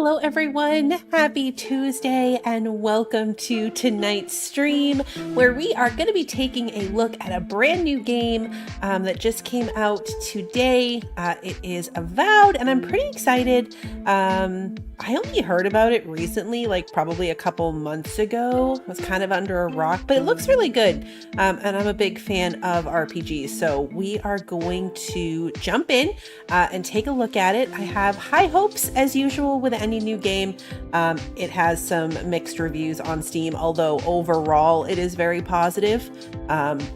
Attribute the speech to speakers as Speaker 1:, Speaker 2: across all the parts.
Speaker 1: Hello everyone, happy Tuesday and welcome to tonight's stream where we are going to be taking a look at a brand new game that just came out today. It is Avowed and I'm pretty excited. I only heard about it recently, like probably a couple months ago. I was kind of under a rock, but it looks really good. And I'm a big fan of RPGs, so we are going to jump in and take a look at it. I have high hopes as usual with any new game. It has some mixed reviews on Steam, although overall it is very positive.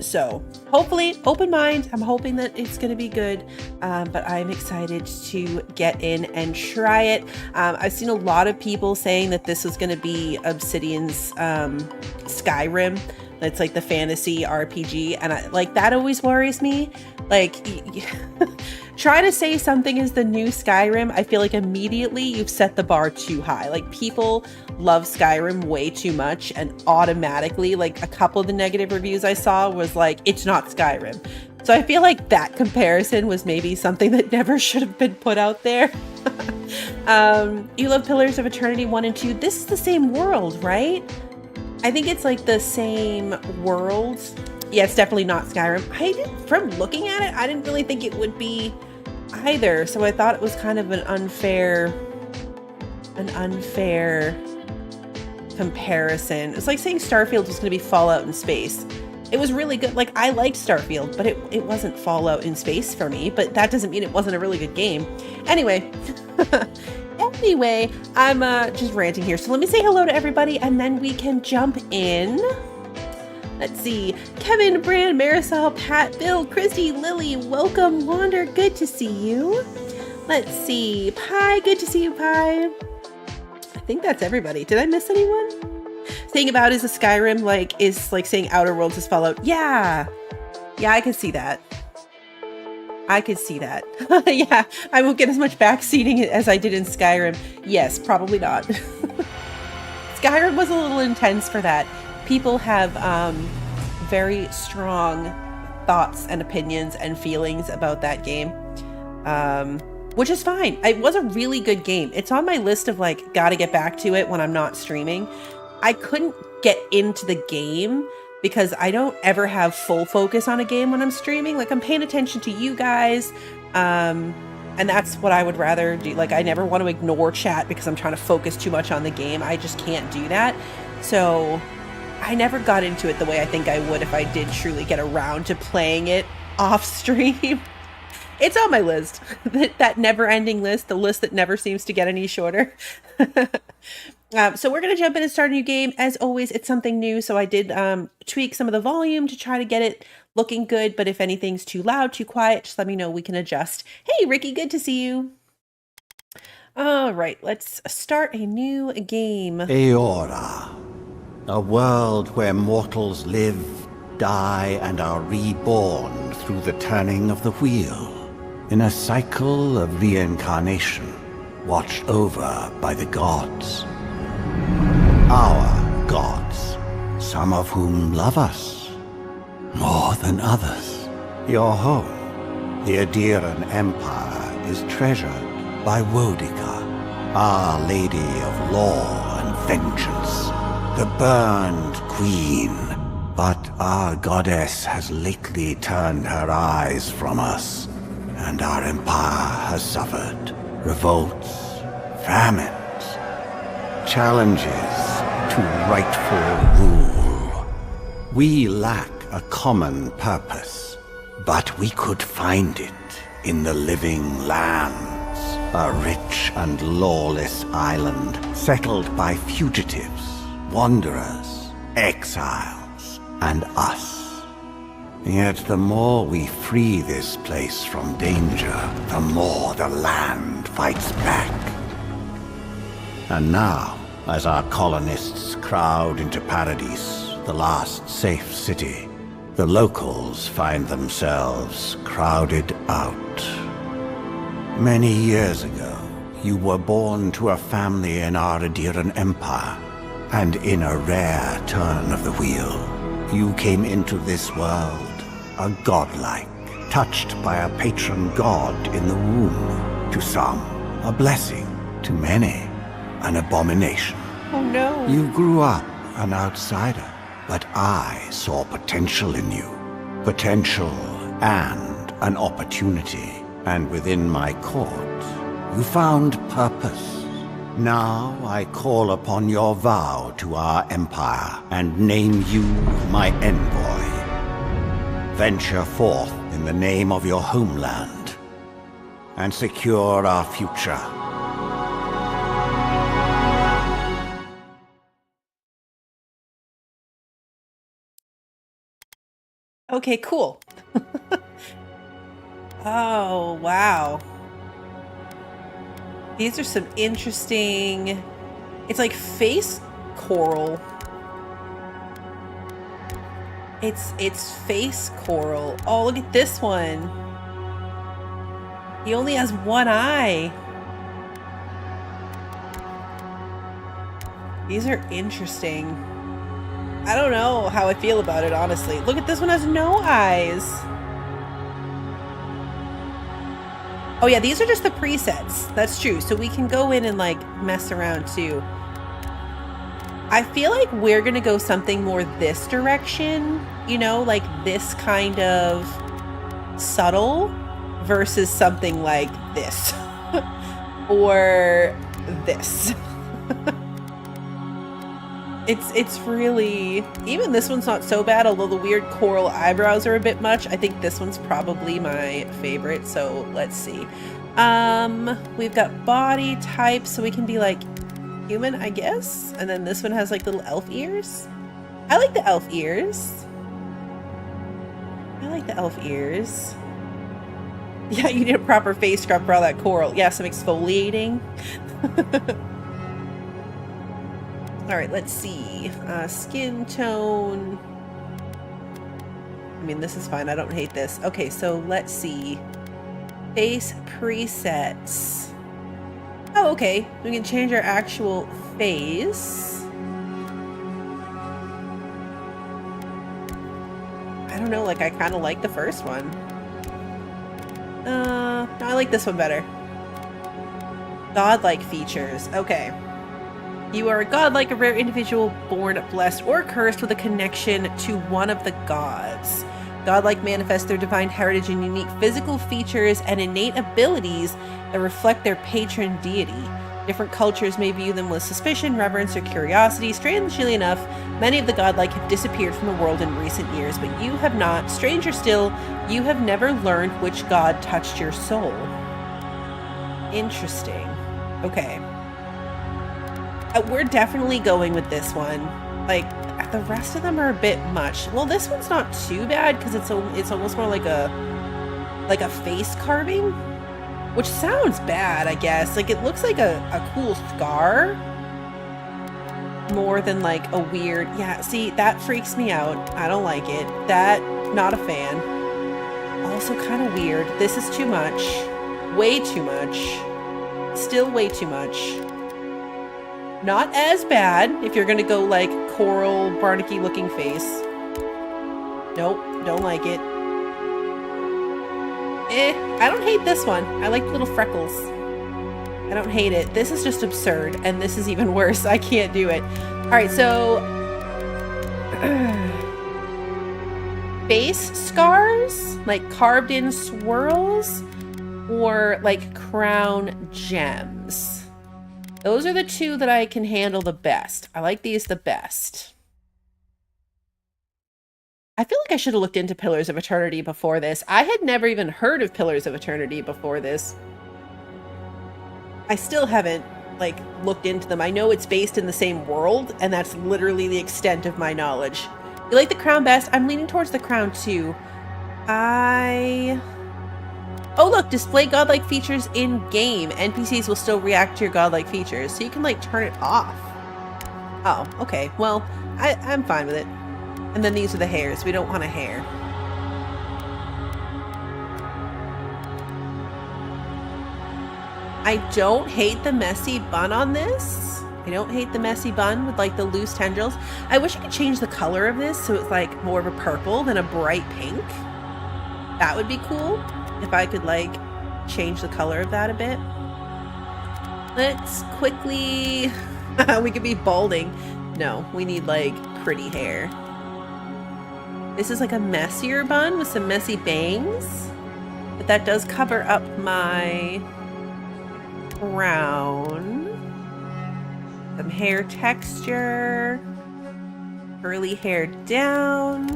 Speaker 1: So hopefully, open mind. I'm hoping that it's going to be good, but I'm excited to get in and try it. I've seen a lot of people saying that this is going to be Obsidian's Skyrim. It's like the fantasy RPG, and that always worries me. Like, try to say something is the new Skyrim, I feel like immediately you've set the bar too high. Like, people love Skyrim way too much, and automatically, like, a couple of the negative reviews I saw was like, it's not Skyrim. So I feel like that comparison was maybe something that never should have been put out there. You love Pillars of Eternity 1 and 2. This is the same world, right? I think it's like the same world. Yeah, it's definitely not Skyrim. From looking at it, I didn't really think it would be either. So I thought it was kind of an unfair comparison. It's like saying Starfield was going to be Fallout in space. It was really good. Like, I liked Starfield, but it wasn't Fallout in space for me. But that doesn't mean it wasn't a really good game. Anyway. Anyway, I'm just ranting here. So let me say hello to everybody and then we can jump in. Let's see. Kevin, Brand, Marisol, Pat, Bill, Christy, Lily, welcome. Wander, good to see you. Let's see. Pie, good to see you, Pie. I think that's everybody. Did I miss anyone? Saying About is a Skyrim, is like saying Outer Worlds is Fallout. Yeah. Yeah, I can see that. Yeah, I won't get as much backseating as I did in Skyrim. Yes, probably not. Skyrim was a little intense for that. People have very strong thoughts and opinions and feelings about that game, which is fine. It was a really good game. It's on my list of gotta get back to it when I'm not streaming. I couldn't get into the game because I don't ever have full focus on a game when I'm streaming. Like, I'm paying attention to you guys, and that's what I would rather do. Like, I never want to ignore chat because I'm trying to focus too much on the game. I just can't do that. So I never got into it the way I think I would if I did truly get around to playing it off stream. It's on my list, that never-ending list, the list that never seems to get any shorter. So we're going to jump in and start a new game. As always, it's something new, so I did tweak some of the volume to try to get it looking good, but if anything's too loud, too quiet, just let me know, we can adjust. Hey, Ricky, good to see you. All right, let's start a new game.
Speaker 2: Eora, a world where mortals live, die, and are reborn through the turning of the wheel, in a cycle of reincarnation, watched over by the gods. Our gods, some of whom love us more than others. Your home, the Aediran Empire, is treasured by Wodica, Our Lady of Law and Vengeance, the burned queen. But our goddess has lately turned her eyes from us, and our empire has suffered revolts, famines, challenges to rightful rule. We lack a common purpose, but we could find it in the living lands, a rich and lawless island settled by fugitives, wanderers, exiles, and us. Yet the more we free this place from danger, the more the land fights back. And now, as our colonists crowd into Paradise, the last safe city, the locals find themselves crowded out. Many years ago, you were born to a family in our Aediran Empire, and in a rare turn of the wheel, you came into this world, a godlike, touched by a patron god in the womb. To some, a blessing. To many, an abomination.
Speaker 1: Oh no.
Speaker 2: You grew up an outsider, but I saw potential in you. Potential and an opportunity. And within my court, you found purpose. Now I call upon your vow to our empire and name you my envoy. Venture forth in the name of your homeland and secure our future.
Speaker 1: Okay, cool. Oh, wow. These are some interesting... It's like face coral. It's face coral. Oh, look at this one. He only has one eye. These are interesting. I don't know how I feel about it, honestly. Look at this one has no eyes. Oh yeah, these are just the presets. That's true. So we can go in and like mess around too. I feel like we're gonna go something more this direction, you know, like this kind of subtle versus something like this or this. It's really, even this one's not so bad, although the weird coral eyebrows are a bit much. I think this one's probably my favorite, so let's see. We've got body type, so we can be like human, I guess. And then this one has like little elf ears. I like the elf ears. I like the elf ears. Yeah, you need a proper face scrub for all that coral. Yeah, some exfoliating. All right, let's see. Skin tone. I mean, this is fine. I don't hate this. Okay, so let's see. Face presets. Oh, okay. We can change our actual face. I don't know, like, I kind of like the first one. No, I like this one better. Godlike features. Okay. You are a godlike, a rare individual born blessed or cursed with a connection to one of the gods. Godlike manifest their divine heritage in unique physical features and innate abilities that reflect their patron deity. Different cultures may view them with suspicion, reverence, or curiosity. Strangely enough, many of the godlike have disappeared from the world in recent years, but you have not. Stranger still, you have never learned which god touched your soul. Interesting. Okay. We're definitely going with this one. Like, the rest of them are a bit much. Well, this one's not too bad because it's almost more like a face carving, which sounds bad, I guess. Like, it looks like a cool scar more than like a weird... Yeah, see, that freaks me out. I don't like it. That, not a fan. Also kind of weird. This is too much. Way too much. Still way too much. Not as bad if you're gonna go like coral barnacle looking face. Nope, don't like it. I don't hate this one. I like the little freckles. I don't hate it. This is just absurd, and this is even worse. I can't do it. Alright, so face scars, like carved in swirls, or like crown gems. Those are the two that I can handle the best. I like these the best. I feel like I should have looked into Pillars of Eternity before this. I had never even heard of Pillars of Eternity before this. I still haven't, like, looked into them. I know it's based in the same world, and that's literally the extent of my knowledge. You like the crown best? I'm leaning towards the crown, too. Oh, look, display godlike features in-game. NPCs will still react to your godlike features, so you can, like, turn it off. Oh, okay. Well, I'm fine with it. And then these are the hairs. We don't want a hair. I don't hate the messy bun on this. I don't hate the messy bun with, like, the loose tendrils. I wish I could change the color of this so it's, like, more of a purple than a bright pink. That would be cool. If I could, like, change the color of that a bit. Let's quickly... we could be balding. No, we need like pretty hair. This is like a messier bun with some messy bangs. But that does cover up my crown. Some hair texture. Curly hair down.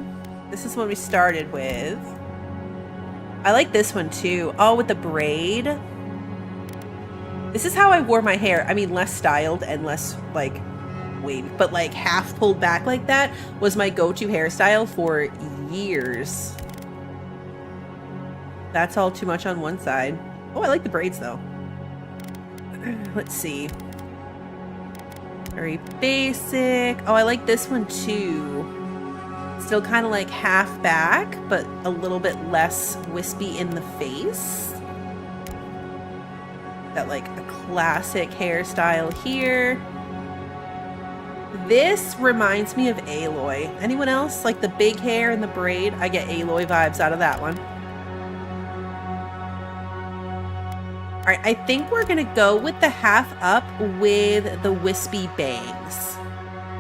Speaker 1: This is what we started with. I like this one too. Oh, with the braid. This is how I wore my hair. I mean, less styled and less like wavy, but like half pulled back like that was my go-to hairstyle for years. That's all too much on one side. Oh, I like the braids though. Let's see. Very basic. Oh, I like this one too. Still kind of like half back, but a little bit less wispy in the face. Got like a classic hairstyle here. This reminds me of Aloy. Anyone else? Like the big hair and the braid? I get Aloy vibes out of that one. All right, I think we're gonna go with the half up with the wispy bangs.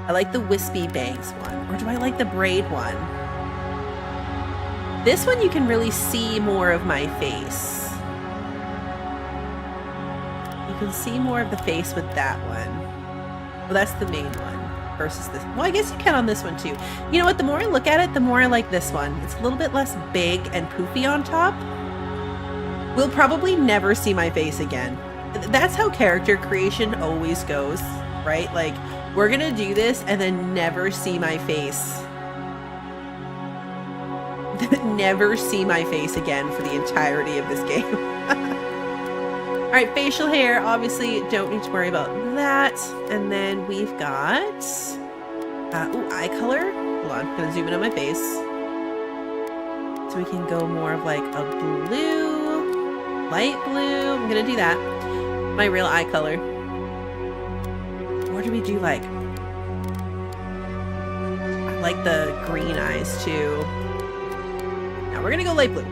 Speaker 1: I like the wispy bangs one. Or do I like the braid one? This one you can really see more of my face. You can see more of the face with that one. Well, that's the main one versus this. Well, I guess you can on this one too. You know what? The more I look at it, the more I like this one. It's a little bit less big and poofy on top. We'll probably never see my face again. That's how character creation always goes, right? Like, we're gonna do this and then never see my face. Never see my face again for the entirety of this game. All right, facial hair, obviously don't need to worry about that. And then we've got, ooh, eye color. Hold on, I'm gonna zoom in on my face. So we can go more of like a blue, light blue. I'm gonna do that. My real eye color. Or do we do like, I like the green eyes too. Now we're gonna go light blue.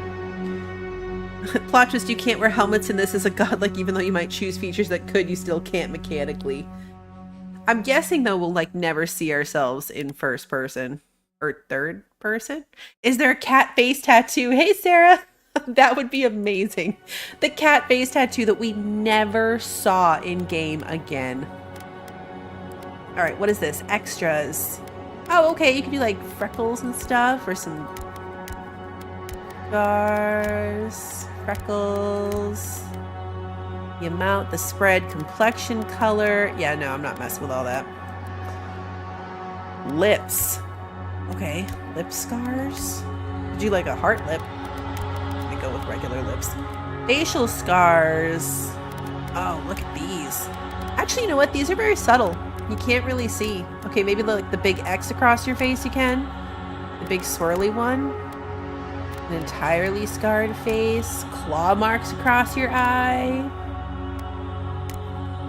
Speaker 1: Plot twist, you can't wear helmets in this as a godlike, even though you might choose features that could, you still can't mechanically. I'm guessing though we'll like never see ourselves in first person or third person. Is there a cat face tattoo? Hey Sarah, that would be amazing. The cat face tattoo that we never saw in game again. All right, what is this? Extras. Oh, okay, you can do like freckles and stuff or some scars, freckles, the amount, the spread, complexion color. Yeah, no, I'm not messing with all that. Lips. Okay, lip scars. Do like a heart lip. I go with regular lips. Facial scars. Oh, look at these. Actually, you know what? These are very subtle. You can't really see. Okay, maybe like the big X across your face you can. The big swirly one. An entirely scarred face. Claw marks across your eye.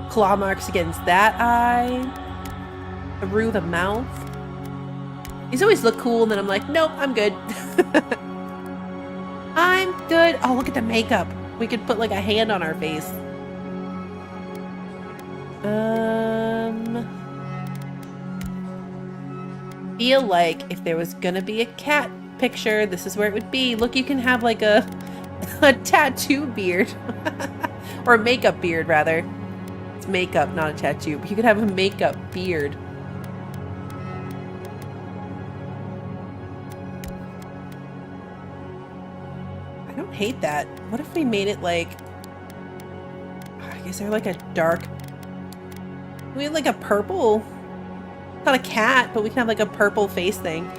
Speaker 1: Claw marks against that eye. Through the mouth. These always look cool and then I'm like, nope, I'm good. I'm good. Oh, look at the makeup. We could put like a hand on our face. Feel like if there was gonna be a cat picture, this is where it would be. Look, you can have like a tattoo beard. Or a makeup beard, rather. It's makeup, not a tattoo. But you could have a makeup beard. I don't hate that. What if we made it like... Is there like a dark... We have like a purple... Not a cat, but we can have like a purple face thing.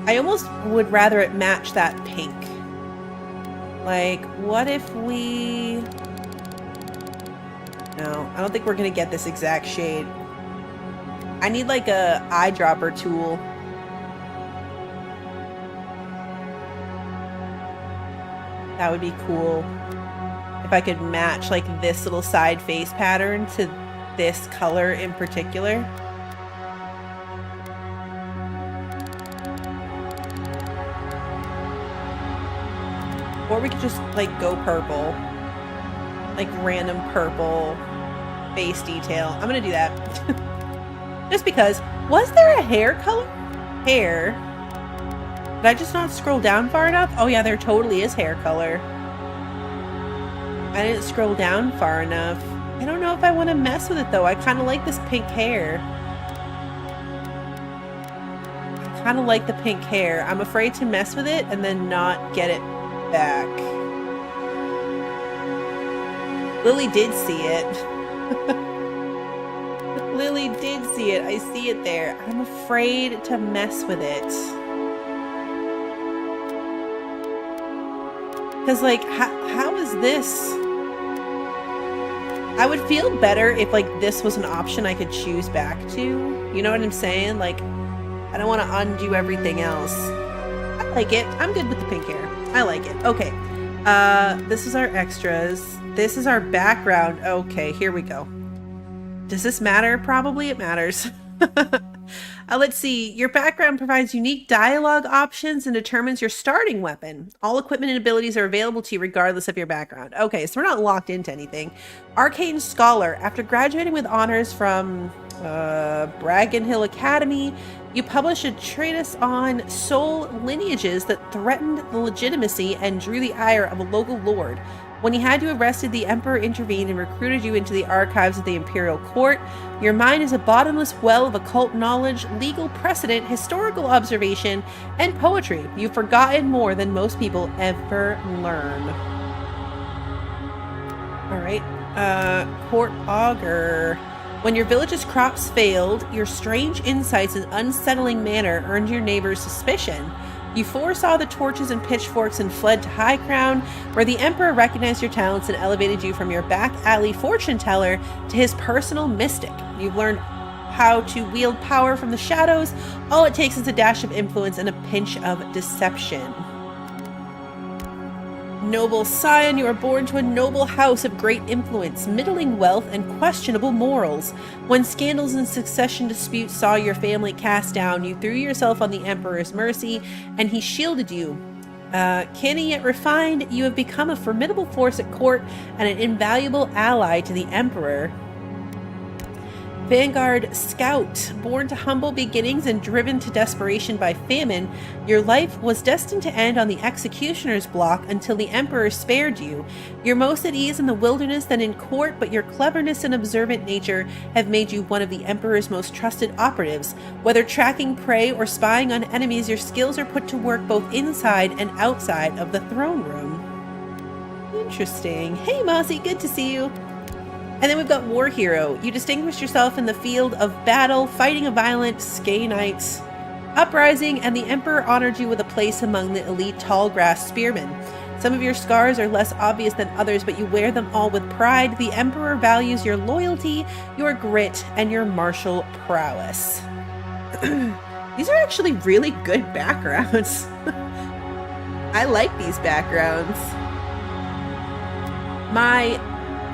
Speaker 1: I almost would rather it match that pink. Like, what if we... No, I don't think we're gonna get this exact shade. I need like a eyedropper tool. That would be cool. If I could match like this little side face pattern to this color in particular. Or we could just like go purple. Like random purple. face detail. I'm gonna do that. Just because. Was there a hair color? Hair. Did I just not scroll down far enough? Oh yeah, there totally is hair color. I didn't scroll down far enough. I don't know if I want to mess with it though. I kind of like this pink hair. I kind of like the pink hair. I'm afraid to mess with it and then not get it back. Lily did see it. Lily did see it. I see it there. I'm afraid to mess with it. Because, like, how is this? I would feel better if, like, this was an option I could choose back to. You know what I'm saying? Like, I don't want to undo everything else. I like it. I'm good with the pink hair. I like it. Okay. This is our extras. This is our background. Okay, here we go. Does this matter? Probably it matters. Let's see. Your background provides unique dialogue options and determines your starting weapon. All equipment and abilities are available to you regardless of your background. Okay, so we're not locked into anything. Arcane Scholar. After graduating with honors from Bragan Hill Academy, you published a treatise on soul lineages that threatened the legitimacy and drew the ire of a local lord. When he had you arrested, the Emperor intervened and recruited you into the archives of the Imperial Court. Your mind is a bottomless well of occult knowledge, legal precedent, historical observation, and poetry. You've forgotten more than most people ever learn. Alright, Court Augur. When your village's crops failed, your strange insights and unsettling manner earned your neighbors' suspicion. You foresaw the torches and pitchforks and fled to High Crown, where the Emperor recognized your talents and elevated you from your back alley fortune teller to his personal mystic. You've learned how to wield power from the shadows. All it takes is a dash of influence and a pinch of deception. Noble scion, you are born to a noble house of great influence, middling wealth, and questionable morals. When scandals and succession disputes saw your family cast down, you threw yourself on the Emperor's mercy, and he shielded you. Canny yet refined, you have become a formidable force at court and an invaluable ally to the Emperor. Vanguard Scout, born to humble beginnings and driven to desperation by famine, your life was destined to end on the executioner's block until the Emperor spared you. You're most at ease in the wilderness than in court, but your cleverness and observant nature have made you one of the Emperor's most trusted operatives. Whether tracking prey or spying on enemies, your skills are put to work both inside and outside of the throne room. Interesting. Hey, Mossy, good to see you. And then we've got War Hero. You distinguished yourself in the field of battle, fighting a violent Skay Knights uprising, and the Emperor honored you with a place among the elite tall grass spearmen. Some of your scars are less obvious than others, but you wear them all with pride. The Emperor values your loyalty, your grit, and your martial prowess. These are actually really good backgrounds. I like these backgrounds. My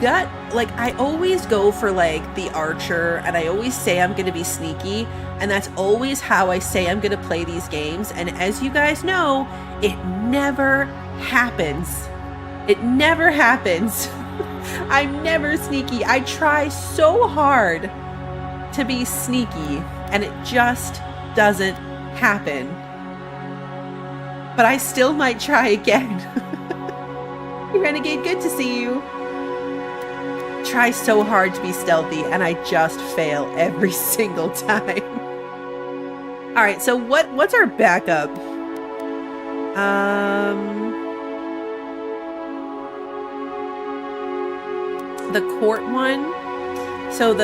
Speaker 1: gut, like, I always go for like the archer, and I always say I'm gonna be sneaky, and that's always how I say I'm gonna play these games. And as you guys know, it never happens. It never happens. I'm never sneaky. I try so hard to be sneaky, and it just doesn't happen. But I still might try again. Renegade, good to see you. Try so hard to be stealthy, and I just fail every single time. All right, so what's our backup? The court one. So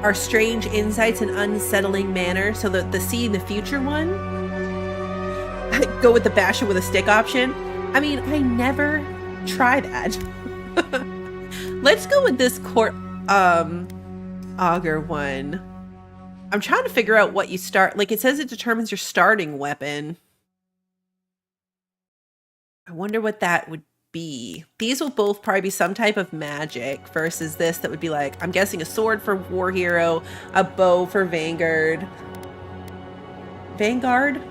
Speaker 1: our strange insights and unsettling manner. So the see in the future one. I go with the bash it with a stick option. I mean, I never try that. Let's go with this court augur one. I'm trying to figure out what you start. Like, it says it determines your starting weapon. I wonder what that would be. These will both probably be some type of magic versus this that would be like, I'm guessing a sword for War Hero, a bow for Vanguard. Vanguard?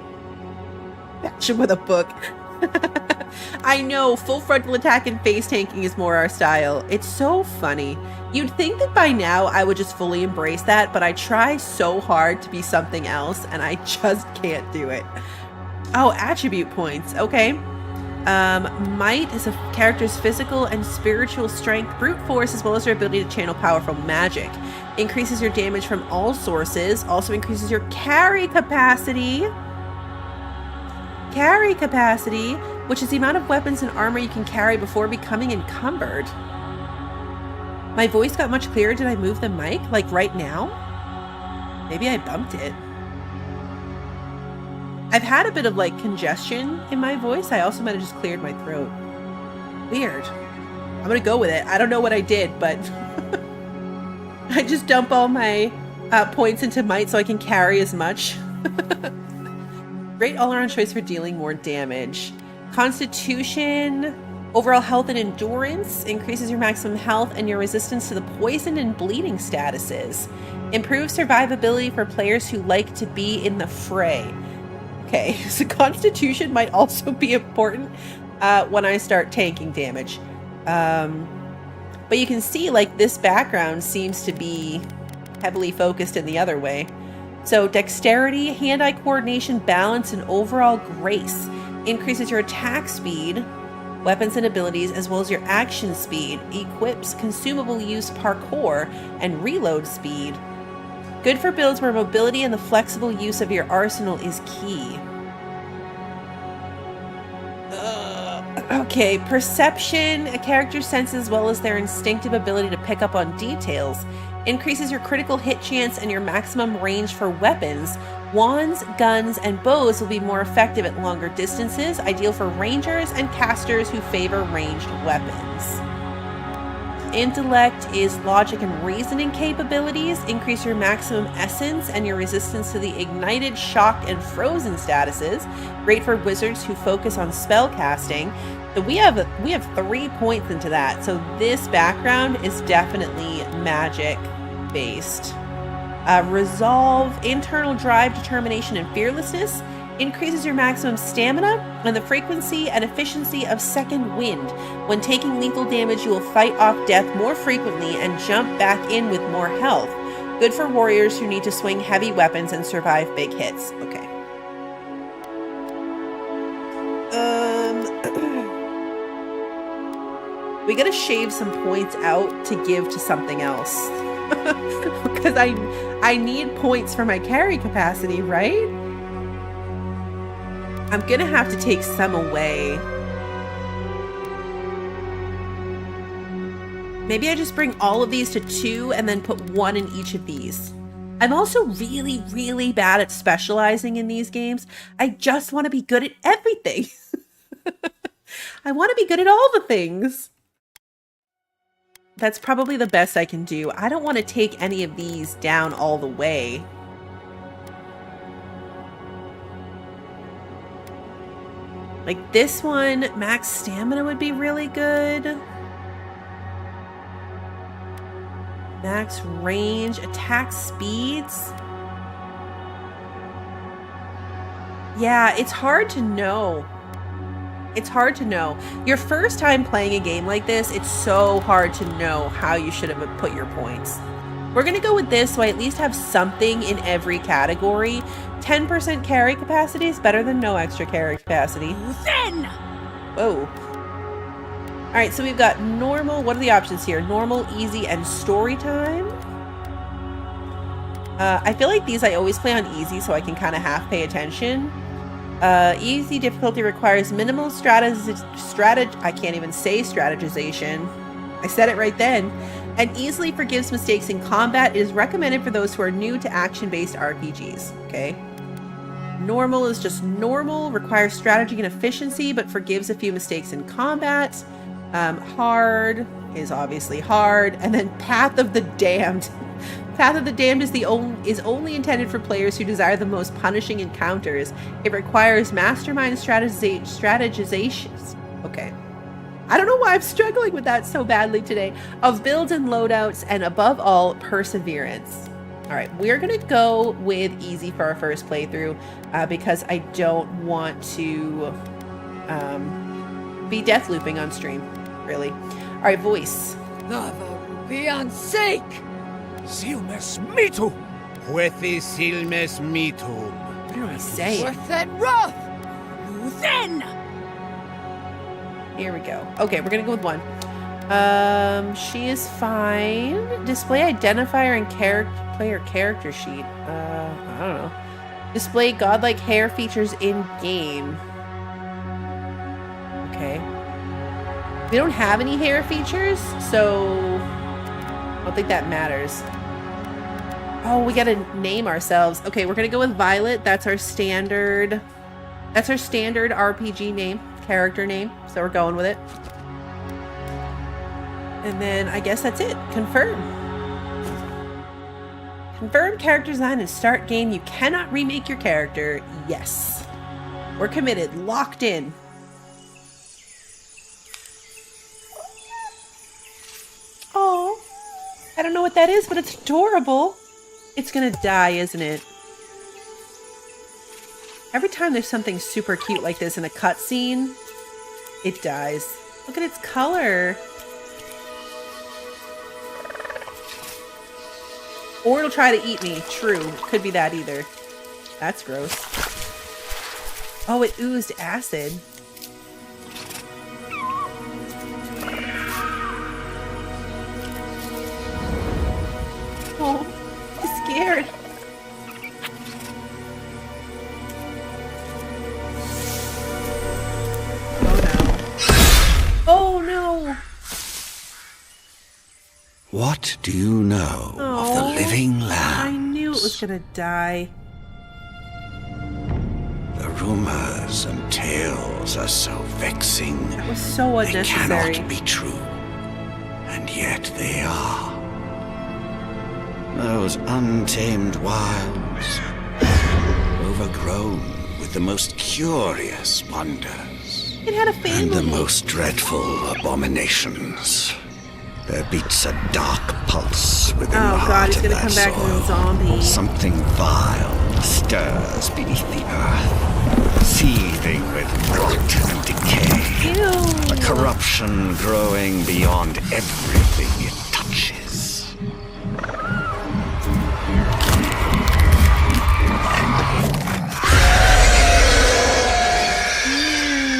Speaker 1: Action with a book. I know, full frontal attack and face tanking is more our style. It's so funny. You'd think that by now I would just fully embrace that, but I try so hard to be something else, and I just can't do it. Oh, attribute points. Okay. Might is a character's physical and spiritual strength, brute force, as well as their ability to channel powerful magic. Increases your damage from all sources. Also increases your carry capacity. Carry capacity, which is the amount of weapons and armor you can carry before becoming encumbered. My voice got much clearer. Did I move the mic? Like right now? Maybe I bumped it. I've had a bit of like congestion in my voice. I also might have just cleared my throat. Weird. I'm gonna go with it. I don't know what I did, but I just dump all my points into might so I can carry as much. Great all-around choice for dealing more damage. Constitution, overall health and endurance, increases your maximum health and your resistance to the poison and bleeding statuses. Improves survivability for players who like to be in the fray. Okay, so Constitution might also be important when I start tanking damage. But you can see like this background seems to be heavily focused in the other way. So dexterity, hand-eye coordination, balance, and overall grace increases your attack speed, weapons and abilities, as well as your action speed, equips consumable use parkour, and reload speed. Good for builds where mobility and the flexible use of your arsenal is key. Okay, perception, a character's senses as well as their instinctive ability to pick up on details. Increases your critical hit chance and your maximum range for weapons. Wands, guns, and bows will be more effective at longer distances, ideal for rangers and casters who favor ranged weapons. Intellect is logic and reasoning capabilities. Increase your maximum essence and your resistance to the ignited, shocked, and frozen statuses. Great for wizards who focus on spell casting. So we have 3 points into that. So this background is definitely magic based. Resolve, internal drive, determination, and fearlessness. Increases your maximum stamina and the frequency and efficiency of second wind. When taking lethal damage, you will fight off death more frequently and jump back in with more health. Good for warriors who need to swing heavy weapons and survive big hits. Okay. We gotta shave some points out to give to something else. Because I need points for my carry capacity, right? I'm gonna have to take some away. Maybe I just bring all of these to 2 and then put 1 in each of these. I'm also really, really bad at specializing in these games. I just want to be good at everything. I want to be good at all the things. That's probably the best I can do. I don't want to take any of these down all the way. Like this one, max stamina would be really good. Max range, attack speeds. Yeah, it's hard to know. It's hard to know. Your first time playing a game like this, it's so hard to know how you should have put your points. We're going to go with this so I at least have something in every category. 10% carry capacity is better than no extra carry capacity.
Speaker 3: Then!
Speaker 1: Whoa. All right, so we've got normal. What are the options here? Normal, easy, and story time. I feel like these I always play on easy so I can kind of half pay attention. Easy difficulty requires minimal I can't even say strategization. I said it right then. And easily forgives mistakes in combat. It is recommended for those who are new to action-based RPGs. Okay. Normal is just normal, requires strategy and efficiency, but forgives a few mistakes in combat. Hard is obviously hard. And then Path of the Damned. Path of the Damned is only intended for players who desire the most punishing encounters. It requires mastermind strategizations. Okay. I don't know why I'm struggling with that so badly today. Of builds and loadouts, and above all, perseverance. All right, we're gonna go with easy for our first playthrough because I don't want to be death looping on stream, really. All right, voice.
Speaker 3: Rupian sake! Silmes mitu!
Speaker 4: Huethi silmes mitum.
Speaker 1: What are we saying?
Speaker 3: Worth that wrath! Then!
Speaker 1: Here we go. Okay, we're gonna go with one. She is fine. Display identifier and player character sheet. I don't know. Display godlike hair features in game. Okay. We don't have any hair features, so I don't think that matters. Oh, we gotta name ourselves. Okay, we're gonna go with Violet. That's our standard. That's our standard RPG name, character name. So we're going with it. And then I guess that's it. Confirm. Confirm character design and start game. You cannot remake your character. Yes. We're committed. Locked in. Oh, I don't know what that is, but it's adorable. It's gonna die, isn't it? Every time there's something super cute like this in a cutscene, it dies. Look at its color. Or it'll try to eat me. True. Could be that either. That's gross. Oh, it oozed acid. Oh, I'm scared. Oh no.
Speaker 2: What do you know of the living
Speaker 1: I
Speaker 2: land?
Speaker 1: knew it was gonna die.
Speaker 2: The rumors and tales are so vexing.
Speaker 1: That was so
Speaker 2: They
Speaker 1: unnecessary.
Speaker 2: cannot be true, and yet they are. Those untamed wilds, overgrown with the most curious wonders
Speaker 1: It had a
Speaker 2: and the
Speaker 1: family.
Speaker 2: most dreadful abominations. There beats a dark pulse within the
Speaker 1: Oh
Speaker 2: heart
Speaker 1: god, he's
Speaker 2: of
Speaker 1: gonna
Speaker 2: that
Speaker 1: come back as a
Speaker 2: soil.
Speaker 1: zombie.
Speaker 2: Something vile stirs beneath the earth, seething with rot and decay.
Speaker 1: Ew.
Speaker 2: A corruption growing beyond everything it touches.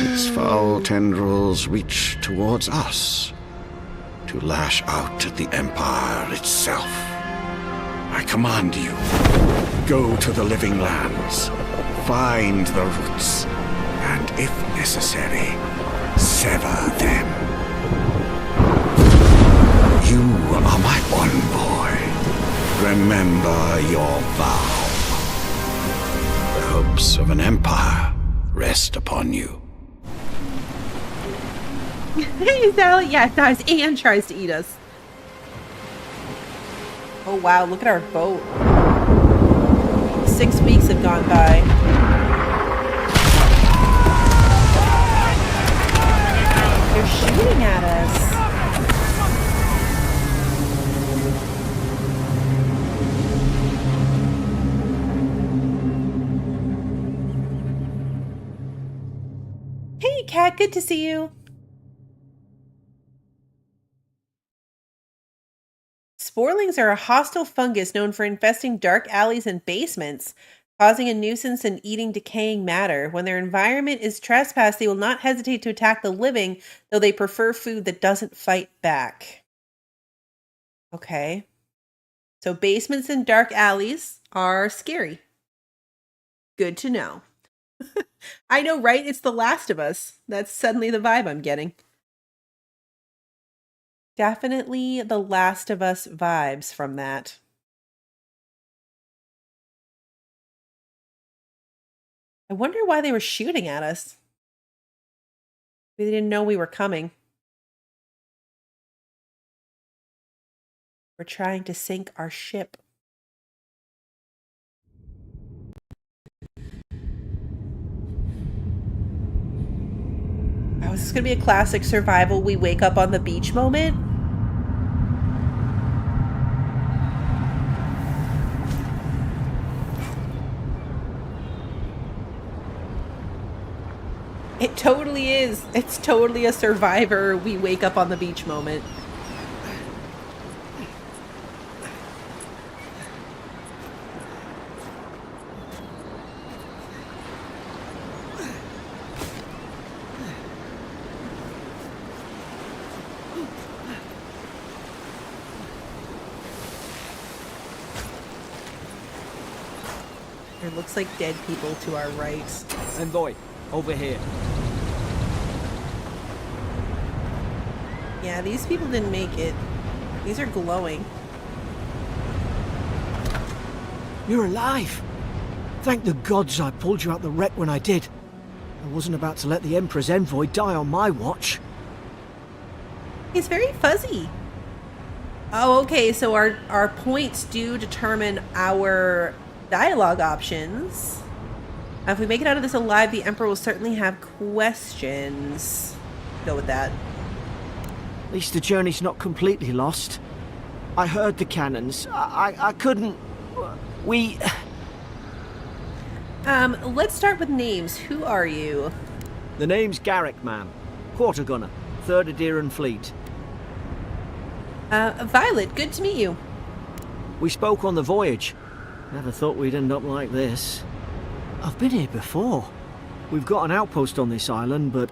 Speaker 2: Its foul tendrils reach towards us, to lash out at the Empire itself. I command you, go to the living lands, find the roots, and if necessary, sever them. You are my one boy. Remember your vow. The hopes of an empire rest upon you.
Speaker 1: Is that like, yeah, it dies and tries to eat us. Oh wow, look at our boat. 6 weeks have gone by. They're shooting at us. Hey cat, good to see you. Sporlings are a hostile fungus known for infesting dark alleys and basements, causing a nuisance and eating decaying matter. When their environment is trespassed, they will not hesitate to attack the living, though they prefer food that doesn't fight back. Okay. So basements and dark alleys are scary. Good to know. I know, right? It's The Last of Us. That's suddenly the vibe I'm getting. Definitely The Last of Us vibes from that. I wonder why they were shooting at us. Maybe they didn't know we were coming. We're trying to sink our ship. Oh, is this gonna be a classic survival we wake up on the beach moment? It totally is. It's totally a Survivor, we wake up on the beach moment. There looks like dead people to our right.
Speaker 5: Envoy, over here.
Speaker 1: Yeah, these people didn't make it. These are glowing.
Speaker 5: You're alive! Thank the gods I pulled you out the wreck when I did. I wasn't about to let the Emperor's envoy die on my watch.
Speaker 1: He's very fuzzy. Oh, okay, so our points do determine our dialogue options. If we make it out of this alive, the Emperor will certainly have questions. Go with that.
Speaker 5: At least the journey's not completely lost. I heard the cannons. I couldn't... We...
Speaker 1: Let's start with names. Who are you?
Speaker 5: The name's Garrick, ma'am. Quarter gunner, 3rd Aderan Fleet.
Speaker 1: Violet, good to meet you.
Speaker 5: We spoke on the voyage. Never thought we'd end up like this. I've been here before. We've got an outpost on this island, but...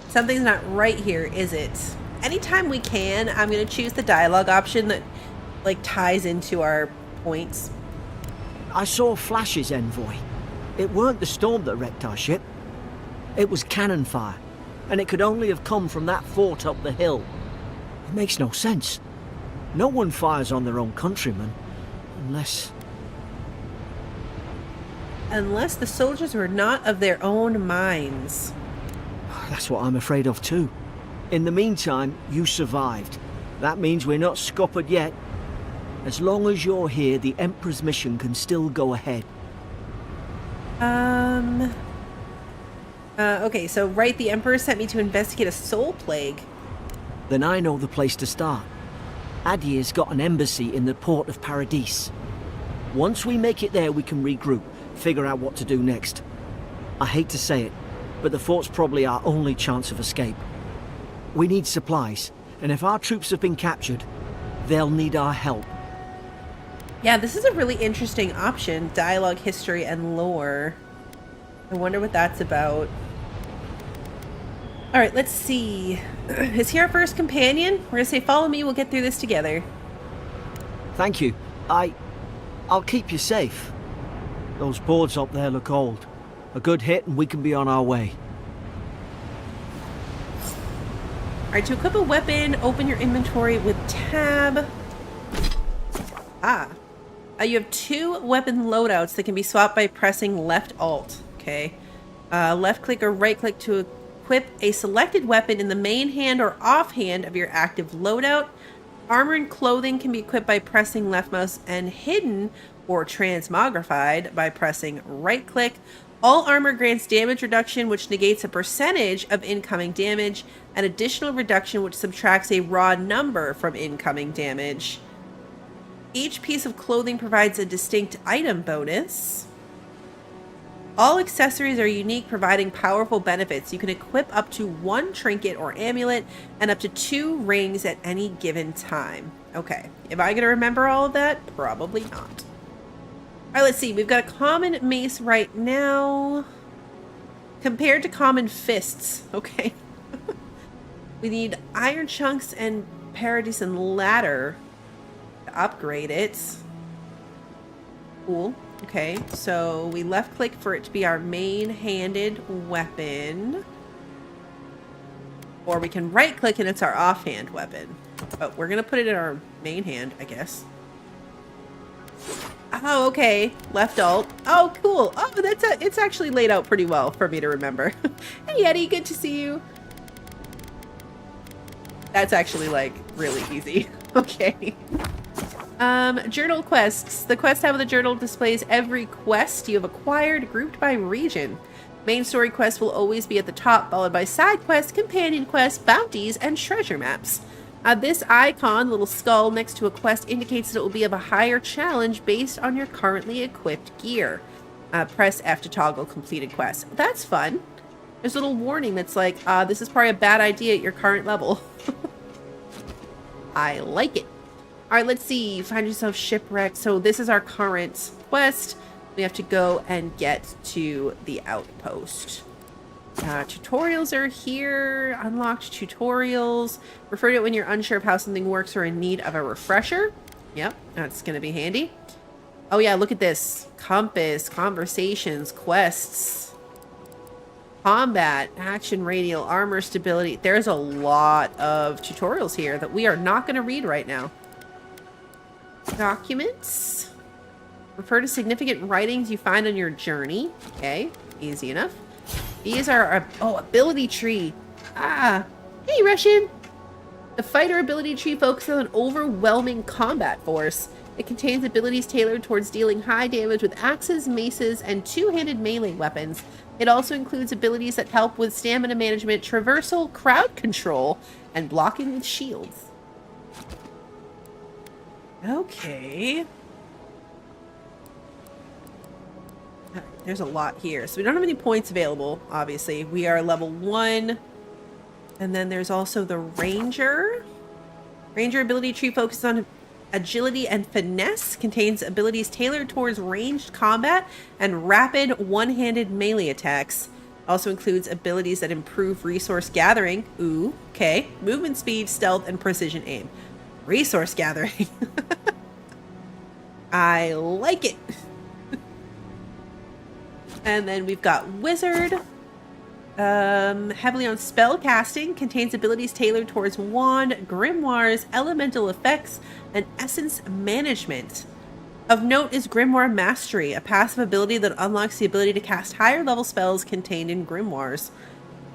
Speaker 1: Something's not right here, is it? Anytime we can, I'm going to choose the dialogue option that, like, ties into our points.
Speaker 5: I saw flashes, Envoy. It weren't the storm that wrecked our ship. It was cannon fire, and it could only have come from that fort up the hill. It makes no sense. No one fires on their own countrymen, unless...
Speaker 1: Unless the soldiers were not of their own minds.
Speaker 5: That's what I'm afraid of too. In the meantime, you survived. That means we're not scuppered yet. As long as you're here, the Emperor's mission can still go ahead.
Speaker 1: Okay, so right, the Emperor sent me to investigate a soul plague.
Speaker 5: Then I know the place to start. Adir's got an embassy in the port of Paradis. Once we make it there, we can regroup, figure out what to do next. I hate to say it, but the fort's probably our only chance of escape. We need supplies, and if our troops have been captured, they'll need our help.
Speaker 1: Yeah, this is a really interesting option. Dialogue, history, and lore. I wonder what that's about. Alright, let's see. Is he our first companion? We're gonna say, follow me, we'll get through this together.
Speaker 5: Thank you. I'll keep you safe. Those boards up there look old. A good hit and we can be on our way.
Speaker 1: Alright, to equip a weapon, open your inventory with tab. You have 2 weapon loadouts that can be swapped by pressing left alt. Okay. Left click or right click to equip a selected weapon in the main hand or offhand of your active loadout. Armor and clothing can be equipped by pressing left mouse, and hidden or transmogrified by pressing right click. All armor grants damage reduction, which negates a percentage of incoming damage, and additional reduction, which subtracts a raw number from incoming damage. Each piece of clothing provides a distinct item bonus. All accessories are unique, providing powerful benefits. You can equip up to 1 trinket or amulet and up to 2 rings at any given time. Okay, am I going to remember all of that? Probably not. All right, let's see. We've got a common mace right now compared to common fists. Okay. We need iron chunks and Paradis and ladder to upgrade it. Cool. Okay, so we left click for it to be our main-handed weapon. Or we can right click and it's our offhand weapon. But we're gonna put it in our main hand, I guess. Oh, okay. Left alt. Oh, cool. Oh, it's actually laid out pretty well for me to remember. Hey, Eddie, good to see you. That's actually, like, really easy. Okay. Journal quests. The quest tab of the journal displays every quest you have acquired, grouped by region. Main story quests will always be at the top, followed by side quests, companion quests, bounties, and treasure maps. This icon, little skull next to a quest, indicates that it will be of a higher challenge based on your currently equipped gear. Press F to toggle completed quests. That's fun. There's a little warning that's like, this is probably a bad idea at your current level. I like it. All right, let's see. Find yourself shipwrecked. So this is our current quest. We have to go and get to the outpost. Tutorials are here. Unlocked tutorials. Refer to it when you're unsure of how something works or in need of a refresher. Yep, that's going to be handy. Oh yeah, look at this. Compass, conversations, quests, combat, action radial, armor stability. There's a lot of tutorials here that we are not going to read right now. Documents. Refer to significant writings you find on your journey. Okay, easy enough. These are our, ability tree. Hey, Russian. The fighter ability tree focuses on overwhelming combat force. It contains abilities tailored towards dealing high damage with axes, maces, and two-handed melee weapons. It also includes abilities that help with stamina management, traversal, crowd control, and blocking with shields. Okay. There's a lot here. So we don't have any points available, obviously. We are level 1. And then there's also the Ranger. Ranger ability tree focuses on agility and finesse. Contains abilities tailored towards ranged combat and rapid one-handed melee attacks. Also includes abilities that improve resource gathering. Ooh, okay. Movement speed, stealth, and precision aim. Resource gathering. I like it. And then we've got Wizard. Heavily on spell casting. Contains abilities tailored towards wand, grimoires, elemental effects, and essence management. Of note is Grimoire Mastery, a passive ability that unlocks the ability to cast higher level spells contained in grimoires.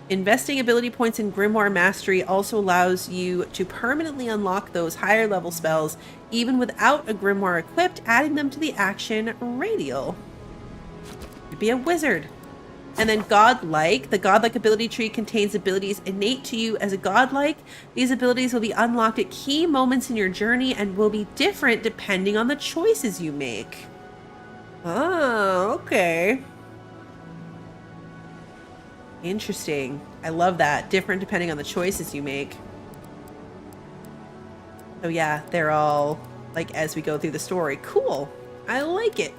Speaker 1: Investing ability points in Grimoire Mastery also allows you to permanently unlock those higher level spells even without a grimoire equipped, adding them to the action radial. You'd be a wizard. And then Godlike. The Godlike ability tree contains abilities innate to you as a Godlike. These abilities will be unlocked at key moments in your journey and will be different depending on the choices you make. Oh, okay. Interesting. I love that. Different depending on the choices you make. So yeah, they're all like as we go through the story. Cool. I like it.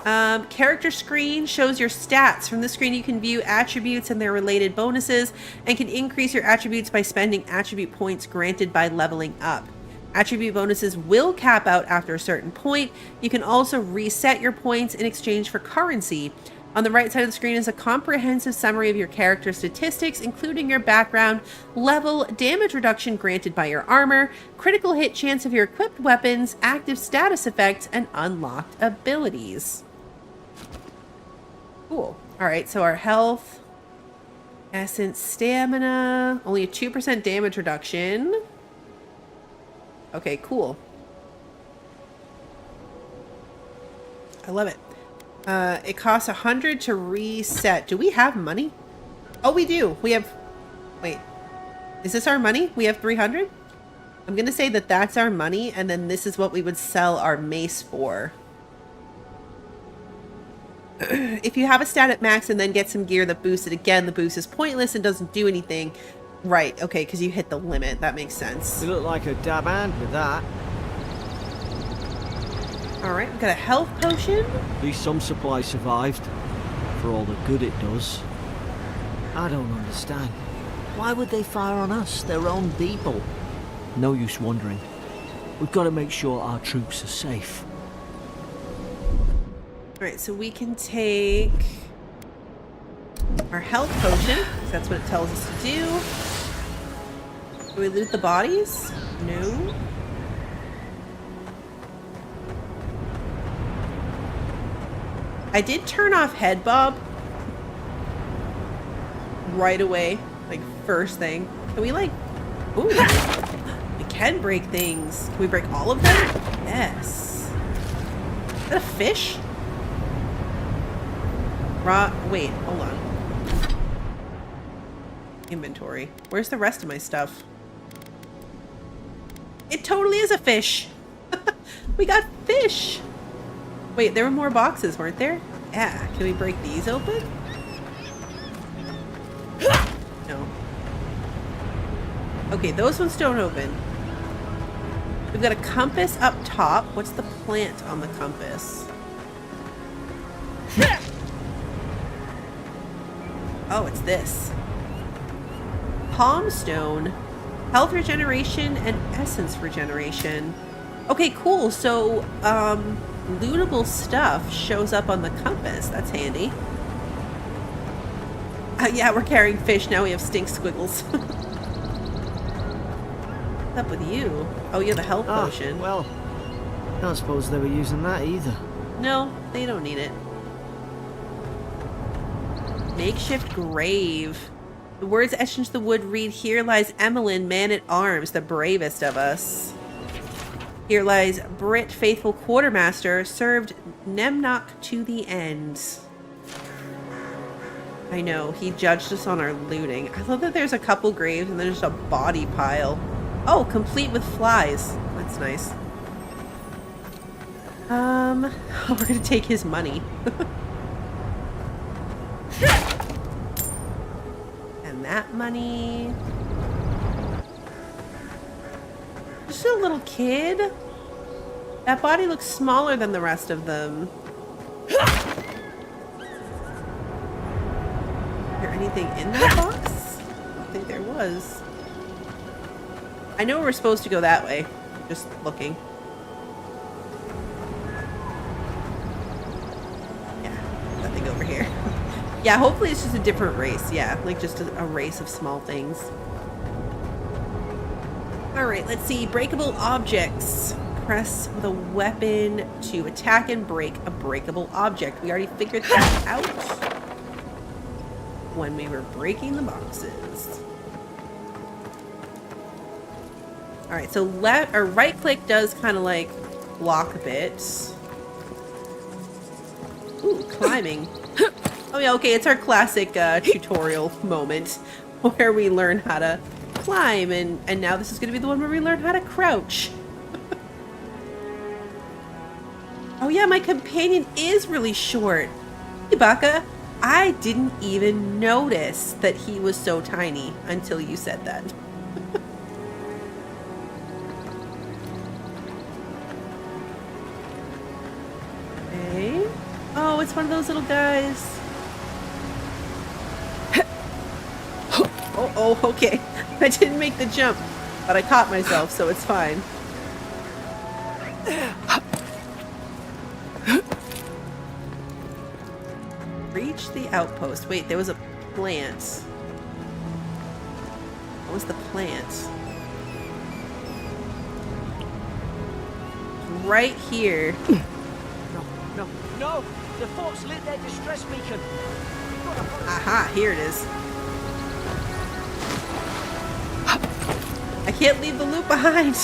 Speaker 1: Character screen shows your stats. From the screen you can view attributes and their related bonuses and can increase your attributes by spending attribute points granted by leveling up. Attribute bonuses will cap out after a certain point. You can also reset your points in exchange for currency. On the right side of the screen is a comprehensive summary of your character statistics, including your background, level, damage reduction granted by your armor, critical hit chance of your equipped weapons, active status effects, and unlocked abilities. Cool. Alright, so our health, essence, stamina, only a 2% damage reduction. Okay, cool. I love it. It costs 100 to reset. Do we have money? Oh, we do. We have... Wait. Is this our money? We have 300? I'm going to say that that's our money, and then this is what we would sell our mace for. If you have a stat at max and then get some gear that boosts it again, the boost is pointless and doesn't do anything. Right, okay, because you hit the limit. That makes sense.
Speaker 5: You look like a dab hand with that.
Speaker 1: Alright, we've got a health potion.
Speaker 5: At least some supply survived, for all the good it does. I don't understand. Why would they fire on us, their own people? No use wondering. We've got to make sure our troops are safe.
Speaker 1: Alright, so we can take our health potion, because that's what it tells us to do. Do we loot the bodies? No. I did turn off head bob right away, like first thing. Can we like, ooh, we can break things. Can we break all of them? Yes. Is that a fish? Wait, hold on. Inventory. Where's the rest of my stuff? It totally is a fish. We got fish. Wait, there were more boxes, weren't there? Yeah, can we break these open? No. Okay, those ones don't open. We've got a compass up top. What's the plant on the compass? Oh, it's this. Palm stone, health regeneration, and essence regeneration. Okay, cool. So, lootable stuff shows up on the compass. That's handy. Yeah, we're carrying fish. Now we have stink squiggles. What's up with you? Oh, you have a health potion.
Speaker 5: Well, I don't suppose they were using that either.
Speaker 1: No, they don't need it. Makeshift grave. The words etched into the wood read, "Here lies Emmeline, man-at-arms, the bravest of us. Here lies Brit, faithful quartermaster, served Nemnock to the end." I know, he judged us on our looting. I love that there's a couple graves and there's just a body pile. Oh, complete with flies. That's nice. We're gonna take his money. And that money. Just a little kid. That body looks smaller than the rest of them. Is there anything in that box? I don't think there was. I know we're supposed to go that way. Just looking. Yeah, nothing over here. Yeah, hopefully it's just a different race. Yeah, like just a race of small things. Alright, let's see. Breakable objects. Press the weapon to attack and break a breakable object. We already figured that out when we were breaking the boxes. Alright, so left or right click does kind of like block a bit. Ooh, climbing. Oh yeah, okay, it's our classic tutorial moment where we learn how to climb, and now this is going to be the one where we learn how to crouch. Oh yeah, my companion is really short. Hey, Baka, I didn't even notice that he was so tiny until you said that. Okay. Oh, it's one of those little guys. Oh, okay. I didn't make the jump, but I caught myself, so it's fine. Reach the outpost. Wait, there was a plant. What was the plant? Right here.
Speaker 5: No! The fort's lit their distress beacon.
Speaker 1: Aha, here it is. I can't leave the loot behind.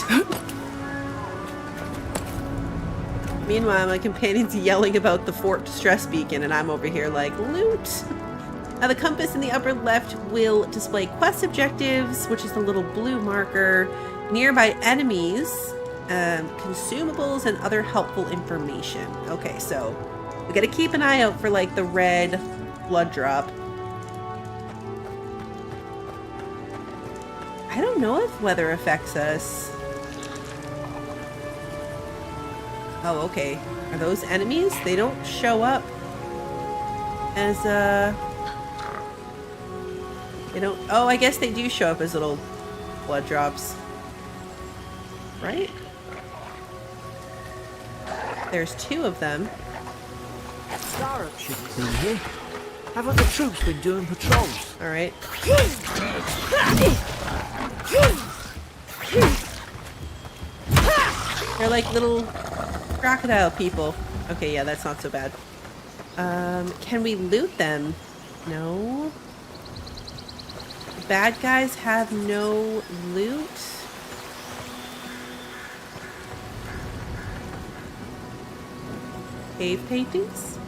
Speaker 1: Meanwhile, my companion's yelling about the fort distress beacon, and I'm over here like, loot! Now, the compass in the upper left will display quest objectives, which is the little blue marker, nearby enemies, consumables, and other helpful information. Okay, so we gotta keep an eye out for like the red blood drop. I don't know if weather affects us. Oh, okay. Are those enemies? They don't show up as, they don't... Oh, I guess they do show up as little blood drops. Right? There's two of them.
Speaker 5: Startup shouldn't be here. Haven't the troops been doing patrols?
Speaker 1: Alright. They're like little crocodile people. Okay, yeah, that's not so bad. Can we loot them? No. The bad guys have no loot. Cave paintings?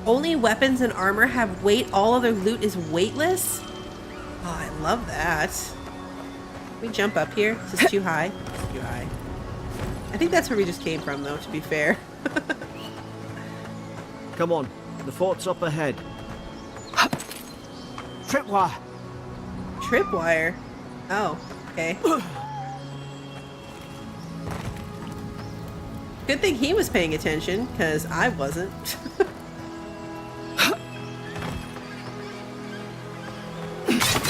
Speaker 1: Only weapons and armor have weight. All other loot is weightless? Oh, I love that. Can we jump up here? Is this too high? It's too high. I think that's where we just came from, though, to be fair.
Speaker 5: Come on, the fort's up ahead.
Speaker 3: Tripwire.
Speaker 1: Tripwire? Oh, okay. Good thing he was paying attention, because I wasn't.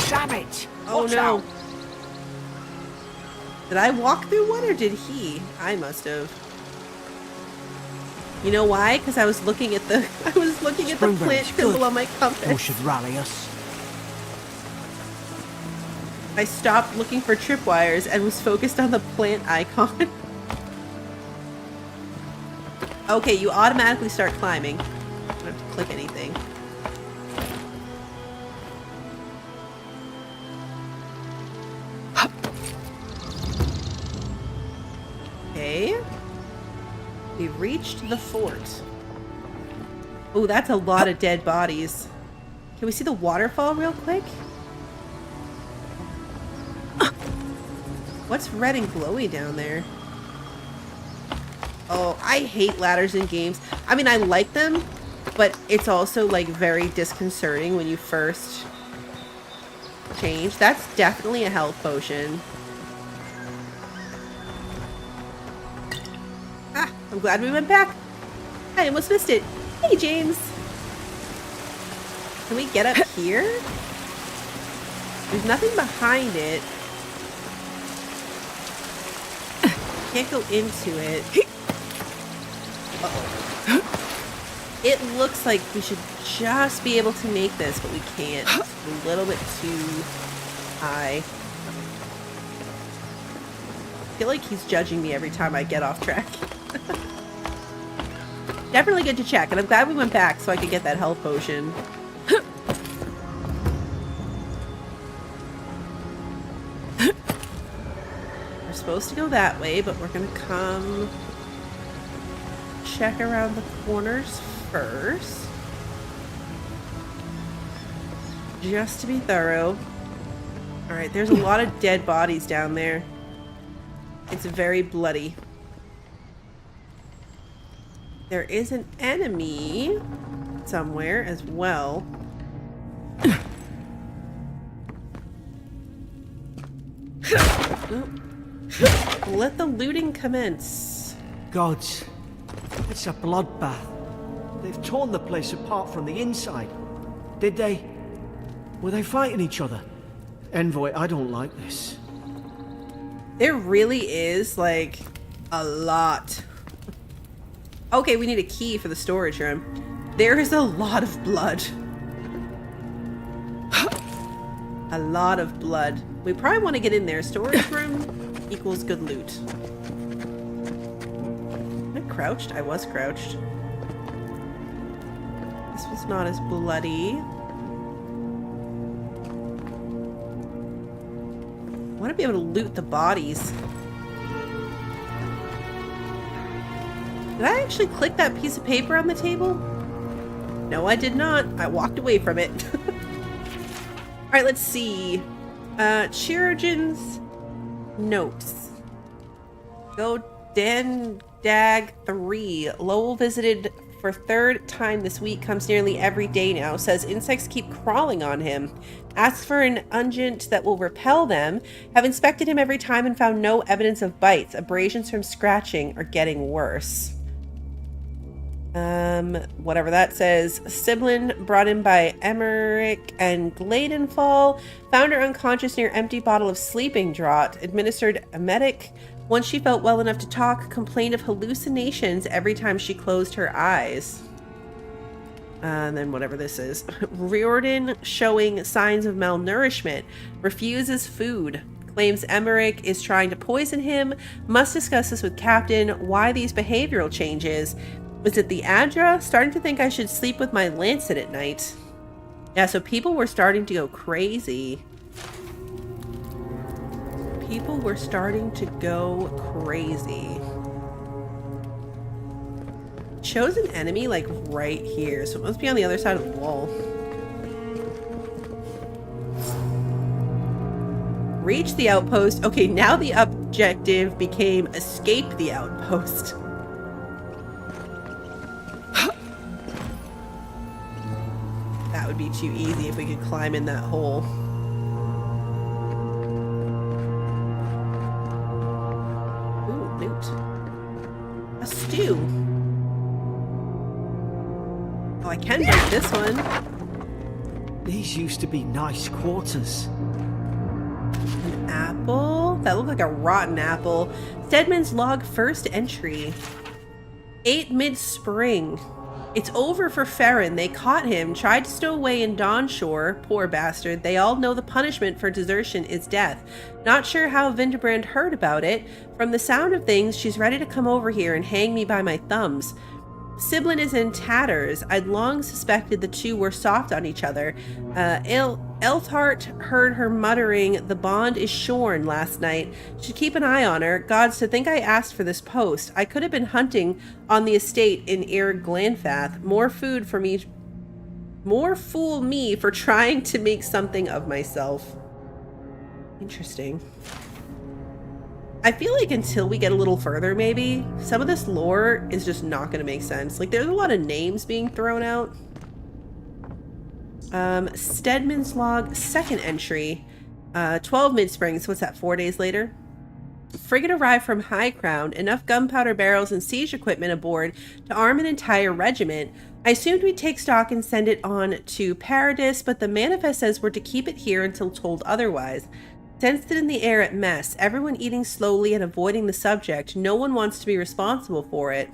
Speaker 3: Damn it!
Speaker 1: Oh
Speaker 3: Watch
Speaker 1: no.
Speaker 3: out.
Speaker 1: Did I walk through one or did he? I must have. You know why? Because I was looking at the
Speaker 3: Springboard's
Speaker 1: plant
Speaker 3: good.
Speaker 1: symbol on my
Speaker 3: You
Speaker 1: compass.
Speaker 3: should rally us.
Speaker 1: I stopped looking for tripwires and was focused on the plant icon. Okay, you automatically start climbing. I don't have to click anything. Okay. We reached the fort. Oh, that's a lot of dead bodies. Can we see the waterfall real quick? What's red and glowy down there? Oh, I hate ladders in games. I mean, I like them, but it's also like very disconcerting when you first change. That's definitely a health potion. Ah, I'm glad we went back. I almost missed it. Hey, James. Can we get up here? There's nothing behind it. Can't go into it. Uh-oh. It looks like we should just be able to make this, but we can't. It's a little bit too high. I feel like he's judging me every time I get off track. Definitely good to check, and I'm glad we went back so I could get that health potion. We're supposed to go that way, but we're gonna come check around the corners first. Just to be thorough. Alright, there's a lot of dead bodies down there. It's very bloody. There is an enemy somewhere as well. Let the looting commence.
Speaker 5: Gods, it's a bloodbath. They've torn the place apart from the inside. Did they? Were they fighting each other? Envoy, I don't like this.
Speaker 1: There really is, like, a lot. Okay, we need a key for the storage room. There is a lot of blood. A lot of blood. We probably want to get in there. Storage room equals good loot. Am I crouched? I was crouched. This was not as bloody. I want to be able to loot the bodies. Did I actually click that piece of paper on the table? No, I did not. I walked away from it. Alright, let's see. Chirurgeon's notes. Go Den Dag 3. Lowell visited for third time this week, comes nearly every day now, says insects keep crawling on him, asks for an unguent that will repel them, have inspected him every time and found no evidence of bites, abrasions from scratching are getting worse. Whatever that says. Siblin brought in by Emmerich and Gladenfall, found her unconscious near empty bottle of sleeping draught, administered emetic. Once she felt well enough to talk, complained of hallucinations every time she closed her eyes. And then whatever this is. Riordan showing signs of malnourishment, refuses food, claims Emmerich is trying to poison him, must discuss this with Captain, why these behavioral changes. Is it the Adra? Starting to think I should sleep with my lancet at night. Yeah, so people were starting to go crazy. People were starting to go crazy. Chosen enemy, like, right here. So it must be on the other side of the wall. Reach the outpost. Okay, now the objective became escape the outpost. would be too easy if we could climb in that hole. Ooh, loot. A stew. Oh, I can break this one.
Speaker 5: These used to be nice quarters.
Speaker 1: An apple? That looked like a rotten apple. Stedman's log first entry. 8 mid-spring. It's over for Farron. They caught him, tried to stow away in Dawnshore. Poor bastard. They all know the punishment for desertion is death. Not sure how Vinterbrand heard about it. From the sound of things, she's ready to come over here and hang me by my thumbs. Siblin is in tatters. I'd long suspected the two were soft on each other. Elthart heard her muttering, "The bond is shorn," last night. Should keep an eye on her. Gods, to think I asked for this post. I could have been hunting on the estate in Ir Glanfath. More fool me for trying to make something of myself. Interesting. I feel like until we get a little further, maybe, some of this lore is just not going to make sense. Like, there's a lot of names being thrown out. Stedman's log, second entry. 12 mid-spring, so what's that, 4 days later? Frigate arrived from High Crown, enough gunpowder barrels and siege equipment aboard to arm an entire regiment. I assumed we'd take stock and send it on to Paradis, but the manifest says we're to keep it here until told otherwise. Sensed it in the air at mess, everyone eating slowly and avoiding the subject. No one wants to be responsible for it.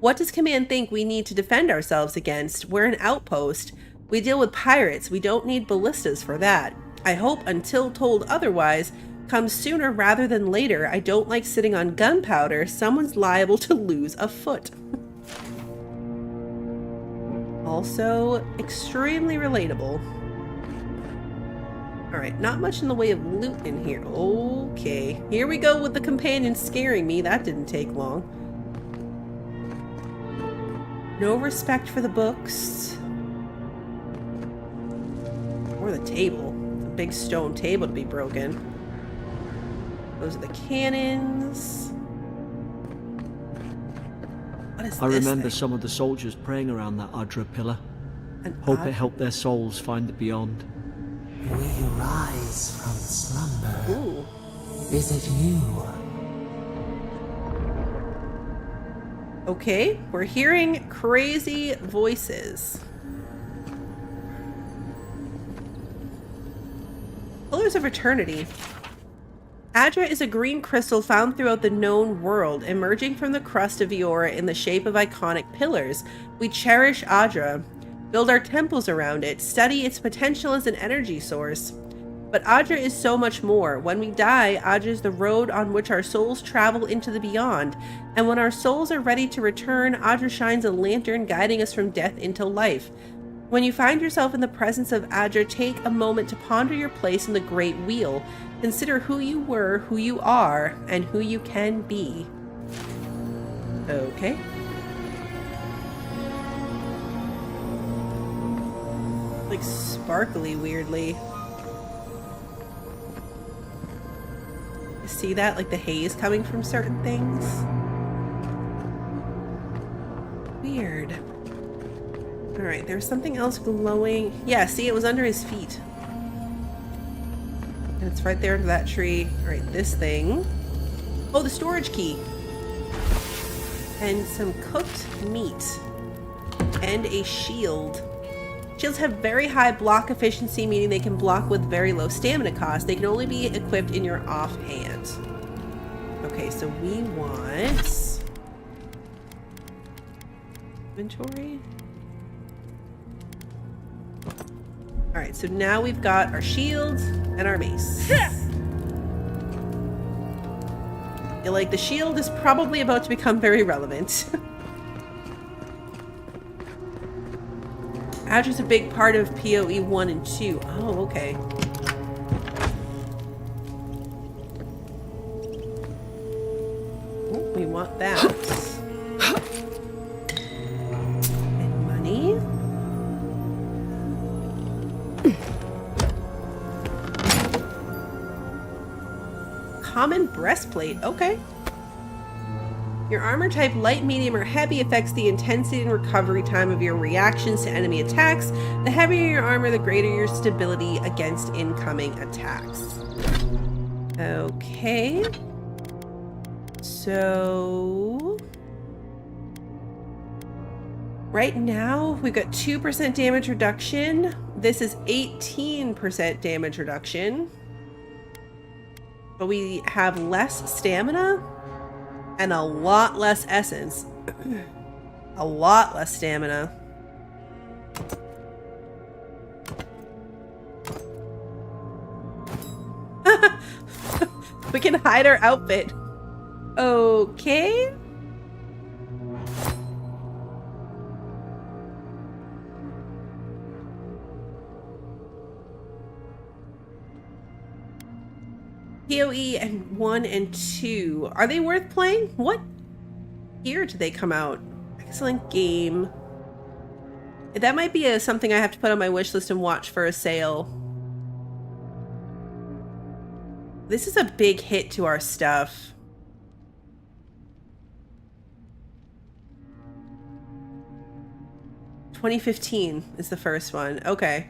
Speaker 1: What does command think we need to defend ourselves against? We're an outpost. We deal with pirates. We don't need ballistas for that. I hope until told otherwise comes sooner rather than later. I don't like sitting on gunpowder. Someone's liable to lose a foot. Also, extremely relatable. Alright, not much in the way of loot in here. Okay, here we go with the companion scaring me. That didn't take long. No respect for the books. Or the table. It's a big stone table to be broken. Those are the cannons. What is
Speaker 5: I
Speaker 1: this
Speaker 5: remember
Speaker 1: thing?
Speaker 5: some of the soldiers praying around that Adra pillar.
Speaker 1: An
Speaker 5: Hope it helped their souls find the beyond.
Speaker 6: We rise from slumber.
Speaker 1: Ooh.
Speaker 6: Is it you?
Speaker 1: Okay, we're hearing crazy voices. Pillars of Eternity. Adra is a green crystal found throughout the known world, emerging from the crust of Eora in the shape of iconic pillars. We cherish Adra, build our temples around it, study its potential as an energy source. But Adra is so much more. When we die, Adra is the road on which our souls travel into the beyond. And when our souls are ready to return, Adra shines a lantern guiding us from death into life. When you find yourself in the presence of Adra, take a moment to ponder your place in the Great Wheel. Consider who you were, who you are, and who you can be. Okay. Like sparkly weirdly. You see that? Like the haze coming from certain things? Weird. Alright, there's something else glowing. Yeah, see, it was under his feet. And it's right there under that tree. Alright, this thing. Oh, the storage key. And some cooked meat. And a shield. Shields have very high block efficiency, meaning they can block with very low stamina cost. They can only be equipped in your offhand. Okay, so we want... inventory? Alright, so now we've got our shields and our mace. I feel like the shield is probably about to become very relevant. Adra's a big part of PoE 1 and 2. Oh, okay. Oh, we want that. And money. Common breastplate. Okay. Your armor type, light, medium, or heavy, affects the intensity and recovery time of your reactions to enemy attacks. The heavier your armor, the greater your stability against incoming attacks. Okay. So... right now, we've got 2% damage reduction. This is 18% damage reduction. But we have less stamina and a lot less essence. A lot less stamina. We can hide our outfit. Okay. PoE and 1 and 2. Are they worth playing? What year did they come out? Excellent game. That might be something I have to put on my wish list and watch for a sale. This is a big hit to our stuff. $2015 is the first one. Okay.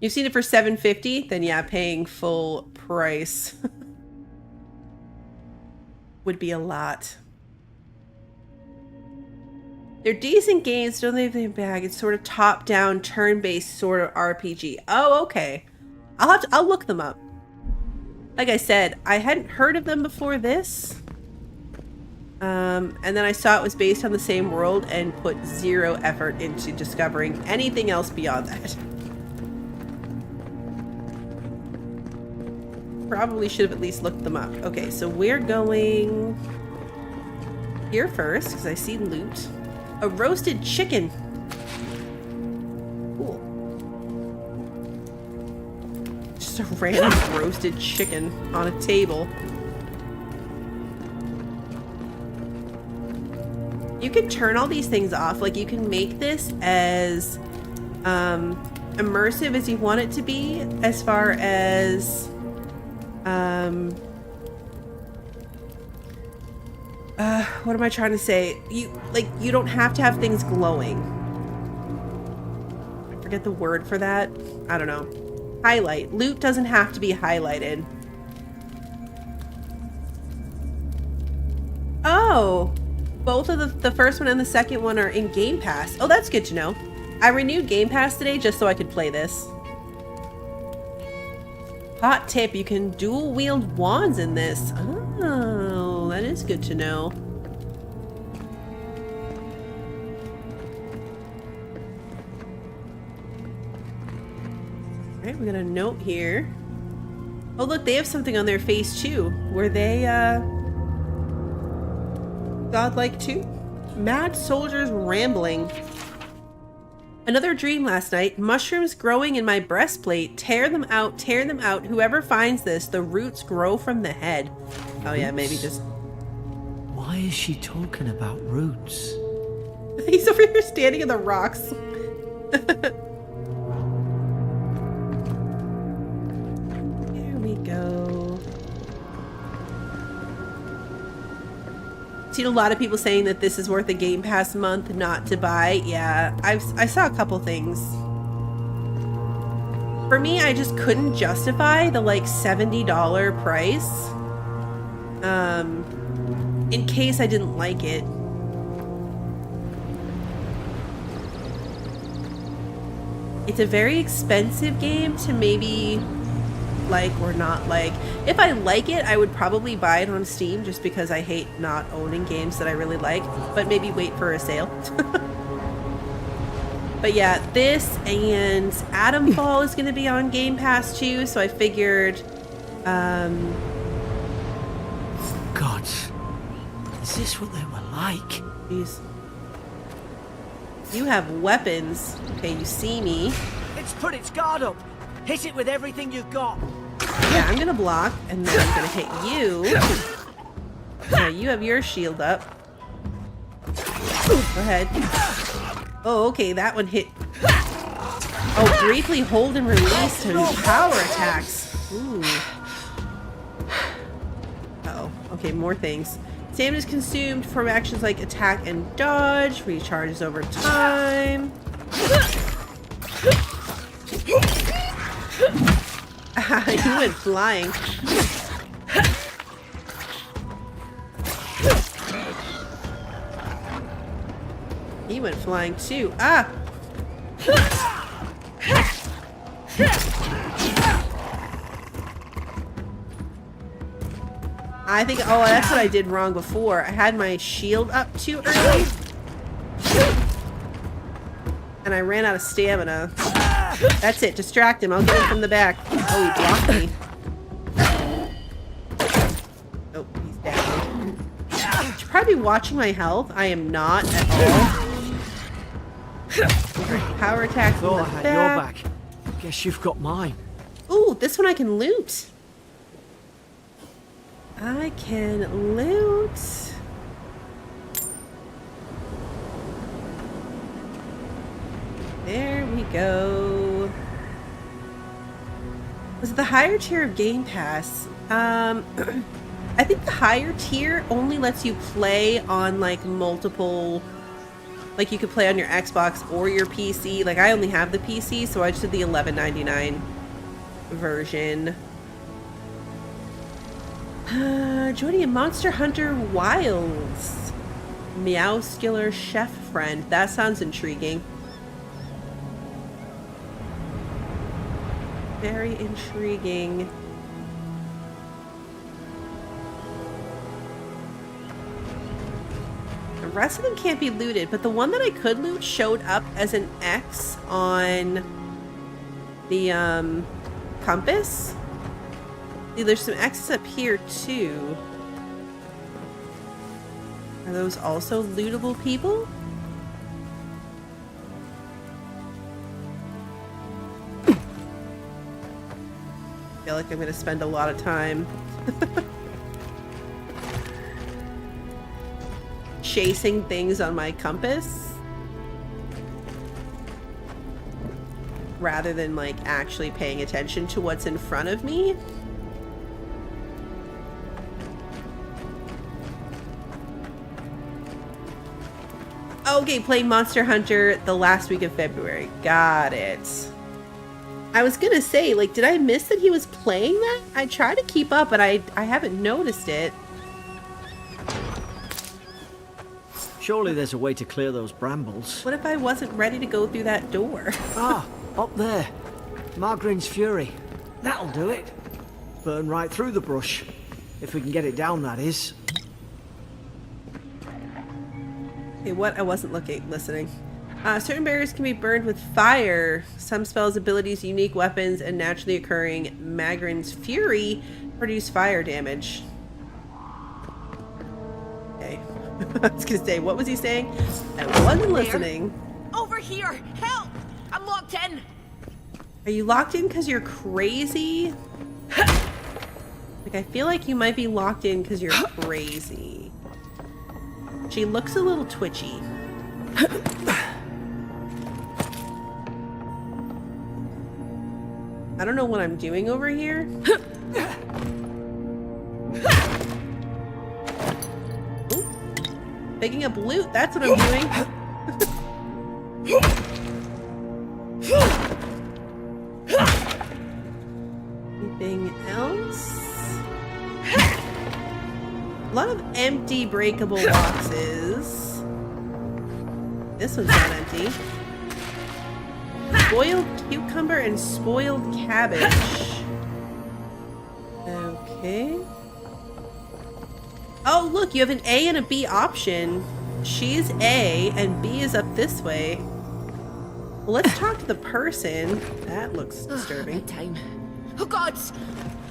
Speaker 1: You've seen it for $7.50? Then yeah, paying full price would be a lot. They're decent games, don't they? They're bad. It's sort of top-down, turn-based sort of RPG. Oh, okay. I'll look them up. Like I said, I hadn't heard of them before this. And then I saw it was based on the same world and put zero effort into discovering anything else beyond that. Probably should have at least looked them up. Okay, so we're going here first because I see loot. A roasted chicken. Cool. Just a random roasted chicken on a table. You can turn all these things off. Like, you can make this as immersive as you want it to be, as far as what am I trying to say? You don't have to have things glowing. I forget the word for that. I don't know. Highlight. Loot doesn't have to be highlighted. Oh, both of the first one and the second one are in Game Pass. Oh, that's good to know. I renewed Game Pass today just so I could play this. Hot tip, you can dual wield wands in this. Oh, that is good to know. Alright, we got a note here. Oh look, they have something on their face too. Were they godlike too? Mad soldiers rambling. Another dream last night. Mushrooms growing in my breastplate. Tear them out, tear them out. Whoever finds this, the roots grow from the head. Oh yeah, maybe just...
Speaker 5: Why is she talking about roots?
Speaker 1: He's over here standing in the rocks. There we go. Seen a lot of people saying that this is worth a Game Pass month not to buy. Yeah, I saw a couple things. For me, I just couldn't justify the like $70 price. In case I didn't like it. It's a very expensive game to maybe like or not like. If I like it, I would probably buy it on Steam just because I hate not owning games that I really like, but maybe wait for a sale. But yeah, this and Atomfall is going to be on Game Pass too, so I figured
Speaker 5: God, is this what they were like?
Speaker 1: Jeez. You have weapons. Okay, you see me.
Speaker 3: It's put its guard up. Hit it with everything you've got.
Speaker 1: Yeah, I'm gonna block, and then I'm gonna hit you. Now you have your shield up. Go ahead. Oh, okay, that one hit. Oh, briefly hold and release and power attacks. Ooh. Uh-oh. Okay, more things. Stamina is consumed from actions like attack and dodge. Recharges over time. He went flying. He went flying too. Ah! I think, oh, that's what I did wrong before. I had my shield up too early. And I ran out of stamina. That's it, distract him. I'll get him from the back. Oh, he blocked me. Oh, he's down. You should probably be watching my health. I am not at all. Power attack from
Speaker 5: Thought
Speaker 1: the
Speaker 5: I had
Speaker 1: back.
Speaker 5: your back. Guess you've got mine.
Speaker 1: Ooh, this one I can loot. I can loot. There we go. Was it the higher tier of Game Pass? I think the higher tier only lets you play on like multiple, like you could play on your Xbox or your PC. Like I only have the PC, so I just did the $11.99 version. Joining a Monster Hunter Wilds. Meowscular chef friend. That sounds intriguing. Very intriguing. The rest of them can't be looted, but the one that I could loot showed up as an X on the compass. See, there's some X's up here too. Are those also lootable people? I feel like I'm going to spend a lot of time chasing things on my compass rather than like actually paying attention to what's in front of me. Okay, playing Monster Hunter the last week of February. Got it. I was gonna say, like, did I miss that he was playing that? I try to keep up, but I haven't noticed it.
Speaker 5: Surely there's a way to clear those brambles.
Speaker 1: What if I wasn't ready to go through that door?
Speaker 5: Ah, up there. Margarine's Fury. That'll do it. Burn right through the brush. If we can get it down, that is.
Speaker 1: Okay, what? I wasn't listening. Certain barriers can be burned with fire. Some spells, abilities, unique weapons, and naturally occurring Magrin's Fury produce fire damage. Okay. I was gonna say, what was he saying? I wasn't listening.
Speaker 7: Over here! Help! I'm locked in!
Speaker 1: Are you locked in because you're crazy? Like, I feel like you might be locked in because you're crazy. She looks a little twitchy. I don't know what I'm doing over here. Ooh. Picking up loot, that's what I'm doing. Anything else? A lot of empty breakable boxes. This one's not empty. Boiled cucumber and spoiled cabbage. Okay. Oh, look, you have an A and a B option. She's A and B is up this way. Well, let's talk to the person. That looks disturbing.
Speaker 7: Time. Oh gods!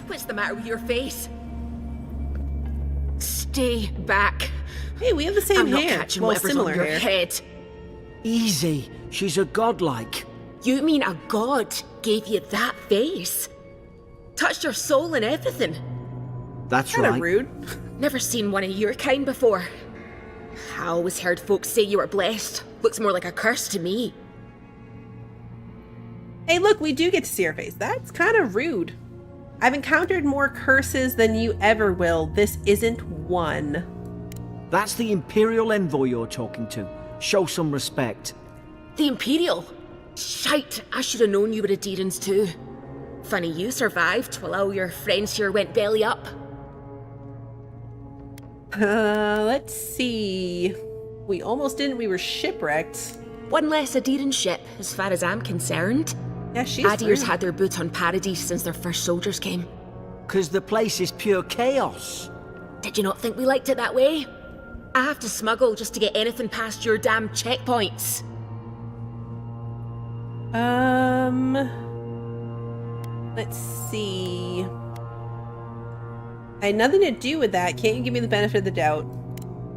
Speaker 7: What's the matter with your face? Stay back.
Speaker 1: Hey, we have the same
Speaker 7: I'm not
Speaker 1: hair.
Speaker 7: catching
Speaker 1: Well,
Speaker 7: whatever's
Speaker 1: similar
Speaker 7: on your
Speaker 1: hair.
Speaker 7: head.
Speaker 5: Easy. She's a godlike.
Speaker 7: You mean a god gave you that face? Touched your soul and everything?
Speaker 5: That's
Speaker 1: Kinda
Speaker 5: right.
Speaker 1: rude.
Speaker 7: Never seen one of your kind before. I always heard folks say you were blessed. Looks more like a curse to me.
Speaker 1: Hey, look, we do get to see her face. That's kind of rude. I've encountered more curses than you ever will. This isn't one.
Speaker 5: That's the Imperial envoy you're talking to. Show some respect.
Speaker 7: The Imperial? Shite, I should have known you were Adherents too. Funny you survived while all your friends here went belly up.
Speaker 1: Let's see. We almost didn't. We were shipwrecked.
Speaker 7: One less Adherent ship, as far as I'm concerned.
Speaker 1: Yeah, she's
Speaker 7: Adier's
Speaker 1: rude.
Speaker 7: had their boot on Paradise since their first soldiers came.
Speaker 5: 'Cause the place is pure chaos.
Speaker 7: Did you not think we liked it that way? I have to smuggle just to get anything past your damn checkpoints.
Speaker 1: Let's see. I had nothing to do with that. Can't you give me the benefit of the doubt?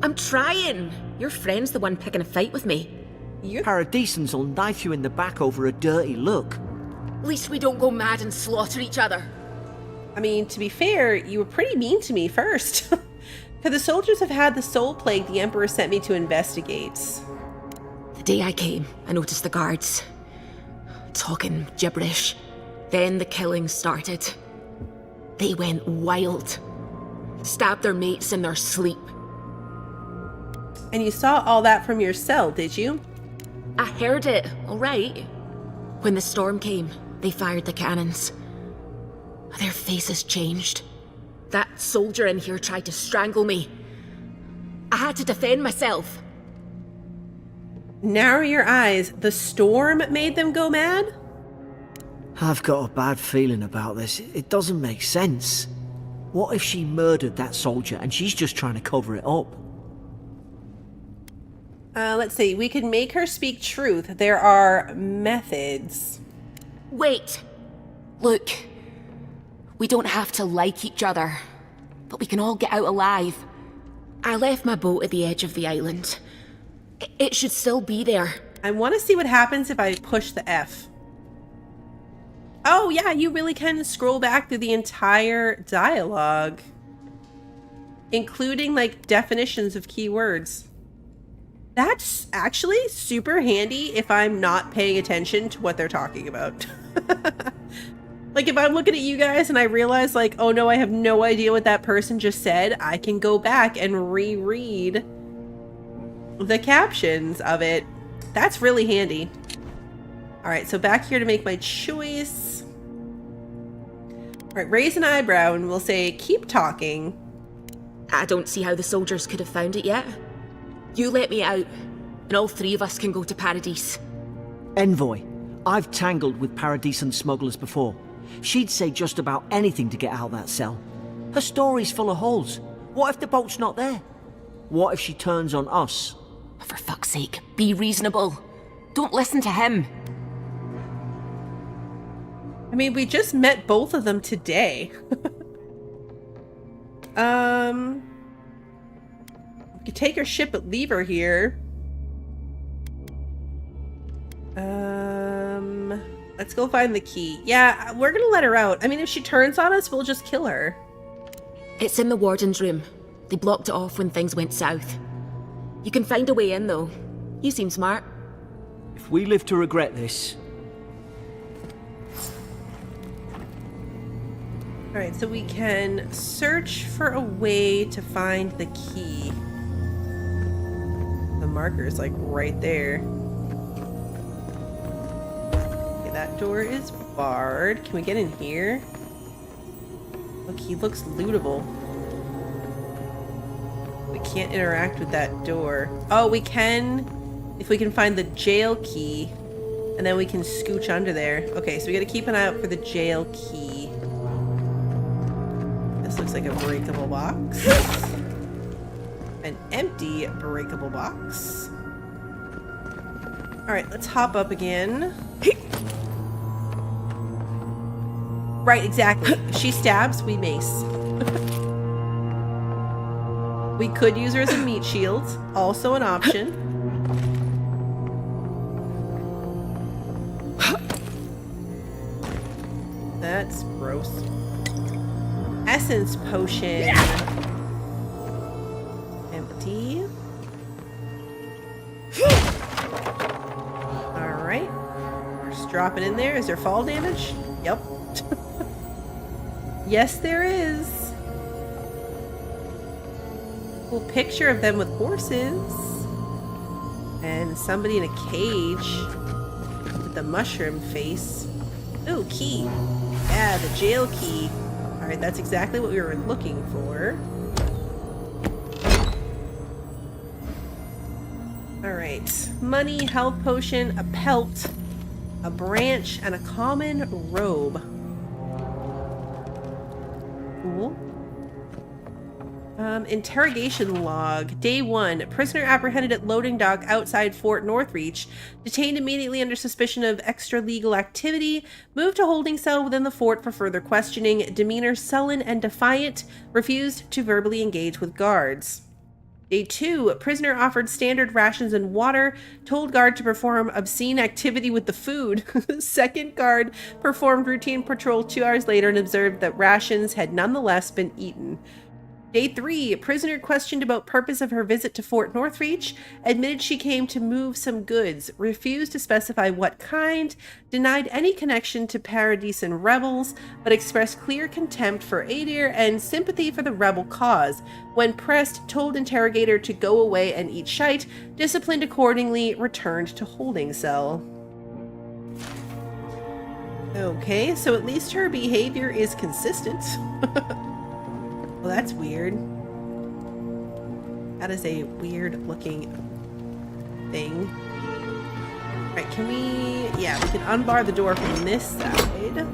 Speaker 7: I'm trying. Your friend's the one picking a fight with me.
Speaker 5: Paradisans will knife you in the back over a dirty look.
Speaker 7: At least we don't go mad and slaughter each other.
Speaker 1: I mean, to be fair, you were pretty mean to me first. For the soldiers have had the soul plague the Emperor sent me to investigate.
Speaker 7: The day I came, I noticed the guards talking gibberish. Then the killing started. They went wild. Stabbed their mates in their sleep.
Speaker 1: And you saw all that from your cell, did you?
Speaker 7: I heard it, all right. When the storm came, they fired the cannons. Their faces changed. That soldier in here tried to strangle me. I had to defend myself.
Speaker 1: Narrow your eyes. The storm made them go mad?
Speaker 5: I've got a bad feeling about this. It doesn't make sense. What if she murdered that soldier and she's just trying to cover it up?
Speaker 1: Let's see. We can make her speak truth. There are methods.
Speaker 7: Wait. Look. We don't have to like each other, but we can all get out alive. I left my boat at the edge of the island. It should still be there.
Speaker 1: I want to see what happens if I push the F. Oh, yeah, you really can scroll back through the entire dialogue, including, like, definitions of keywords. That's actually super handy if I'm not paying attention to what they're talking about. Like, if I'm looking at you guys and I realize, like, oh no, I have no idea what that person just said, I can go back and reread the captions of it. That's really handy. All right, so back here to make my choice. All right, raise an eyebrow and we'll say, keep talking.
Speaker 7: I don't see how the soldiers could have found it yet. You let me out, and all three of us can go to Paradise.
Speaker 5: Envoy, I've tangled with Paradisan smugglers before. She'd say just about anything to get out of that cell. Her story's full of holes. What if the boat's not there? What if she turns on us?
Speaker 7: For fuck's sake, be reasonable. Don't listen to him.
Speaker 1: I mean, we just met both of them today. We could take her ship but leave her here. Let's go find the key. Yeah, we're gonna let her out. I mean, if she turns on us, we'll just kill her.
Speaker 7: It's in the warden's room. They blocked it off when things went south. You can find a way in, though. You seem smart.
Speaker 5: If we live to regret this...
Speaker 1: Alright, so we can search for a way to find the key. The marker's like right there. Okay, that door is barred. Can we get in here? Look, he looks lootable. We can't interact with that door. Oh, we can if we can find the jail key. And then we can scooch under there. Okay, so we gotta keep an eye out for the jail key. This looks like a breakable box. An empty breakable box. Alright, let's hop up again. Right, exactly. If she stabs, we mace. We could use her as a meat shield. Also an option. That's gross. Essence potion. Empty. Alright. We're just dropping in there. Is there fall damage? Yep. Yes, there is. Cool picture of them with horses. And somebody in a cage with the mushroom face. Ooh, key. Yeah, the jail key. Alright, that's exactly what we were looking for. Alright. Money, health potion, a pelt, a branch, and a common robe. Cool. Interrogation log. Day 1. Prisoner apprehended at loading dock outside Fort Northreach. Detained immediately under suspicion of extra-legal activity. Moved to holding cell within the fort for further questioning. Demeanor sullen and defiant. Refused to verbally engage with guards. Day 2. Prisoner offered standard rations and water. Told guard to perform obscene activity with the food. Second guard performed routine patrol 2 hours later and observed that rations had nonetheless been eaten. Day 3. Prisoner questioned about purpose of her visit to Fort Northreach. Admitted she came to move some goods. Refused to specify what kind. Denied any connection to Paradisen rebels, but expressed clear contempt for Adir and sympathy for the rebel cause. When pressed, told interrogator to go away and eat shite. Disciplined accordingly. Returned to holding cell. Okay, so at least her behavior is consistent. Well, that's weird. That is a weird looking thing. Alright, can we... Yeah, we can unbar the door from this side.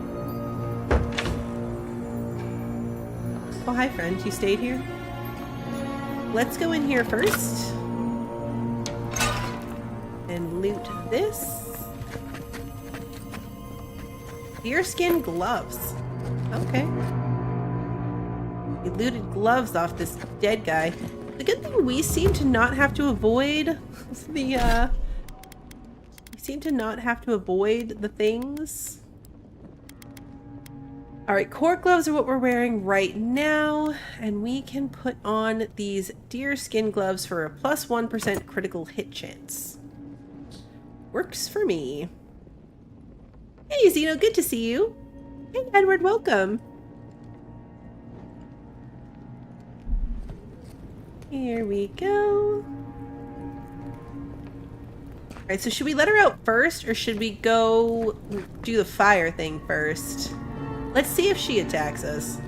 Speaker 1: Oh, hi friend. You stayed here? Let's go in here first. And loot this. Deerskin gloves. Okay. We looted gloves off this dead guy. The good thing we seem to not have to avoid the we seem to not have to avoid the things. Alright, court gloves are what we're wearing right now, and we can put on these deerskin gloves for a plus 1% critical hit chance. Works for me. Hey Zeno, good to see you. Hey Edward, welcome. Here we go. Alright, so should we let her out first, or should we go do the fire thing first? Let's see if she attacks us.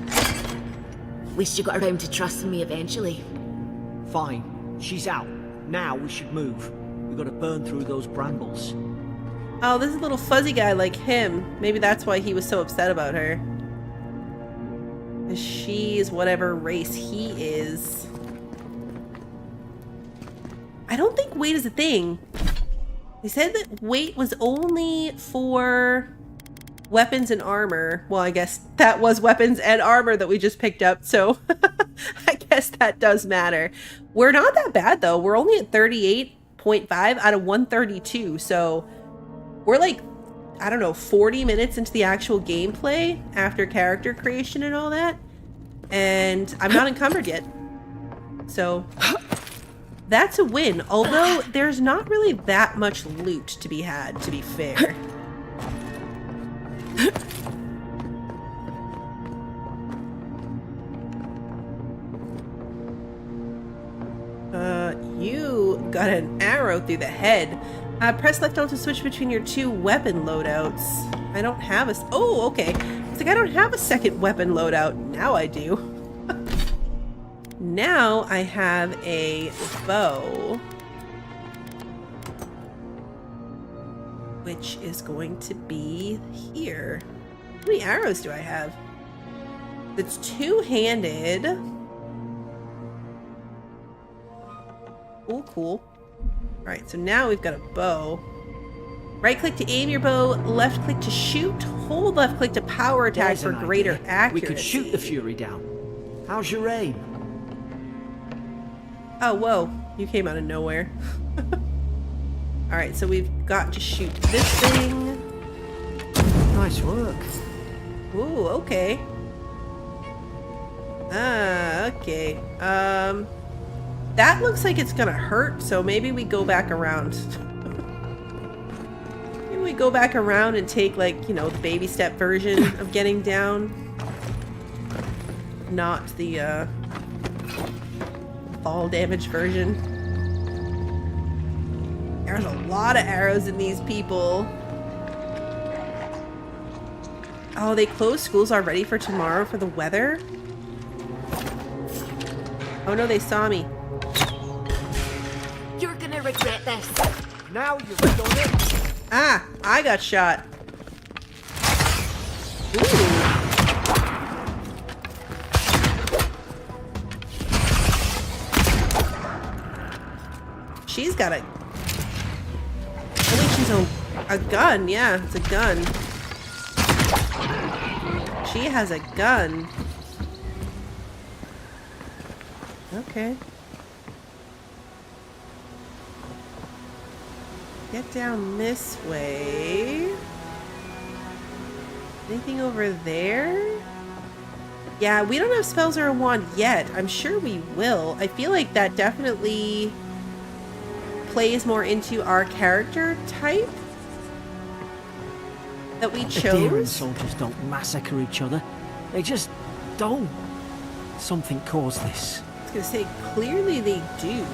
Speaker 7: At least you got around to trusting me eventually.
Speaker 5: Fine. She's out. Now we should move. We've got to burn through those brambles.
Speaker 1: Oh, this is a little fuzzy guy like him. Maybe that's why he was so upset about her. She's whatever race he is. I don't think weight is a thing. They said that weight was only for weapons and armor. Well, I guess that was weapons and armor that we just picked up, so I guess that does matter. We're not that bad, though. We're only at 38.5 out of 132, so we're like, I don't know, 40 minutes into the actual gameplay after character creation and all that. And I'm not encumbered yet. So that's a win. Although there's not really that much loot to be had, to be fair. You got an arrow through the head. Press left L to switch between your 2 weapon loadouts. I don't have a... Oh, okay. It's like I don't have a second weapon loadout. Now I do. Now I have a bow. Which is going to be here. How many arrows do I have? It's 2-handed. Oh, cool. Alright, so now we've got a bow. Right click to aim your bow, left click to shoot, hold left click to power attack
Speaker 5: There's
Speaker 1: for
Speaker 5: an
Speaker 1: greater
Speaker 5: idea.
Speaker 1: accuracy.
Speaker 5: We could shoot the Fury down. How's your aim?
Speaker 1: Oh, whoa. You came out of nowhere. Alright, so we've got to shoot this thing.
Speaker 5: Nice work.
Speaker 1: Ooh, okay. Okay. That looks like it's gonna hurt, so maybe we go back around. Maybe we go back around and take, like, you know, the baby step version of getting down. Not the, Fall damage version. There's a lot of arrows in these people. Oh, they closed schools already for tomorrow for the weather? Oh no, they saw me.
Speaker 7: You're gonna regret this.
Speaker 3: Now you've done it.
Speaker 1: Ah, I got shot. Ooh. She's got a... I think she's a gun. Yeah, it's a gun. She has a gun. Okay. Get down this way. Anything over there? Yeah, we don't have spells or a wand yet. I'm sure we will. I feel like that definitely plays more into our character type that we chose.
Speaker 5: Eoran soldiers don't massacre each other. They just don't. Something caused this.
Speaker 1: I was gonna say, clearly they do.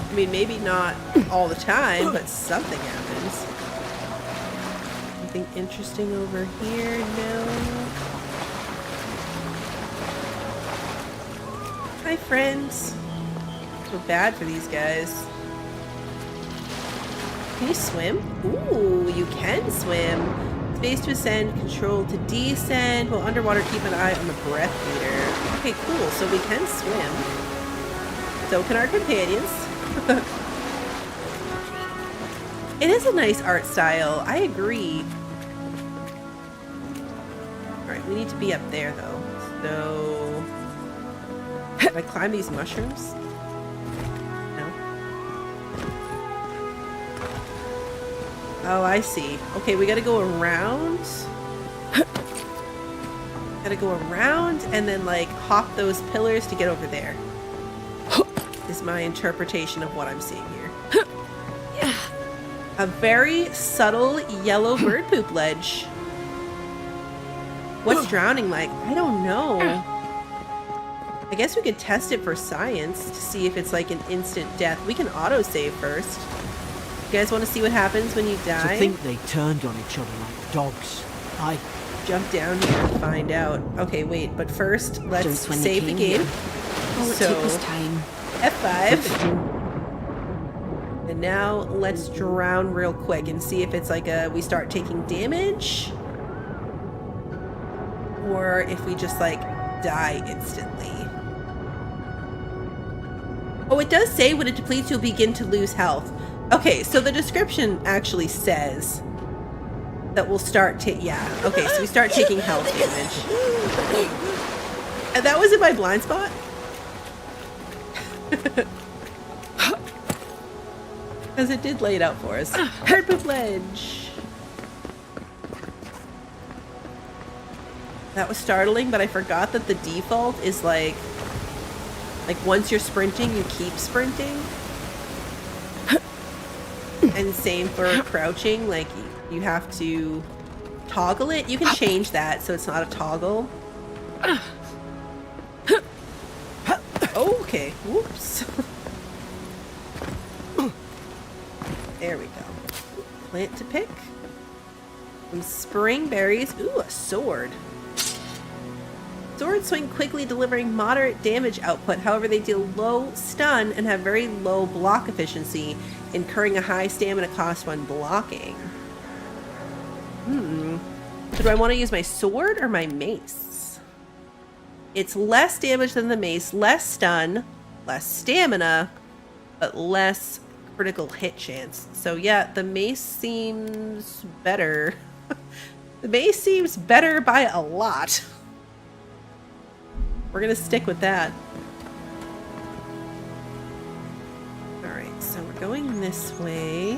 Speaker 1: I mean, maybe not all the time, but something happens. Anything interesting over here? No. Hi, friends. Feel bad for these guys. Can you swim? Ooh, you can swim. Space to ascend, control to descend. While underwater, keep an eye on the breath meter. Okay, cool. So we can swim. So can our companions. It is a nice art style. I agree. Alright, we need to be up there, though. So... Can I climb these mushrooms? Oh, I see. Okay, we gotta go around. Gotta go around and then, like, hop those pillars to get over there. Is my interpretation of what I'm seeing here. A very subtle yellow bird poop ledge. What's drowning like? I don't know. I guess we could test it for science to see if it's like an instant death. We can autosave first. You guys want to see what happens when you die?
Speaker 5: To think they turned on each other like dogs. I
Speaker 1: jump down here and find out. Okay, wait, but first let's save the game.
Speaker 7: Oh, it
Speaker 1: So
Speaker 7: took us time.
Speaker 1: F5. And now let's drown real quick and see if it's like we start taking damage, or if we just like die instantly. Oh, it does say when it depletes, you'll begin to lose health. Okay, so the description actually says that we'll start yeah, okay, so we start taking health damage. And that was in my blind spot? Because it did lay it out for us. Bird poop ledge. That was startling, but I forgot that the default is like once you're sprinting, you keep sprinting. And same for crouching, like you have to toggle it. You can change that so it's not a toggle. Okay, whoops. There we go. Plant to pick. Some spring berries. Ooh, a sword. Swords swing quickly, delivering moderate damage output. However, they deal low stun and have very low block efficiency, incurring a high stamina cost when blocking. So do I want to use my sword or my mace? It's less damage than the mace, less stun, less stamina, but less critical hit chance. So yeah, the mace seems better. The mace seems better by a lot. We're gonna stick with that. Alright, so we're going this way.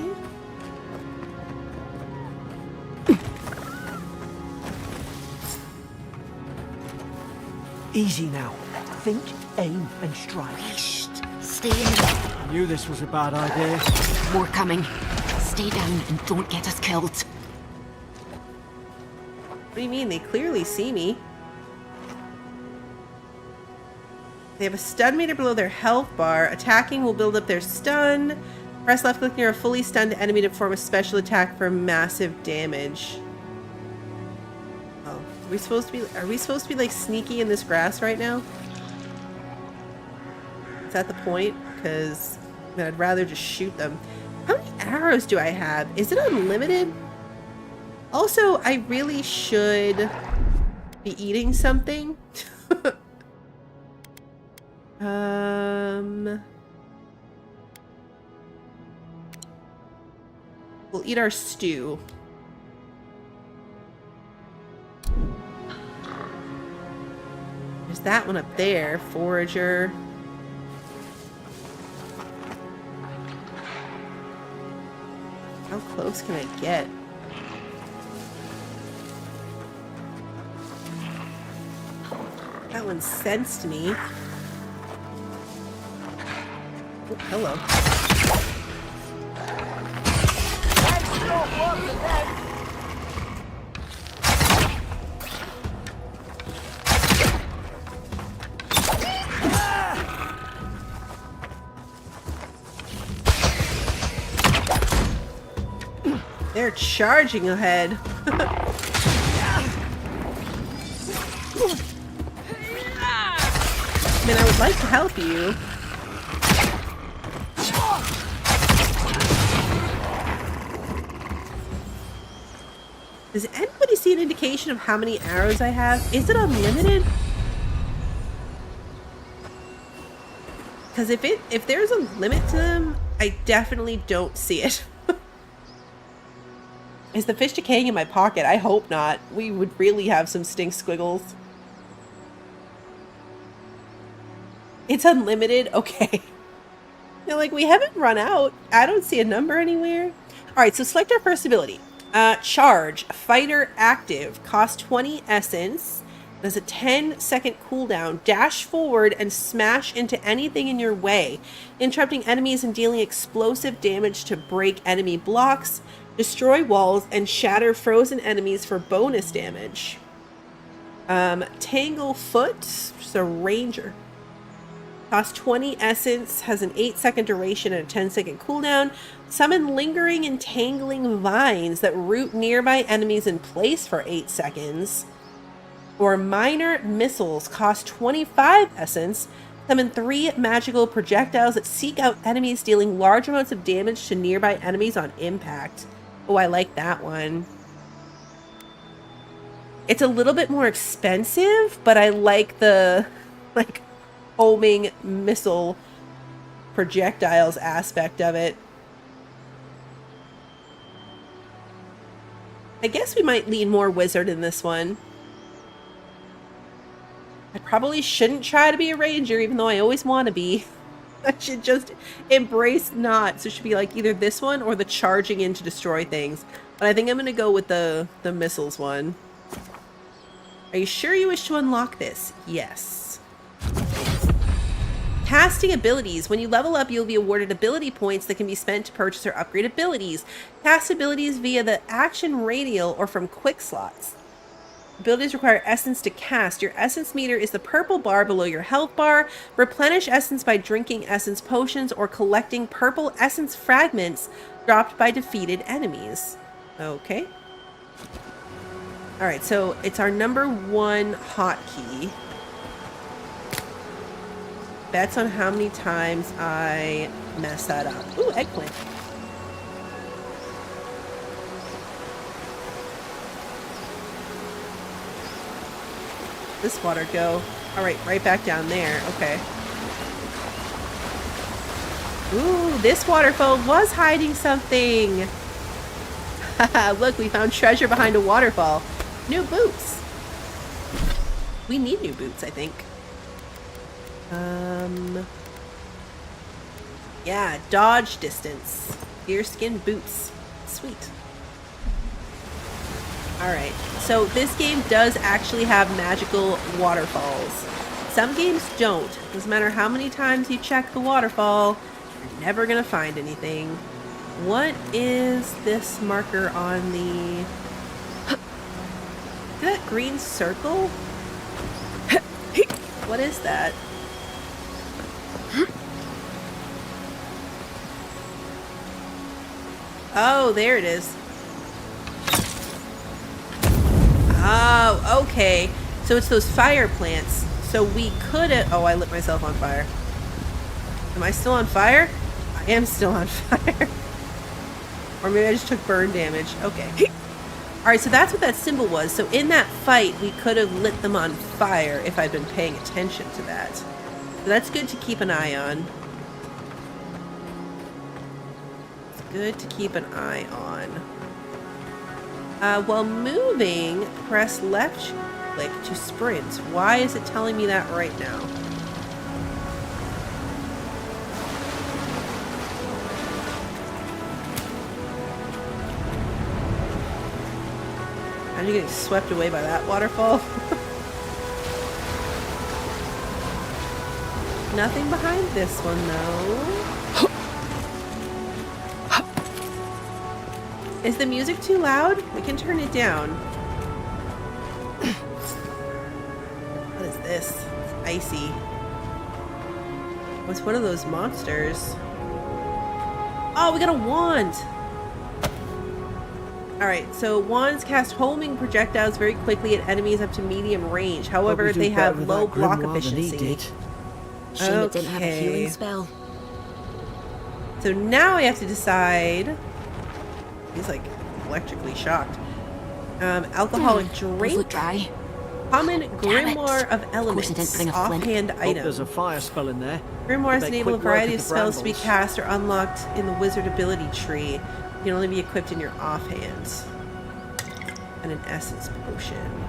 Speaker 5: Easy now. Think, aim, and strike.
Speaker 7: Stay in.
Speaker 5: I knew this was a bad idea.
Speaker 7: More coming. Stay down and don't get us killed.
Speaker 1: What do you mean? They clearly see me. They have a stun meter below their health bar. Attacking will build up their stun. Press left click near a fully stunned enemy to perform a special attack for massive damage. Oh, are we supposed to be like sneaky in this grass right now? Is that the point? Because I'd rather just shoot them. How many arrows do I have? Is it unlimited? Also, I really should be eating something. We'll eat our stew. There's that one up there, forager. How close can I get? That one sensed me. Oh, hello. They're charging ahead. I mean, I would like to help you. Does anybody see an indication of how many arrows I have? Is it unlimited? Because if there's a limit to them, I definitely don't see it. Is the fish decaying in my pocket? I hope not. We would really have some stink squiggles. It's unlimited? Okay. You're like, we haven't run out. I don't see a number anywhere. Alright, so select our first ability. Charge. Fighter active. Cost 20 essence. There's a 10-second cooldown. Dash forward and smash into anything in your way, interrupting enemies and dealing explosive damage to break enemy blocks, destroy walls, and shatter frozen enemies for bonus damage. Tangle Foot, just a ranger. Costs 20 essence, has an 8-second duration and a 10-second cooldown. Summon lingering and tangling vines that root nearby enemies in place for 8 seconds. Or minor missiles, cost 25 essence. Summon 3 magical projectiles that seek out enemies, dealing large amounts of damage to nearby enemies on impact. Oh, I like that one. It's a little bit more expensive, but I like the, homing missile projectiles aspect of it. I guess we might lean more wizard in this one. I probably shouldn't try to be a ranger, even though I always want to be. I should just embrace not. So it should be like either this one or the charging in to destroy things. But I think I'm going to go with the missiles one. Are you sure you wish to unlock this? Yes. Casting abilities. When you level up, you'll be awarded ability points that can be spent to purchase or upgrade abilities. Cast abilities via the action radial or from quick slots. Abilities require essence to cast. Your essence meter is the purple bar below your health bar. Replenish essence by drinking essence potions or collecting purple essence fragments dropped by defeated enemies. Okay. Alright, so it's our number 1 hotkey. Bets on how many times I mess that up. Ooh, eggplant. This water go? Alright, right back down there. Okay. Ooh, this waterfall was hiding something. Haha, look, we found treasure behind a waterfall. New boots. We need new boots, I think. Yeah, dodge distance. Deerskin boots. Sweet. Alright, so this game does actually have magical waterfalls. Some games don't. Doesn't matter how many times you check the waterfall, you're never gonna find anything. What is this marker on the... Is that green circle? What is that? Oh, there it is. Oh, okay. So it's those fire plants. So we could have... Oh, I lit myself on fire. Am I still on fire? I am still on fire. Or maybe I just took burn damage. Okay. Alright, so that's what that symbol was. So in that fight, we could have lit them on fire if I'd been paying attention to that. So that's good to keep an eye on. It's good to keep an eye on. While moving, press left click to sprint. Why is it telling me that right now? Are you getting swept away by that waterfall? Nothing behind this one, though. Is the music too loud? We can turn it down. What is this? It's icy. What's one of those monsters? Oh, we got a wand! Alright, so wands cast homing projectiles very quickly at enemies up to medium range. However, they have low block efficiency.
Speaker 7: Shame it didn't have a healing spell.
Speaker 1: So now I have to decide... He's like electrically shocked. Alcoholic drink.
Speaker 7: Look dry.
Speaker 1: Common grimoire of elements. Offhand item.
Speaker 5: There's a fire spell in there.
Speaker 1: Grimoires enable a variety of spells to be cast or unlocked in the wizard ability tree. Can only be equipped in your offhands. And an essence potion.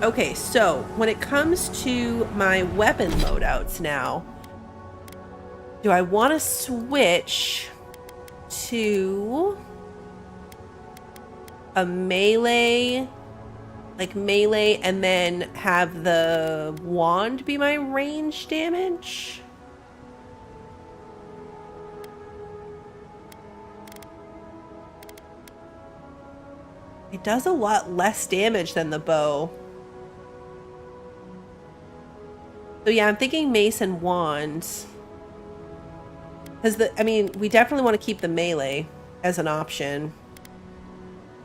Speaker 1: Okay, so when it comes to my weapon loadouts now, do I want to switch to a melee, like melee, and then have the wand be my range damage? It does a lot less damage than the bow. So yeah, I'm thinking mace and wands. Because I mean, we definitely want to keep the melee as an option.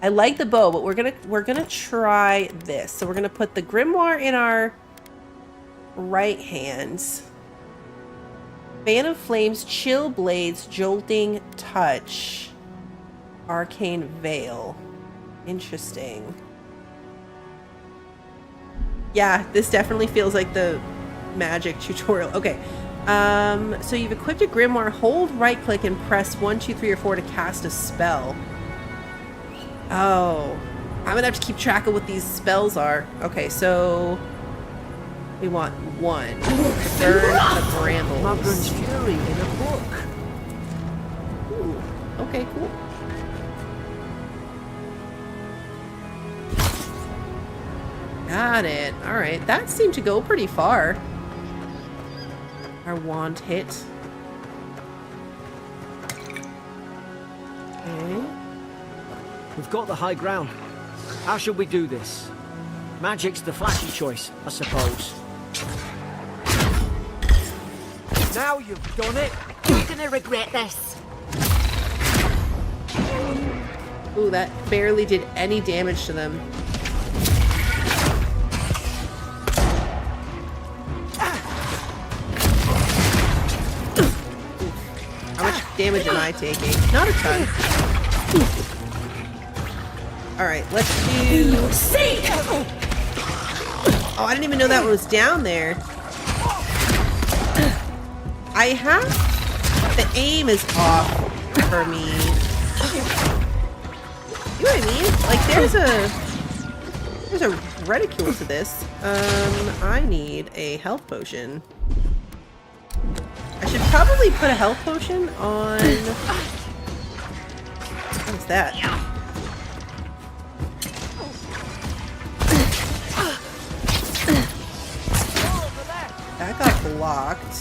Speaker 1: I like the bow, but we're gonna try this. So we're gonna put the grimoire in our right hands. Fan of Flames, Chill Blades, Jolting Touch, Arcane Veil. Interesting. Yeah, this definitely feels like the magic tutorial. Okay. So you've equipped a grimoire. Hold right click and press 1, 2, 3, or 4 to cast a spell. Oh. I'm gonna have to keep track of what these spells are. Okay, so we want 1. Burn the brambles.
Speaker 5: Mugren's Fury in a book.
Speaker 1: Ooh. Okay, cool. Got it. Alright, that seemed to go pretty far. Our wand hit. Okay.
Speaker 5: We've got the high ground. How should we do this? Magic's the flashy choice, I suppose. Now you've done it!
Speaker 7: You're gonna regret this.
Speaker 1: Ooh, that barely did any damage to them. How much damage am I taking? Not a ton. Alright, let's do... Oh, I didn't even know that one was down there. I have... The aim is off for me. You know what I mean? Like, there's a reticule to this. I need a health potion. I should probably put a health potion on... What is that? That got blocked.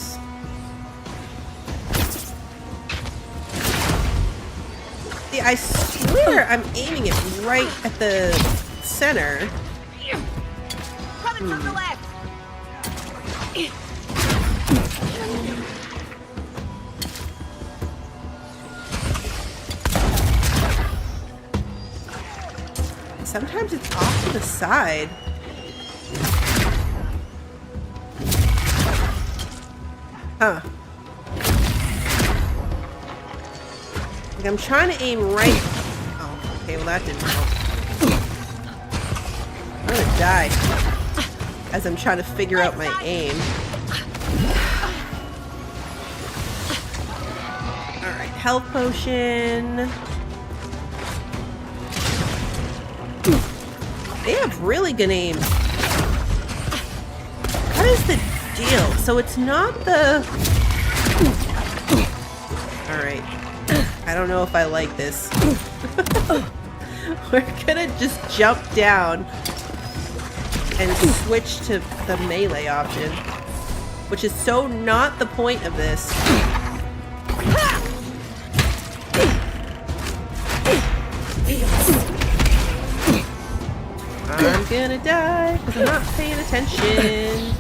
Speaker 1: See, I swear I'm aiming it right at the center.
Speaker 7: Coming from the left.
Speaker 1: sometimes it's off to the side. Huh. Like I'm trying to aim right. Oh, okay, well that didn't help. I'm gonna die as I'm trying to figure out my aim. Alright, health potion. They have really good aim. What is the deal? So it's not the... Alright. I don't know if I like this. We're gonna just jump down and switch to the melee option, which is so not the point of this. I'm gonna die because I'm not paying attention.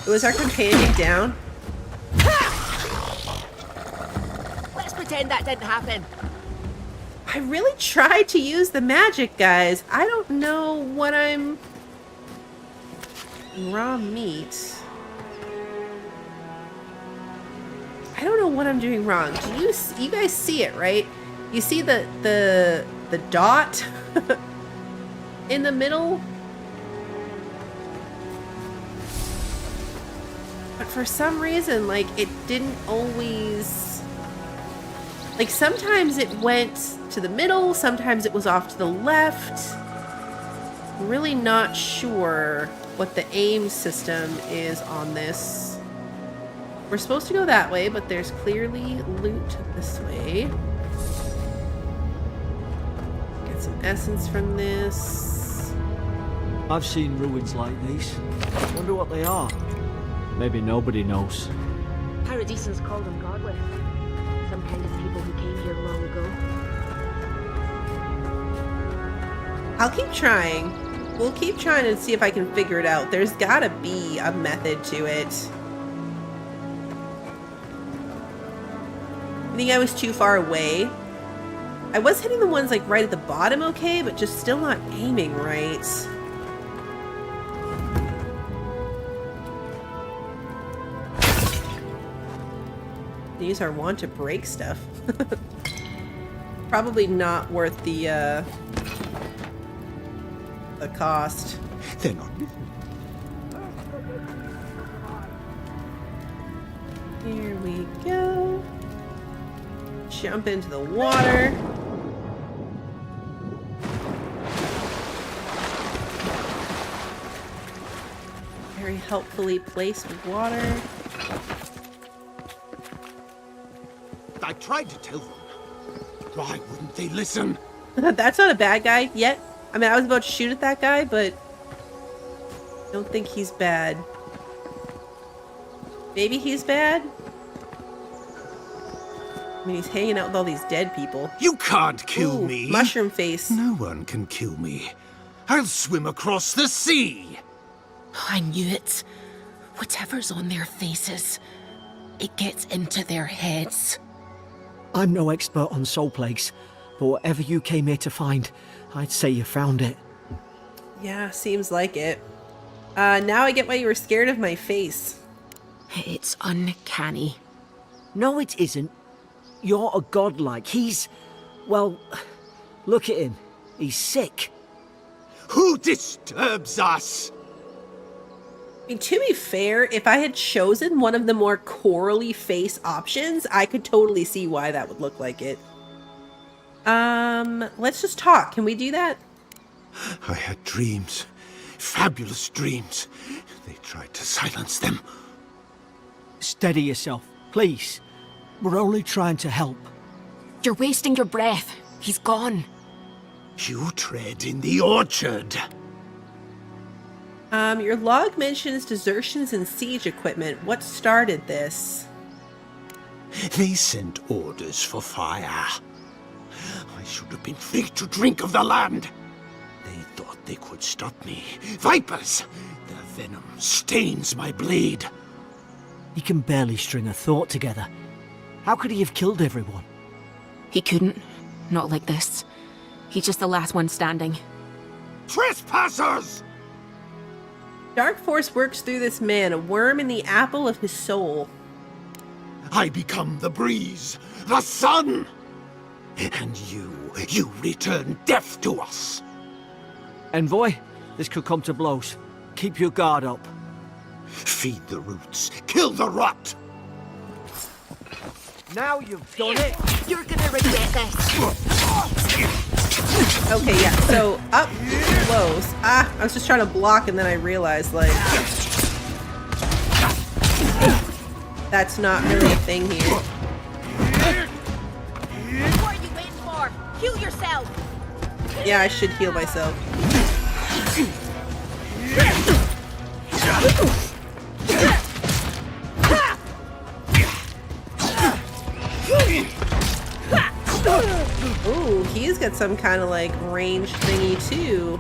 Speaker 1: Was our companion down?
Speaker 7: Let's pretend that didn't happen.
Speaker 1: I really tried to use the magic, guys. I don't know what I'm... Raw meat. I don't know what I'm doing wrong. Do you guys see it, right? You see the dot in the middle? But for some reason, like, it didn't always... Like, sometimes it went to the middle, sometimes it was off to the left. I'm really not sure what the aim system is on this. We're supposed to go that way, but there's clearly loot this way. Get some essence from this.
Speaker 5: I've seen ruins like these. Wonder what they are. Maybe nobody knows.
Speaker 7: Paradisans called them godless. Some kind of people who came here long ago.
Speaker 1: I'll keep trying. We'll keep trying to see if I can figure it out. There's gotta be a method to it. I think I was too far away. I was hitting the ones like right at the bottom okay, but just still not aiming right. Use our wand to break stuff. Probably not worth the cost.
Speaker 2: They're not.
Speaker 1: Here we go. Jump into the water. Very helpfully placed water.
Speaker 4: I tried to tell them. Why wouldn't they listen?
Speaker 1: That's not a bad guy yet. I mean, I was about to shoot at that guy, but I don't think he's bad. Maybe he's bad? I mean, he's hanging out with all these dead people.
Speaker 4: You can't kill
Speaker 1: Ooh,
Speaker 4: me.
Speaker 1: Mushroom face.
Speaker 4: No one can kill me. I'll swim across the sea.
Speaker 7: I knew it. Whatever's on their faces, it gets into their heads.
Speaker 5: I'm no expert on soul plagues, but whatever you came here to find, I'd say you found it.
Speaker 1: Yeah, seems like it. Now I get why you were scared of my face.
Speaker 7: It's uncanny.
Speaker 5: No, it isn't. You're a godlike. He's... well, look at him. He's sick.
Speaker 4: Who disturbs us?
Speaker 1: I mean, to be fair, if I had chosen one of the more corally face options, I could totally see why that would look like it. Let's just talk. Can we do that?
Speaker 4: I had dreams. Fabulous dreams. They tried to silence them.
Speaker 5: Steady yourself, please. We're only trying to help.
Speaker 7: You're wasting your breath. He's gone.
Speaker 4: You tread in the orchard.
Speaker 1: Your log mentions desertions and siege equipment. What started this?
Speaker 4: They sent orders for fire. I should have been free to drink of the land. They thought they could stop me. Vipers! Their venom stains my blade.
Speaker 5: He can barely string a thought together. How could he have killed everyone?
Speaker 7: He couldn't. Not like this. He's just the last one standing.
Speaker 4: Trespassers!
Speaker 1: Dark force works through this man, a worm in the apple of his soul.
Speaker 4: I become the breeze, the sun! And you return death to us!
Speaker 5: Envoy, this could come to blows. Keep your guard up.
Speaker 4: Feed the roots, kill the rot!
Speaker 5: Now you've done it!
Speaker 7: You're gonna regret this!
Speaker 1: Okay, yeah, so up close. Ah, I was just trying to block and then I realized, like, that's not really a thing here.
Speaker 7: What are you waiting for? Heal yourself!
Speaker 1: Yeah, I should heal myself. Ooh, he's got some kind of like range thingy too.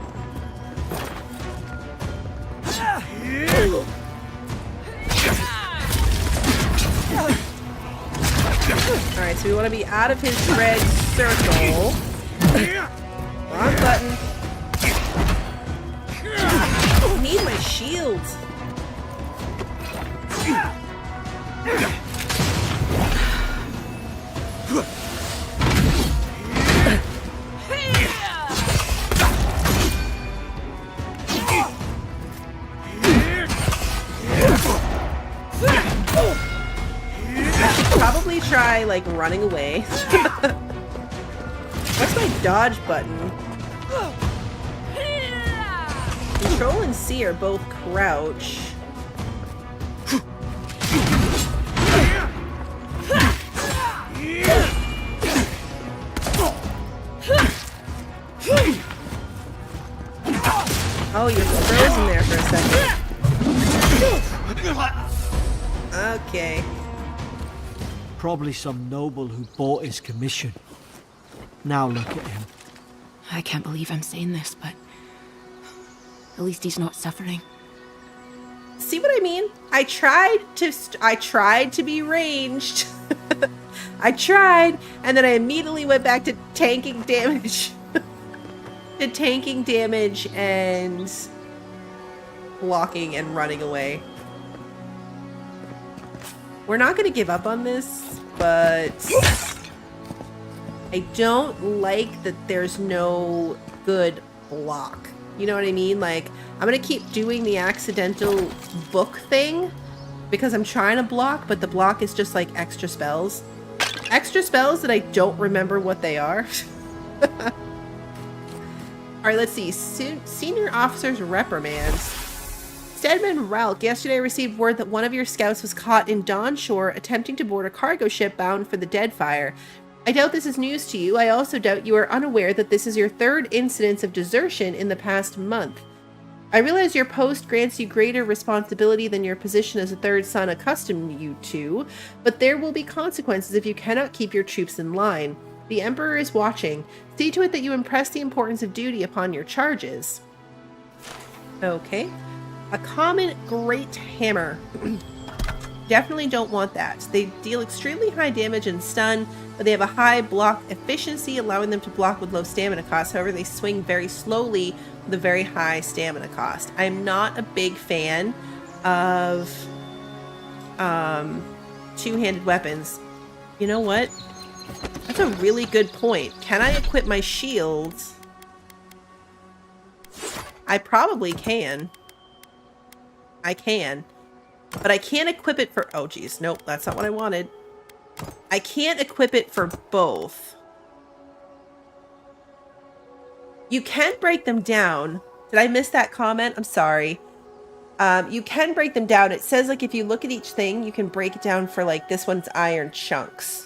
Speaker 1: Alright, so we want to be out of his red circle. Wrong button. I need my shield. Probably try like running away. What's my dodge button? Control and C are both crouch. Oh, you're frozen there for a second. Okay.
Speaker 5: Probably some noble who bought his commission. Now look at him.
Speaker 7: I can't believe I'm saying this, but at least he's not suffering.
Speaker 1: See what I mean? I tried to be ranged. I tried, and then I immediately went back to tanking damage. To tanking damage and blocking and running away. We're not going to give up on this, but I don't like that there's no good block. You know what I mean? Like, I'm going to keep doing the accidental book thing because I'm trying to block, but the block is just like extra spells. Extra spells that I don't remember what they are. Alright, let's see. Senior officers reprimands. Stedman Ralk, yesterday I received word that one of your scouts was caught in Dawnshore attempting to board a cargo ship bound for the Deadfire. I doubt this is news to you. I also doubt you are unaware that this is your third incidence of desertion in the past month. I realize your post grants you greater responsibility than your position as a third son accustomed you to, but there will be consequences if you cannot keep your troops in line. The Emperor is watching. See to it that you impress the importance of duty upon your charges. Okay. A common great hammer. Definitely don't want that. They deal extremely high damage and stun, but they have a high block efficiency, allowing them to block with low stamina cost. However, they swing very slowly with a very high stamina cost. I'm not a big fan of two-handed weapons. You know what? That's a really good point. Can I equip my shields? I probably can. I can. But I can't equip it for... Oh, geez. Nope, that's not what I wanted. I can't equip it for both. You can break them down. Did I miss that comment? I'm sorry. You can break them down. It says, like, if you look at each thing, you can break it down for, like, this one's iron chunks.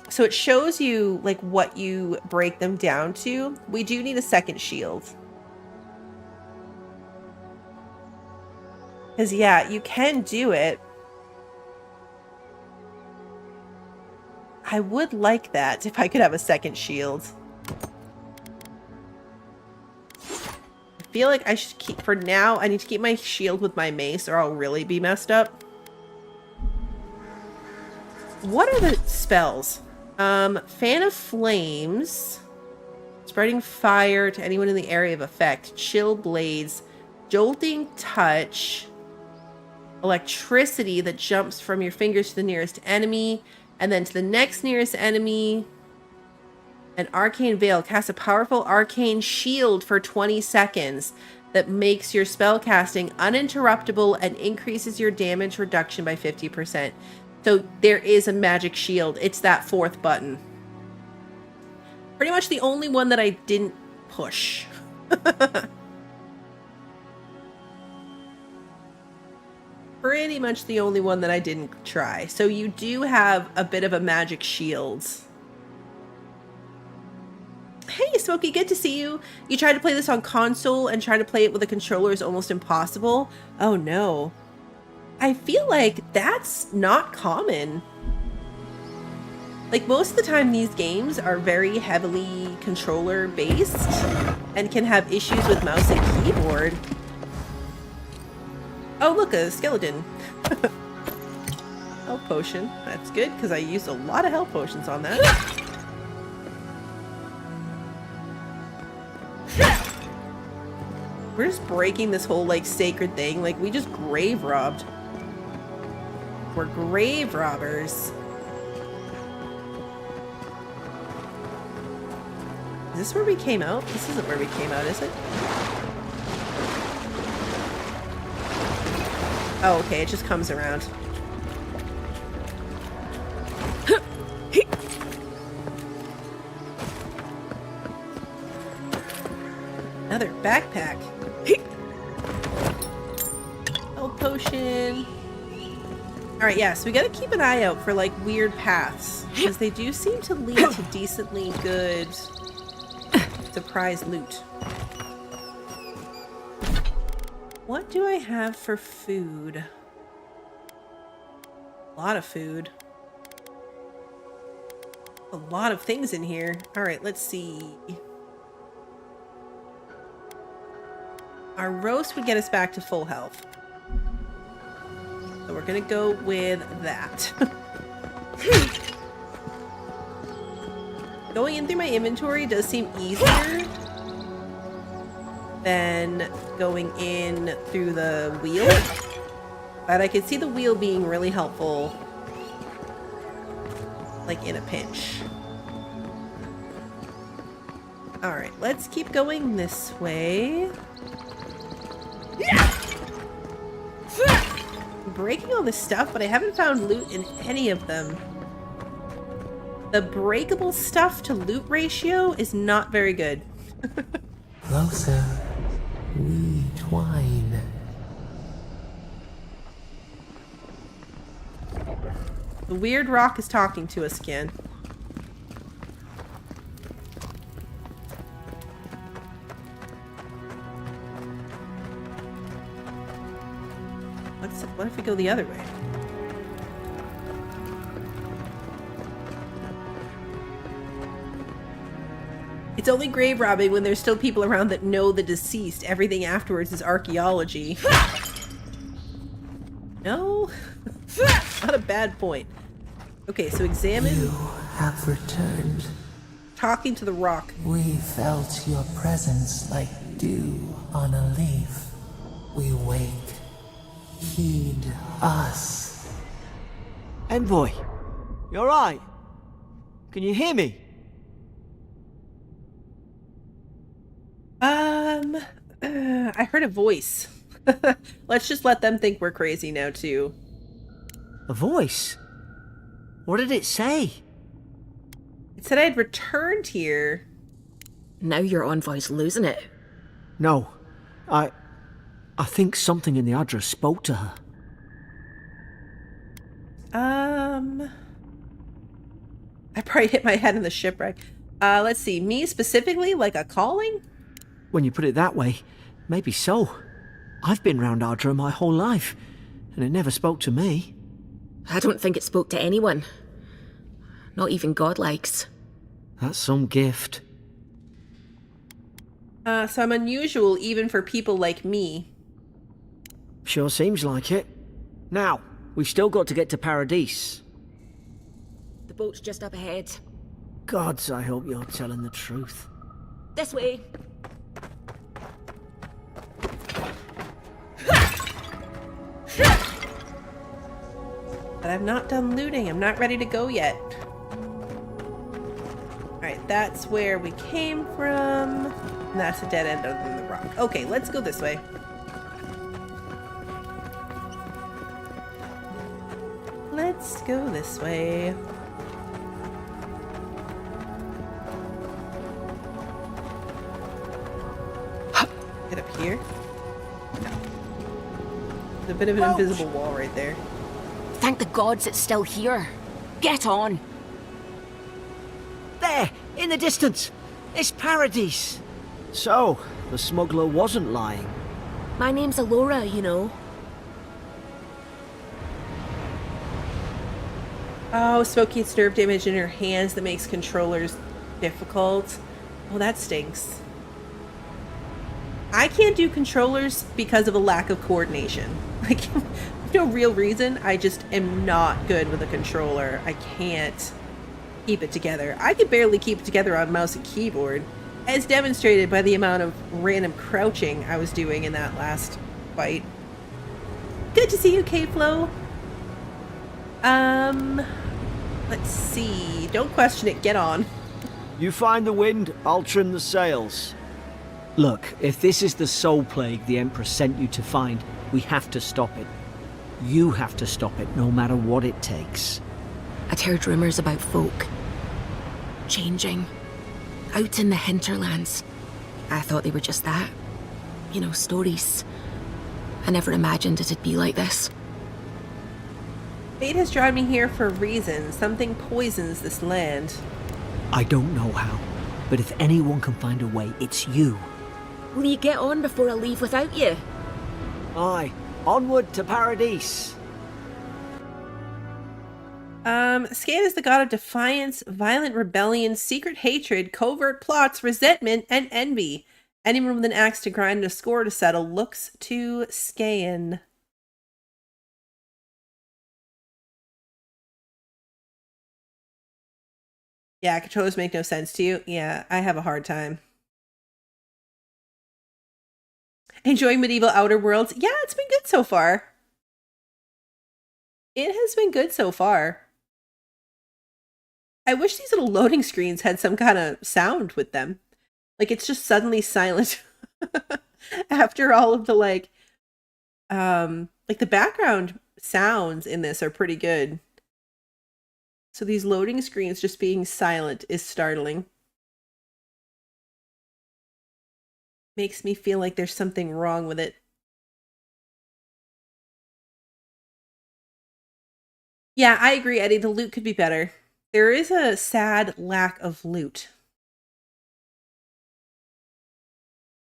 Speaker 1: So it shows you, like, what you break them down to. We do need a second shield. Because, yeah, you can do it. I would like that if I could have a second shield. I feel like I should keep, for now, I need to keep my shield with my mace or I'll really be messed up. What are the spells? Fan of Flames. Spreading fire to anyone in the area of effect. Chill Blades. Jolting Touch. Electricity that jumps from your fingers to the nearest enemy. And then to the next nearest enemy. An Arcane Veil. Cast a powerful arcane shield for 20 seconds. That makes your spell casting uninterruptible and increases your damage reduction by 50%. So there is a magic shield. It's that fourth button. Pretty much the only one that I didn't push. Pretty much the only one that I didn't try. So you do have a bit of a magic shield. Hey, Smokey, good to see you. You tried to play this on console and trying to play it with a controller is almost impossible. Oh no. I feel like that's not common. Like, most of the time these games are very heavily controller based and can have issues with mouse and keyboard. Oh, look, a skeleton. Health potion. That's good because I used a lot of health potions on that. We're just breaking this whole, like, sacred thing. Like, we just grave robbed. We're grave robbers. Is this where we came out? This isn't where we came out, is it? Oh, okay, it just comes around. Another backpack. Health potion. Alright, yeah, so we gotta keep an eye out for, like, weird paths. Because they do seem to lead to decently good surprise loot. What do I have for food? A lot of food. A lot of things in here. Alright, let's see. Our roast would get us back to full health. So we're gonna go with that. Going in through my inventory does seem easier than going in through the wheel. But I could see the wheel being really helpful, like in a pinch. Alright, let's keep going this way. I'm breaking all this stuff, but I haven't found loot in any of them. The breakable stuff to loot ratio is not very good.
Speaker 6: Closer, we twine.
Speaker 1: The weird rock is talking to us again. What if we go the other way? It's only grave robbing when there's still people around that know the deceased. Everything afterwards is archaeology. No? Not a bad point. Okay, so examine.
Speaker 6: You have returned.
Speaker 1: Talking to the rock.
Speaker 6: We felt your presence like dew on a leaf. We wake. Heed us.
Speaker 5: Envoy, you alright? Can you hear me?
Speaker 1: I heard a voice. Let's just let them think we're crazy now, too.
Speaker 5: A voice? What did it say?
Speaker 1: It said I'd returned here.
Speaker 7: Now your envoy's losing it.
Speaker 5: No, I think something in the address spoke to her.
Speaker 1: I probably hit my head in the shipwreck. Let's see. Me specifically, like a calling?
Speaker 5: When you put it that way, maybe so. I've been round Ardra my whole life, and it never spoke to me.
Speaker 7: I don't think it spoke to anyone. Not even godlikes.
Speaker 5: That's some gift.
Speaker 1: So I'm unusual even for people like me.
Speaker 5: Sure seems like it. Now, we've still got to get to Paradise.
Speaker 7: The boat's just up ahead.
Speaker 5: Gods, I hope you're telling the truth.
Speaker 7: This way.
Speaker 1: But I'm not done looting. I'm not ready to go yet. Alright, that's where we came from. And that's a dead end other than the rock. Okay, let's go this way. Let's go this way. Get up here. No. There's a bit of an invisible wall right there.
Speaker 7: Thank the gods it's still here. Get on.
Speaker 5: There, in the distance. It's Paradise. So, the smuggler wasn't lying.
Speaker 7: My name's Eora, you know.
Speaker 1: Oh, Smokey has nerve damage in her hands that makes controllers difficult. Oh, that stinks. I can't do controllers because of a lack of coordination. Like, no real reason. I just am not good with a controller. I can't keep it together. I could barely keep it together on mouse and keyboard, as demonstrated by the amount of random crouching I was doing in that last fight. Good to see you, K-Flow. Let's see. Don't question it. Get on.
Speaker 5: You find the wind, I'll trim the sails. Look, if this is the soul plague the Emperor sent you to find, we have to stop it. You have to stop it, no matter what it takes.
Speaker 7: I'd heard rumours about folk changing out in the hinterlands. I thought they were just that. You know, stories. I never imagined it'd be like this.
Speaker 1: Fate has drawn me here for a reason. Something poisons this land.
Speaker 5: I don't know how, but if anyone can find a way, it's you.
Speaker 7: Will you get on before I leave without you?
Speaker 5: Aye, onward to Paradise.
Speaker 1: Scan is the god of defiance, violent rebellion, secret hatred, covert plots, resentment, and envy. Anyone with an axe to grind and a score to settle looks to Scan. Yeah, controllers make no sense to you. Yeah, I have a hard time. Enjoying medieval Outer Worlds? Yeah, it's been good so far. It has been good so far. I wish these little loading screens had some kind of sound with them. Like, it's just suddenly silent after all of the, like the background sounds in this are pretty good. So these loading screens just being silent is startling. Makes me feel like there's something wrong with it. Yeah, I agree, Eddie. The loot could be better. There is a sad lack of loot.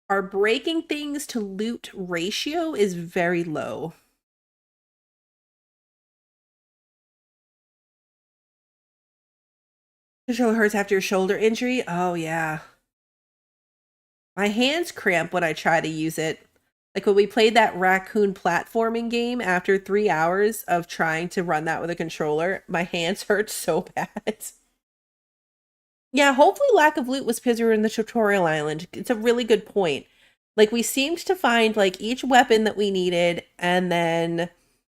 Speaker 1: Our breaking things to loot ratio is very low. Controller hurts after your shoulder injury? Oh, yeah. My hands cramp when I try to use it. Like when we played that raccoon platforming game after 3 hours of trying to run that with a controller, my hands hurt so bad. Yeah, hopefully lack of loot was because we were in the tutorial island. It's a really good point. Like, we seemed to find, like, each weapon that we needed, and then,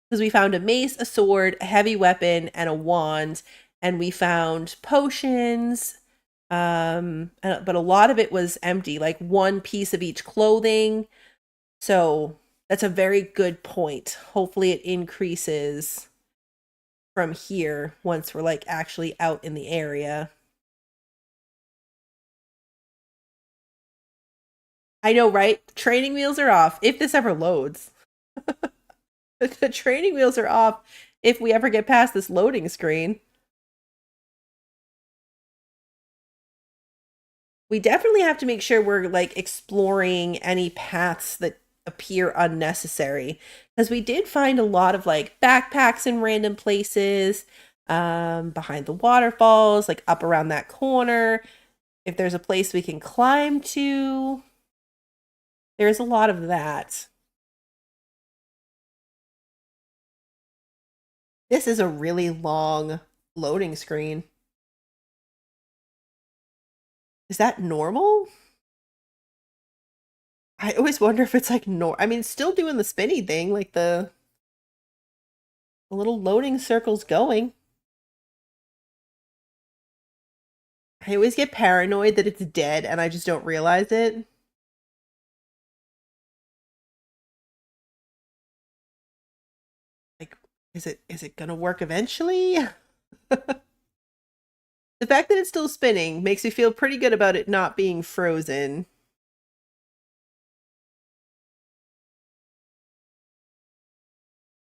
Speaker 1: because we found a mace, a sword, a heavy weapon, and a wand, and we found potions, but a lot of it was empty, like one piece of each clothing. So that's a very good point. Hopefully it increases from here once we're, like, actually out in the area. I know, right? Training wheels are off if this ever loads. The training wheels are off if we ever get past this loading screen. We definitely have to make sure we're, like, exploring any paths that appear unnecessary, because we did find a lot of, like, backpacks in random places, behind the waterfalls, like up around that corner. If there's a place we can climb to, There's a lot of that. This is a really long loading screen. Is that normal? I always wonder if it's like I mean, still doing the spinny thing, like the little loading circle's going. I always get paranoid that it's dead and I just don't realize it. Like, is it gonna work eventually? The fact that it's still spinning makes me feel pretty good about it not being frozen.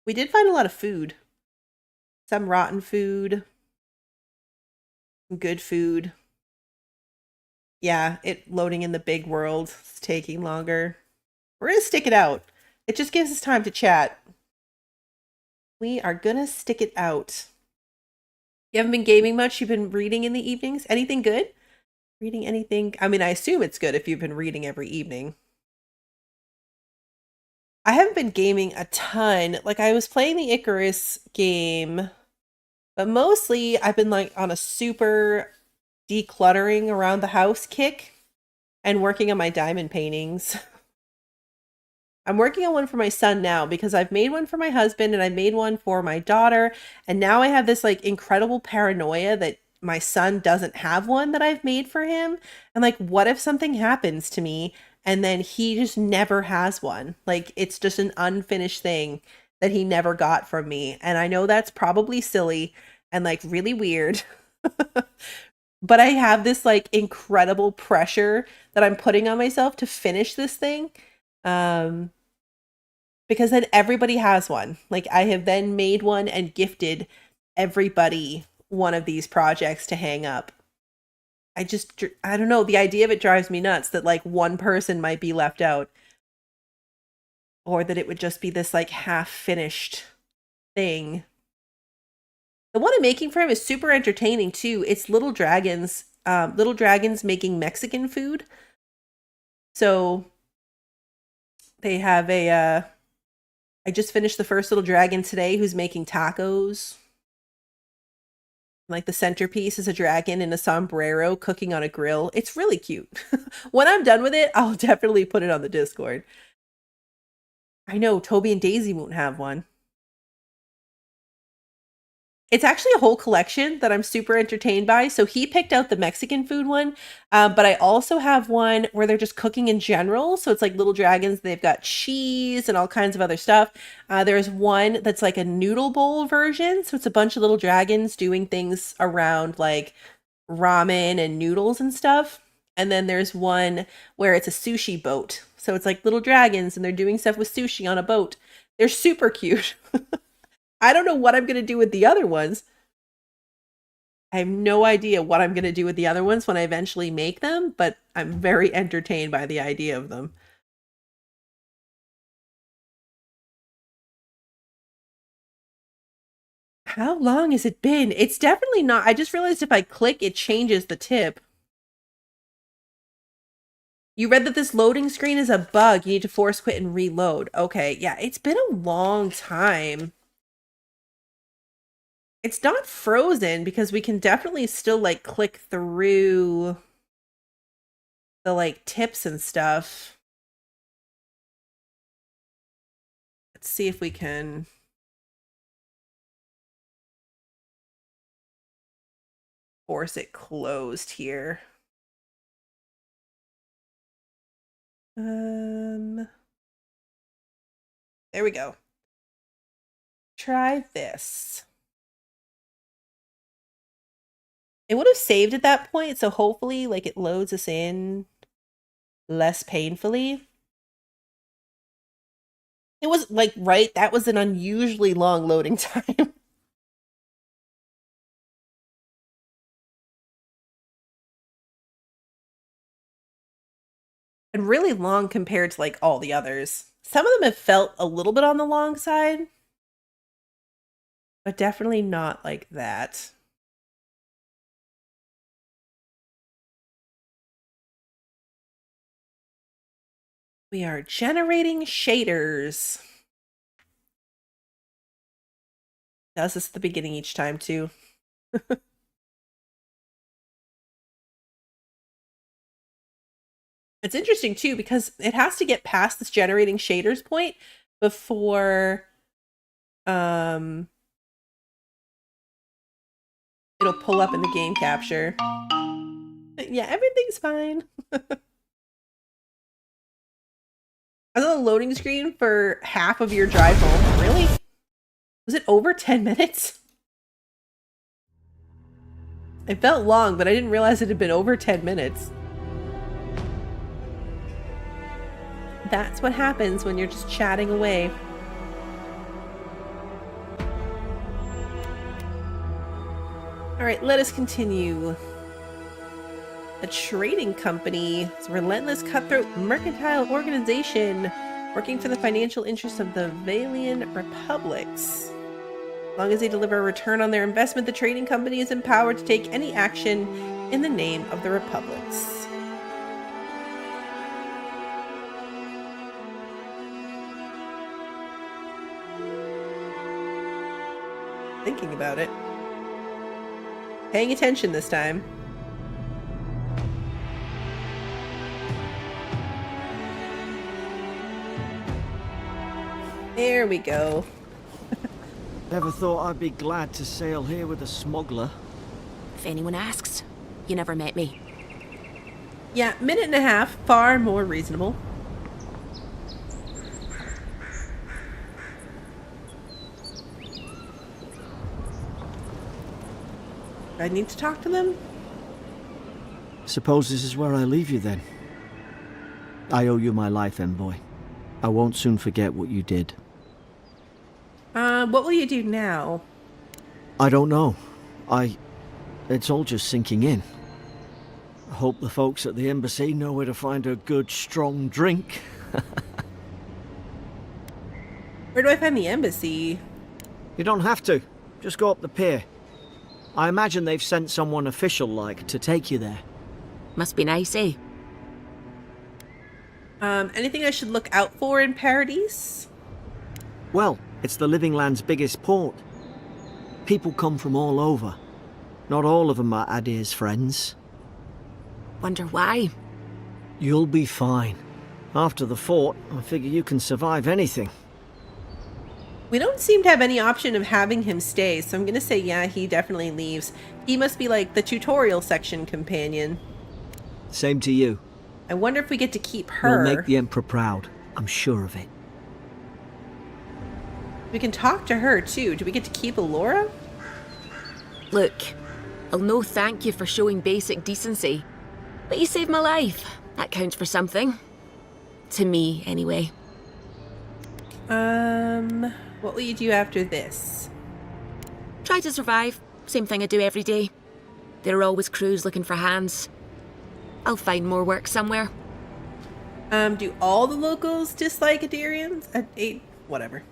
Speaker 1: We did find a lot of food. Some rotten food. Some good food. Yeah, it loading in the big world is taking longer. We're gonna stick it out. It just gives us time to chat. We are gonna stick it out. You haven't been gaming much? You've been reading in the evenings? Anything good? Reading anything? I mean, I assume it's good if you've been reading every evening. I haven't been gaming a ton. Like, I was playing the Icarus game, but mostly I've been like on a super decluttering around the house kick and working on my diamond paintings. I'm working on one for my son now because I've made one for my husband and I made one for my daughter. And now I have this like incredible paranoia that my son doesn't have one that I've made for him. And like, what if something happens to me and then he just never has one? Like, it's just an unfinished thing that he never got from me. And I know that's probably silly and like really weird. But I have this like incredible pressure that I'm putting on myself to finish this thing. Because then everybody has one. Like, I have then made one and gifted everybody one of these projects to hang up. I don't know. The idea of it drives me nuts that like one person might be left out, or that it would just be this like half finished thing. The one I'm making for him is super entertaining too. It's little dragons making Mexican food. So they have I just finished the first little dragon today who's making tacos. Like, the centerpiece is a dragon in a sombrero cooking on a grill. It's really cute. When I'm done with it, I'll definitely put it on the Discord. I know Toby and Daisy won't have one. It's actually a whole collection that I'm super entertained by. So he picked out the Mexican food one, but I also have one where they're just cooking in general. So it's like little dragons. They've got cheese and all kinds of other stuff. There's one that's like a noodle bowl version. So it's a bunch of little dragons doing things around like ramen and noodles and stuff. And then there's one where it's a sushi boat. So it's like little dragons and they're doing stuff with sushi on a boat. They're super cute. I don't know what I'm going to do with the other ones. I have no idea what I'm going to do with the other ones when I eventually make them, but I'm very entertained by the idea of them. How long has it been? It's definitely not. I just realized if I click, it changes the tip. You read that this loading screen is a bug. You need to force quit and reload. Okay, yeah, it's been a long time. It's not frozen because we can definitely still like click through the like tips and stuff. Let's see if we can force it closed here. There we go. Try this. It would have saved at that point, so hopefully like it loads us in less painfully. It was like, right, that was an unusually long loading time. And really long compared to like all the others. Some of them have felt a little bit on the long side, but definitely not like that. We are generating shaders. Does this at the beginning each time too. It's interesting too because it has to get past this generating shaders point before it'll pull up in the game capture. Yeah, everything's fine. I was on the loading screen for half of your drive home. Really? Was it over 10 minutes? It felt long, but I didn't realize it had been over 10 minutes. That's what happens when you're just chatting away. All right, let us continue. A trading company. It's a relentless, cutthroat, mercantile organization working for the financial interests of the Valian Republics. As long as they deliver a return on their investment, the trading company is empowered to take any action in the name of the Republics. Thinking about it. Paying attention this time. There we go.
Speaker 5: Never thought I'd be glad to sail here with a smuggler.
Speaker 7: If anyone asks, you never met me.
Speaker 1: Yeah, minute and a half, far more reasonable. I need to talk to them?
Speaker 5: Suppose this is where I leave you then. I owe you my life, envoy. I won't soon forget what you did.
Speaker 1: What will you do now?
Speaker 5: I don't know. It's all just sinking in. I hope the folks at the embassy know where to find a good, strong drink.
Speaker 1: Where do I find the embassy?
Speaker 5: You don't have to. Just go up the pier. I imagine they've sent someone official-like to take you there.
Speaker 7: Must be nice, eh?
Speaker 1: Anything I should look out for in Paradise?
Speaker 5: Well, it's the Living Land's biggest port. People come from all over. Not all of them are Adir's friends.
Speaker 7: Wonder why?
Speaker 5: You'll be fine. After the fort, I figure you can survive anything.
Speaker 1: We don't seem to have any option of having him stay, so I'm gonna say yeah, he definitely leaves. He must be like the tutorial section companion.
Speaker 5: Same to you.
Speaker 1: I wonder if we get to keep her.
Speaker 5: You'll make the Emperor proud. I'm sure of it.
Speaker 1: We can talk to her too. Do we get to keep Eora?
Speaker 7: Look, I'll no thank you for showing basic decency. But you saved my life. That counts for something. To me, anyway.
Speaker 1: What will you do after this?
Speaker 7: Try to survive. Same thing I do every day. There are always crews looking for hands. I'll find more work somewhere.
Speaker 1: Do all the locals dislike Adirians? Whatever.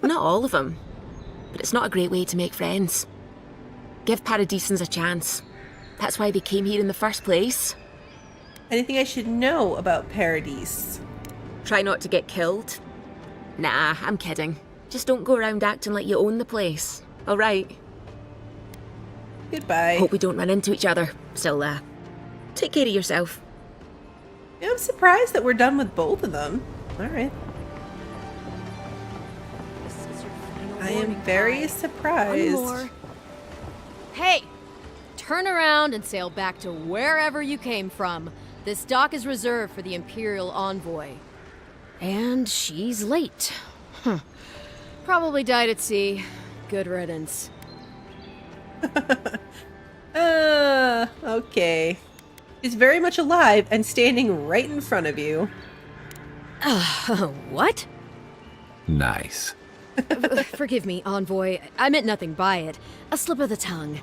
Speaker 7: Not all of them. But it's not a great way to make friends. Give Paradisans a chance. That's why they came here in the first place.
Speaker 1: Anything I should know about Paradise?
Speaker 7: Try not to get killed. Nah, I'm kidding. Just don't go around acting like you own the place. Alright?
Speaker 1: Goodbye.
Speaker 7: Hope we don't run into each other. So, take care of yourself.
Speaker 1: Yeah, I'm surprised that we're done with both of them. Alright. I am very surprised.
Speaker 8: Hey! Turn around and sail back to wherever you came from. This dock is reserved for the Imperial Envoy. And she's late. Probably died at sea. Good riddance.
Speaker 1: Okay. She's very much alive and standing right in front of you.
Speaker 8: What?
Speaker 9: Nice.
Speaker 8: Forgive me, Envoy. I meant nothing by it. A slip of the tongue.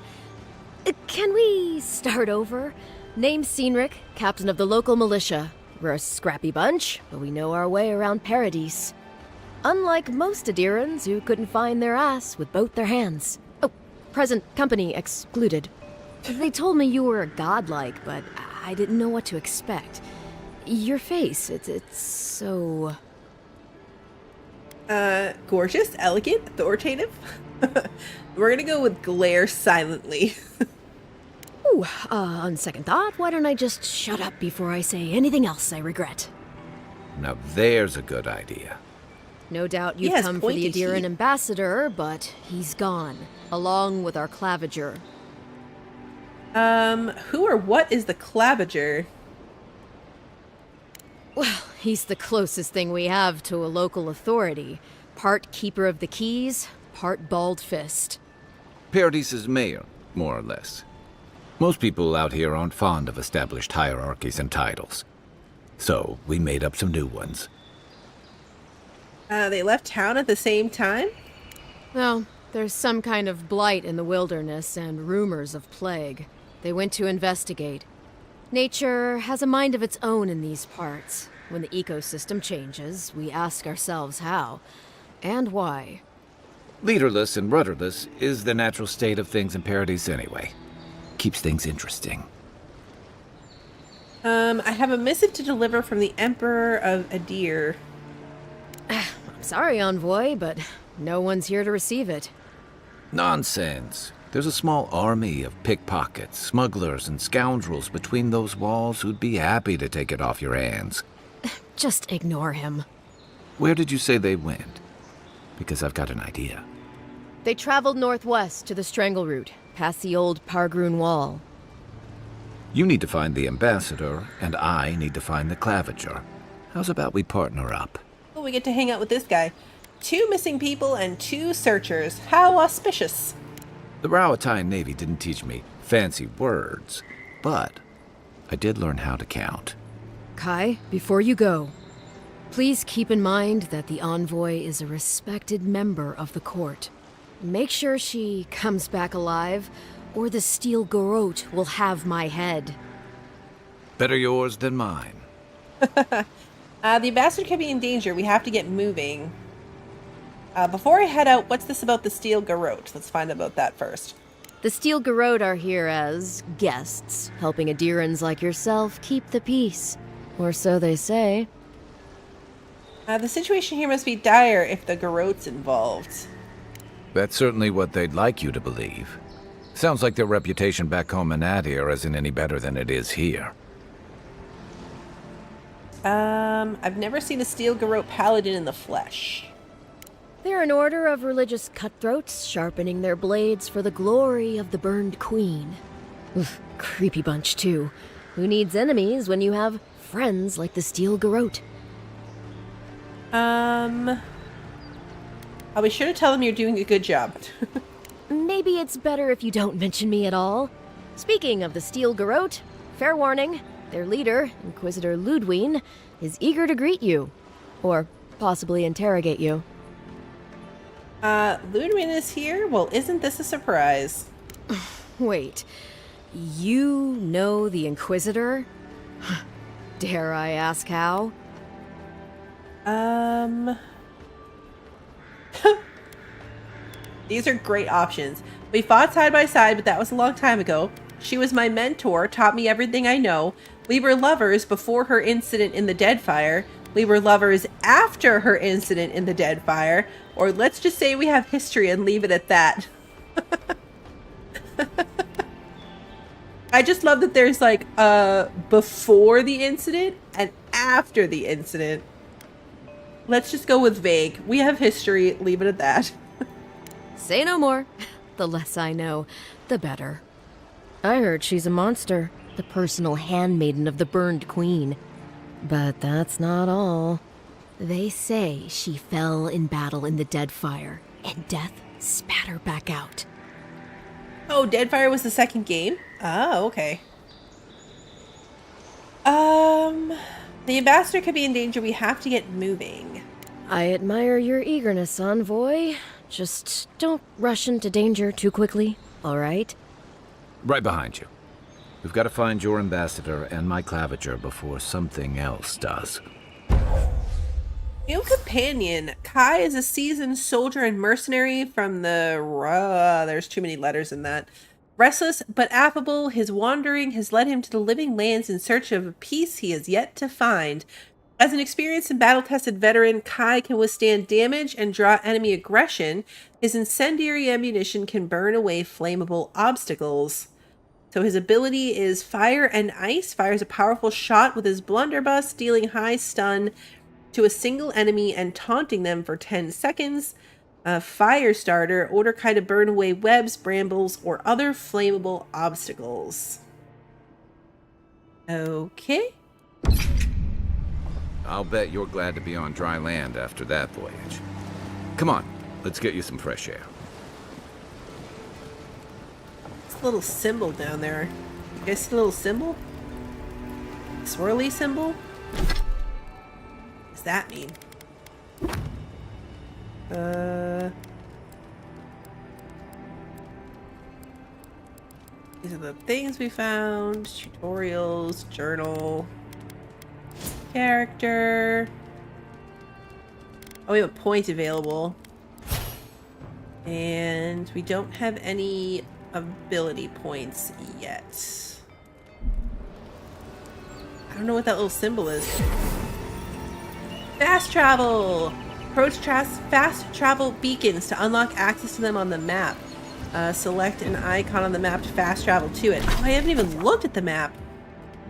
Speaker 8: Can we start over? Name's Cynric, captain of the local militia. We're a scrappy bunch, but we know our way around Paradise. Unlike most Adirans who couldn't find their ass with both their hands. Oh, present company excluded. They told me you were godlike, but I didn't know what to expect. Your face, it's so...
Speaker 1: Gorgeous, elegant, authoritative. We're gonna go with glare silently.
Speaker 8: Ooh, on second thought, why don't I just shut up before I say anything else I regret?
Speaker 9: Now there's a good idea.
Speaker 8: No doubt you've
Speaker 1: Yes,
Speaker 8: come for the
Speaker 1: pointy
Speaker 8: Adiran
Speaker 1: teeth.
Speaker 8: ambassador, but he's gone, along with our claviger.
Speaker 1: Who or what is the claviger?
Speaker 8: Well, he's the closest thing we have to a local authority. Part keeper of the keys, part bald fist.
Speaker 9: Paradise's mayor, more or less. Most people out here aren't fond of established hierarchies and titles. So we made up some new ones.
Speaker 1: They left town at the same time?
Speaker 8: Well, there's some kind of blight in the wilderness and rumors of plague. They went to investigate. Nature has a mind of its own in these parts. When the ecosystem changes, we ask ourselves how and why.
Speaker 9: Leaderless and rudderless is the natural state of things in Paradise anyway. Keeps things interesting.
Speaker 1: I have a missive to deliver from the Emperor of Adir.
Speaker 8: I'm sorry, Envoy, but no one's here to receive it.
Speaker 9: Nonsense. There's a small army of pickpockets, smugglers, and scoundrels between those walls who'd be happy to take it off your hands.
Speaker 8: Just ignore him.
Speaker 9: Where did you say they went? Because I've got an idea.
Speaker 8: They traveled northwest to the Strangle Route, past the old Pargroon Wall.
Speaker 9: You need to find the ambassador, and I need to find the claviger. How's about we partner up?
Speaker 1: Oh, we get to hang out with this guy. 2 missing people and 2 searchers. How auspicious.
Speaker 9: The Rawatine Navy didn't teach me fancy words, but I did learn how to count.
Speaker 8: Kai, before you go, please keep in mind that the Envoy is a respected member of the court. Make sure she comes back alive, or the Steel Garrote will have my head.
Speaker 9: Better yours than mine.
Speaker 1: The ambassador could be in danger. We have to get moving. Before I head out, what's this about the Steel Garrote? Let's find out about that first.
Speaker 8: The Steel Garrote are here as guests, helping Adirans like yourself keep the peace. Or so they say.
Speaker 1: The situation here must be dire if the Garrote's involved.
Speaker 9: That's certainly what they'd like you to believe. Sounds like their reputation back home in Adir isn't any better than it is here.
Speaker 1: I've never seen a Steel Garrote paladin in the flesh.
Speaker 8: They're an order of religious cutthroats, sharpening their blades for the glory of the burned queen. Oof, creepy bunch, too. Who needs enemies when you have friends like the Steel Garrote?
Speaker 1: I'll be sure to tell them you're doing a good job.
Speaker 8: Maybe it's better if you don't mention me at all. Speaking of the Steel Garrote, fair warning, their leader, Inquisitor Ludwine, is eager to greet you. Or possibly interrogate you.
Speaker 1: Ludwig is here? Well, isn't this a surprise?
Speaker 8: Wait, you know the Inquisitor? Dare I ask how?
Speaker 1: These are great options. We fought side by side, but that was a long time ago. She was my mentor, taught me everything I know. We were lovers before her incident in the Deadfire. We were lovers after her incident in the Deadfire. Or let's just say we have history and leave it at that. I just love that there's like before the incident and after the incident. Let's just go with vague. We have history, leave it at that.
Speaker 8: Say no more. The less I know, the better. I heard she's a monster, the personal handmaiden of the burned queen. But that's not all. They say she fell in battle in the Deadfire, and death spat her back out.
Speaker 1: Oh, Deadfire was the second game? Oh, okay. The ambassador could be in danger. We have to get moving.
Speaker 8: I admire your eagerness, Envoy. Just don't rush into danger too quickly, all right?
Speaker 9: Right behind you. We've got to find your ambassador and my claviger before something else does.
Speaker 1: New companion. Kai is a seasoned soldier and mercenary from the... there's too many letters in that. Restless but affable, his wandering has led him to the living lands in search of a peace he has yet to find. As an experienced and battle-tested veteran, Kai can withstand damage and draw enemy aggression. His incendiary ammunition can burn away flammable obstacles. So his ability is Fire and Ice. Fires a powerful shot with his blunderbuss, dealing high stun to a single enemy and taunting them for 10 seconds. Fire Starter. Order Kai to burn away webs, brambles, or other flammable obstacles. Okay.
Speaker 9: I'll bet you're glad to be on dry land after that voyage. Come on, let's get you some fresh air.
Speaker 1: It's a little symbol down there. You guys see the little symbol? Swirly symbol? What does that mean? These are the things we found. Tutorials, journal, character. Oh, we have a point available. And we don't have any ability points yet. I don't know what that little symbol is. Fast travel! Approach fast travel beacons to unlock access to them on the map. Select an icon on the map to fast travel to it. Oh, I haven't even looked at the map.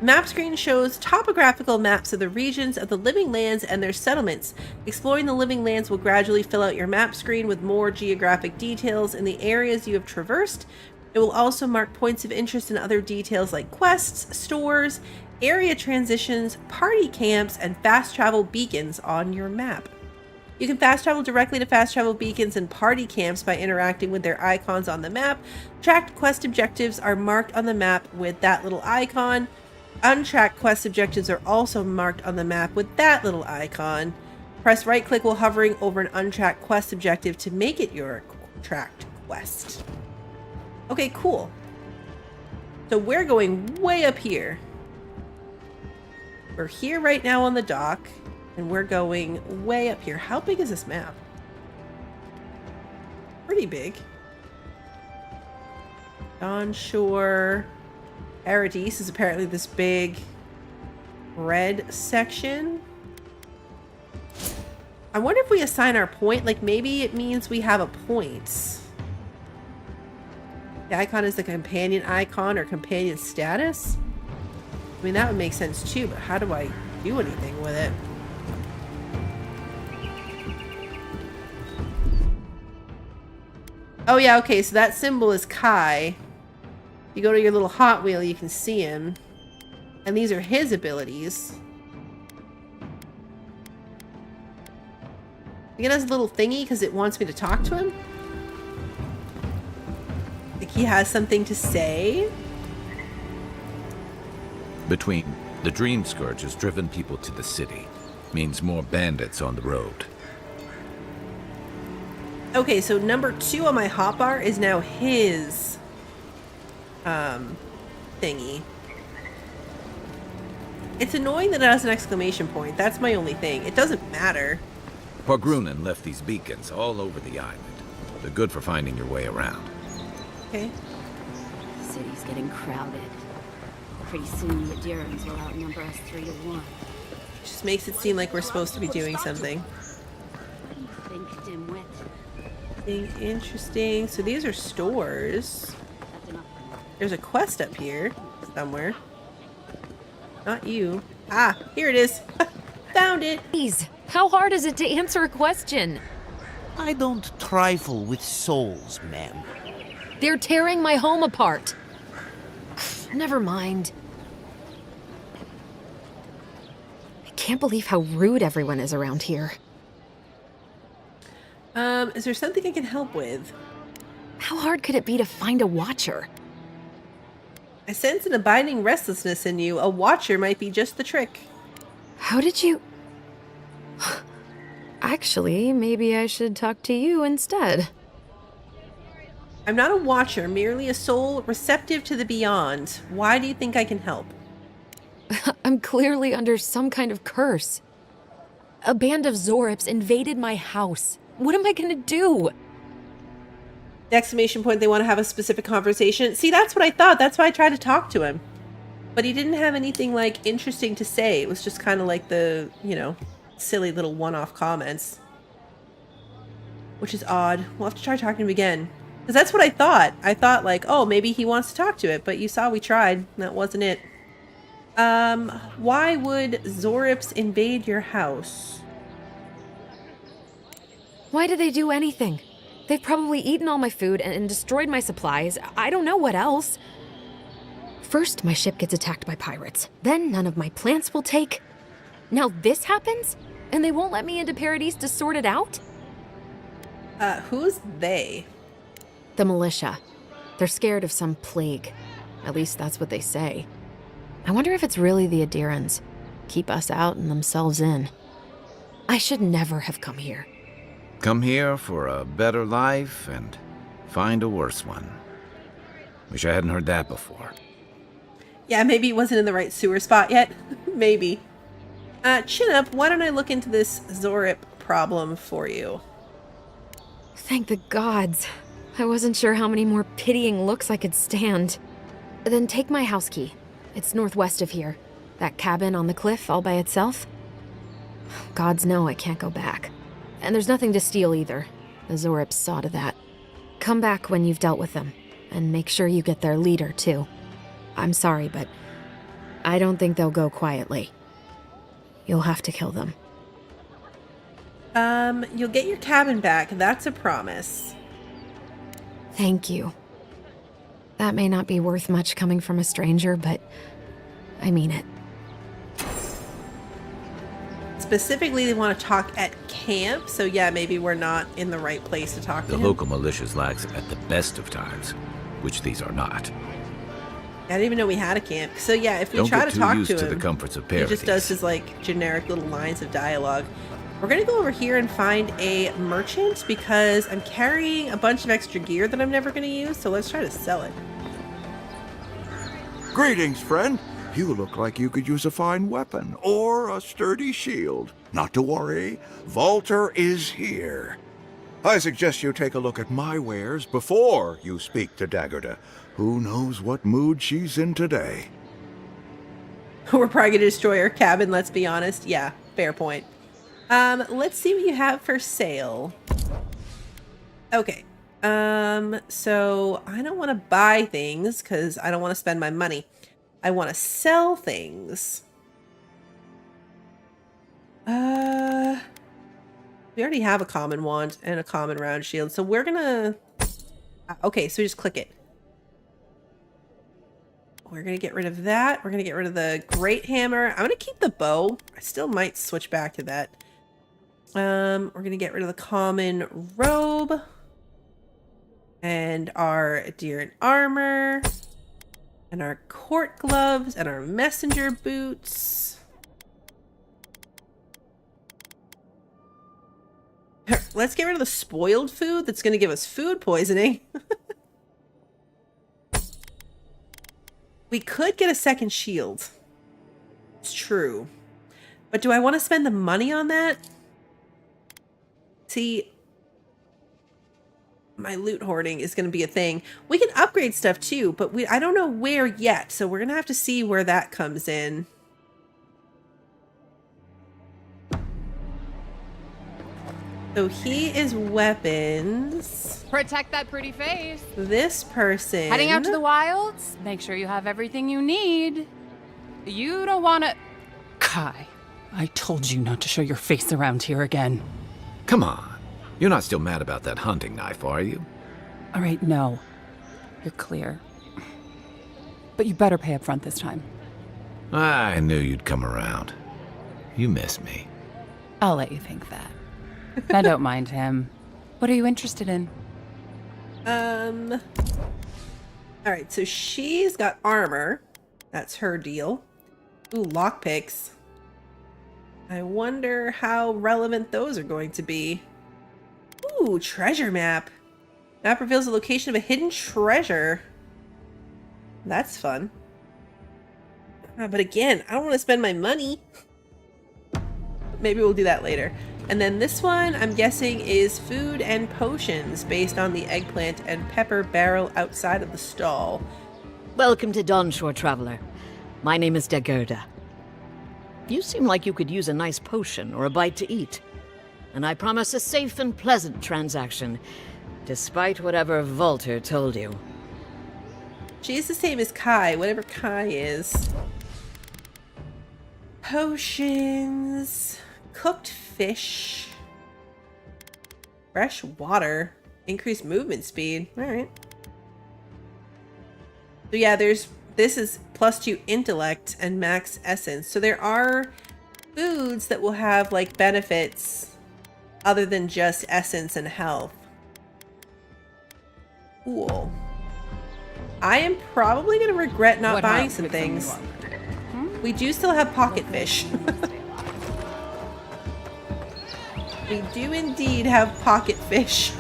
Speaker 1: Map screen shows topographical maps of the regions of the living lands and their settlements. Exploring the living lands will gradually fill out your map screen with more geographic details in the areas you have traversed. It will also mark points of interest in other details like quests, stores, area transitions, party camps, and fast travel beacons on your map. You can fast travel directly to fast travel beacons and party camps by interacting with their icons on the map. Tracked quest objectives are marked on the map with that little icon. Untracked quest objectives are also marked on the map with that little icon. Press right click while hovering over an untracked quest objective to make it your tracked quest. Okay, cool. So we're going way up here. We're here right now on the dock, and we're going way up here. How big is this map? Pretty big. Onshore. Paradise is apparently this big red section. I wonder if we assign our point, like maybe it means we have a point. The icon is the companion icon or companion status. I mean, that would make sense too, but how do I do anything with it? Oh yeah, okay, so that symbol is Kai. You go to your little Hot Wheel, you can see him. And these are his abilities. It has a little thingy because it wants me to talk to him. Like he has something to say.
Speaker 9: Between the Dream Scourge has driven people to the city. Means more bandits on the road.
Speaker 1: Okay, so number 2 on my hotbar is now his thingy. It's annoying that it has an exclamation point. That's my only thing. It doesn't matter.
Speaker 9: Pargrunen left these beacons all over the island. They're good for finding your way around.
Speaker 1: Okay.
Speaker 10: The city's getting crowded. Pretty soon the Dirhams will outnumber us 3-1.
Speaker 1: Just makes it seem like we're supposed to be doing something.
Speaker 10: What do you think, dimwit?
Speaker 1: Interesting. So these are stores. There's a quest up here somewhere. Not you. Ah, here it is. Found it.
Speaker 11: Please, how hard is it to answer a question?
Speaker 4: I don't trifle with souls, ma'am.
Speaker 11: They're tearing my home apart. Never mind. I can't believe how rude everyone is around here.
Speaker 1: Is there something I can help with?
Speaker 11: How hard could it be to find a watcher?
Speaker 1: I sense an abiding restlessness in you. A watcher might be just the trick.
Speaker 11: How did you... Actually, maybe I should talk to you instead.
Speaker 1: I'm not a watcher, merely a soul receptive to the beyond. Why do you think I can help?
Speaker 11: I'm clearly under some kind of curse. A band of Zorips invaded my house. What am I gonna do?
Speaker 1: The exclamation point, they want to have a specific conversation. See, that's what I thought. That's why I tried to talk to him. But he didn't have anything, like, interesting to say. It was just kind of like the, you know, silly little one-off comments. Which is odd. We'll have to try talking to him again. Because that's what I thought. I thought, like, oh, maybe he wants to talk to it. But you saw we tried. That wasn't it. Why would Zorips invade your house?
Speaker 11: Why did they do anything? They've probably eaten all my food and destroyed my supplies. I don't know what else. First, my ship gets attacked by pirates. Then none of my plants will take. Now this happens? And they won't let me into Paradise to sort it out?
Speaker 1: Who's they?
Speaker 11: The militia. They're scared of some plague. At least that's what they say. I wonder if it's really the Adirans. Keep us out and themselves in. I should never have come here.
Speaker 9: Come here for a better life and find a worse one. Wish I hadn't heard that before.
Speaker 1: Yeah, maybe he wasn't in the right sewer spot yet. Maybe. Chin up, why don't I look into this Zorip problem for you?
Speaker 11: Thank the gods. I wasn't sure how many more pitying looks I could stand. Then take my house key. It's northwest of here. That cabin on the cliff all by itself. Gods know I can't go back. And there's nothing to steal either. The Zorips saw to that. Come back when you've dealt with them. And make sure you get their leader, too. I'm sorry, but I don't think they'll go quietly. You'll have to kill them.
Speaker 1: You'll get your cabin back. That's a promise.
Speaker 11: Thank you. That may not be worth much coming from a stranger, but I mean it.
Speaker 1: Specifically, they want to talk at camp, so yeah, maybe we're not in the right place to talk to
Speaker 9: The
Speaker 1: him.
Speaker 9: local militia's lax at the best of times, which these are not.
Speaker 1: I didn't even know we had a camp. So yeah, if we
Speaker 9: Don't
Speaker 1: try
Speaker 9: get
Speaker 1: to
Speaker 9: too
Speaker 1: talk
Speaker 9: used
Speaker 1: to
Speaker 9: to
Speaker 1: him,
Speaker 9: the comforts of
Speaker 1: he
Speaker 9: Paradise.
Speaker 1: just does his like generic little lines of dialogue. We're gonna go over here and find a merchant because I'm carrying a bunch of extra gear that I'm never gonna use, so let's try to sell it.
Speaker 2: Greetings, friend. You look like you could use a fine weapon or a sturdy shield. Not to worry, Volter is here. I suggest you take a look at my wares before you speak to Daggerda. Who knows what mood she's in today?
Speaker 1: We're probably gonna destroy our cabin, let's be honest. Yeah, fair point. Let's see what you have for sale. Okay. So I don't want to buy things because I don't want to spend my money. I want to sell things. We already have a common wand and a common round shield, so we're gonna... Okay, so we just click it. We're gonna get rid of that. We're gonna get rid of the great hammer. I'm gonna keep the bow. I still might switch back to that. We're gonna get rid of the common robe. And our deer and armor. And our court gloves. And our messenger boots. Let's get rid of the spoiled food that's gonna give us food poisoning. We could get a second shield. It's true. But do I want to spend the money on that? See, my loot hoarding is going to be a thing. We can upgrade stuff too, but I don't know where yet. So we're going to have to see where that comes in. So he is weapons.
Speaker 12: Protect that pretty face.
Speaker 1: This person.
Speaker 12: Heading out to the wilds? Make sure you have everything you need. You don't want to...
Speaker 13: Kai, I told you not to show your face around here again.
Speaker 9: Come on. You're not still mad about that hunting knife, are you?
Speaker 13: All right, no. You're clear. But you better pay up front this time.
Speaker 9: I knew you'd come around. You miss me.
Speaker 13: I'll let you think that. I don't mind him. What are you interested in?
Speaker 1: All right, so she's got armor. That's her deal. Ooh, lockpicks. I wonder how relevant those are going to be. Ooh, treasure map. Map reveals the location of a hidden treasure. That's fun. But again, I don't want to spend my money. Maybe we'll do that later. And then this one, I'm guessing, is food and potions based on the eggplant and pepper barrel outside of the stall.
Speaker 14: Welcome to Dawnshore, Traveler. My name is Dagerda. You seem like you could use a nice potion or a bite to eat. And I promise a safe and pleasant transaction, despite whatever Volter told you.
Speaker 1: She's the same as Kai, whatever Kai is. Potions. Cooked fish. Fresh water. Increased movement speed. Alright. So yeah, this is +2 intellect and max essence. So there are foods that will have like benefits other than just essence and health. Cool. I am probably going to regret not buying some things. We do still have pocket fish. We do indeed have pocket fish.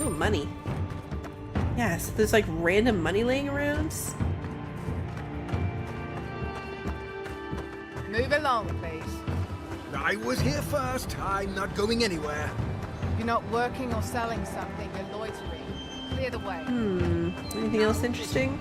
Speaker 1: Oh, money. Yes, there's like random money laying around.
Speaker 15: Move along, please.
Speaker 4: I was here first. I'm not going anywhere.
Speaker 15: You're not working or selling something, you're loitering. Clear the way.
Speaker 1: Anything else interesting?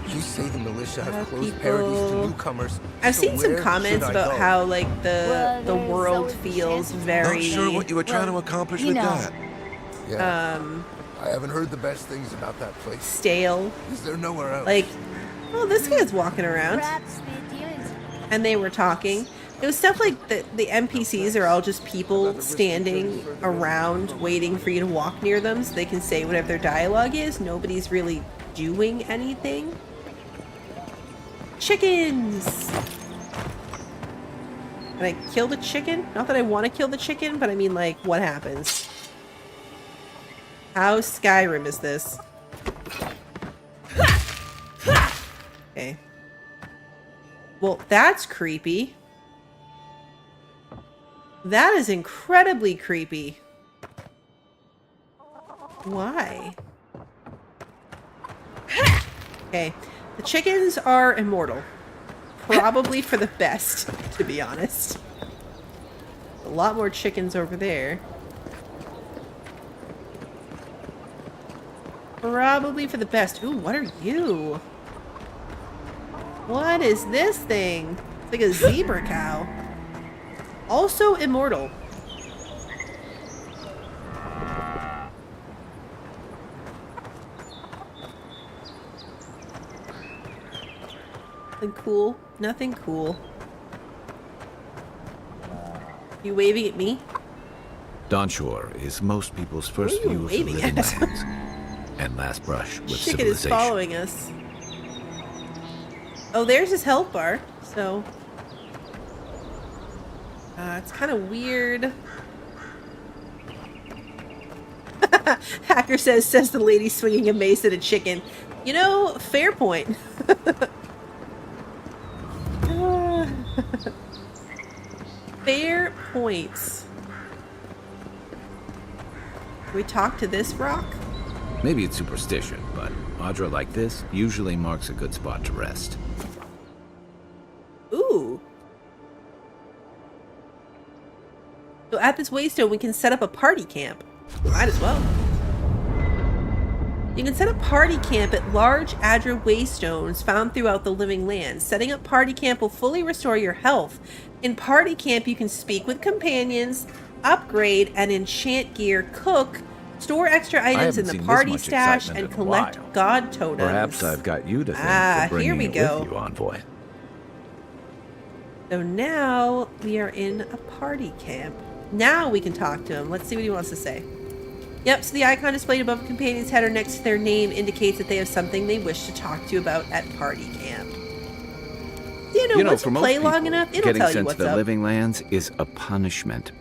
Speaker 16: You say the militia have closed Paradise to newcomers.
Speaker 1: I've
Speaker 16: so
Speaker 1: seen some
Speaker 16: where
Speaker 1: comments
Speaker 16: should I
Speaker 1: about
Speaker 16: go?
Speaker 1: how like the world feels very.
Speaker 16: Not sure what you were trying to accomplish with that. Yeah. I haven't heard the best things about that place.
Speaker 1: Stale.
Speaker 16: Is there nowhere else?
Speaker 1: Like, oh, this guy's walking around. And they were talking. It was stuff like the NPCs are all just people standing around waiting for you to walk near them so they can say whatever their dialogue is. Nobody's really doing anything. Chickens! Can I kill the chicken? Not that I want to kill the chicken, but I mean, like, what happens? How Skyrim is this? Okay. Well, that's creepy. That is incredibly creepy. Why? Okay. The chickens are immortal. Probably for the best, to be honest. A lot more chickens over there. Probably for the best. Ooh, what are you? What is this thing? It's like a zebra cow. Also immortal. Nothing cool. Nothing cool. You waving at me?
Speaker 9: Dawnshore is most people's first view of the
Speaker 1: waving
Speaker 9: living
Speaker 1: at?
Speaker 9: lands and last brush with
Speaker 1: Chicken is
Speaker 9: civilization.
Speaker 1: following us. Oh, there's his health bar. So, it's kind of weird. Hacker says the lady swinging a mace at a chicken. You know, fair point. Fair points. Can we talk to this rock?
Speaker 9: Maybe it's superstition, but Audra like this usually marks a good spot to rest.
Speaker 1: Ooh. So at this waystone, we can set up a party camp. Might as well. You can set up party camp at large Adra waystones found throughout the living lands. Setting up party camp will fully restore your health. In party camp, you can speak with companions, upgrade and enchant gear, cook, store extra items in the party stash, and collect god totems.
Speaker 9: Perhaps I've got you to thank for
Speaker 1: here
Speaker 9: bringing
Speaker 1: we
Speaker 9: it
Speaker 1: go.
Speaker 9: with you, Envoy.
Speaker 1: So now we are in a party camp. Now we can talk to him. Let's see what he wants to say. Yep, so the icon displayed above a companion's head or next to their name indicates that they have something they wish to talk to you about at party camp. You know once
Speaker 9: for
Speaker 1: you
Speaker 9: most
Speaker 1: play
Speaker 9: people,
Speaker 1: long enough, it'll
Speaker 9: getting
Speaker 1: tell you
Speaker 9: sent
Speaker 1: what's
Speaker 9: to the
Speaker 1: up.
Speaker 9: living lands is a punishment.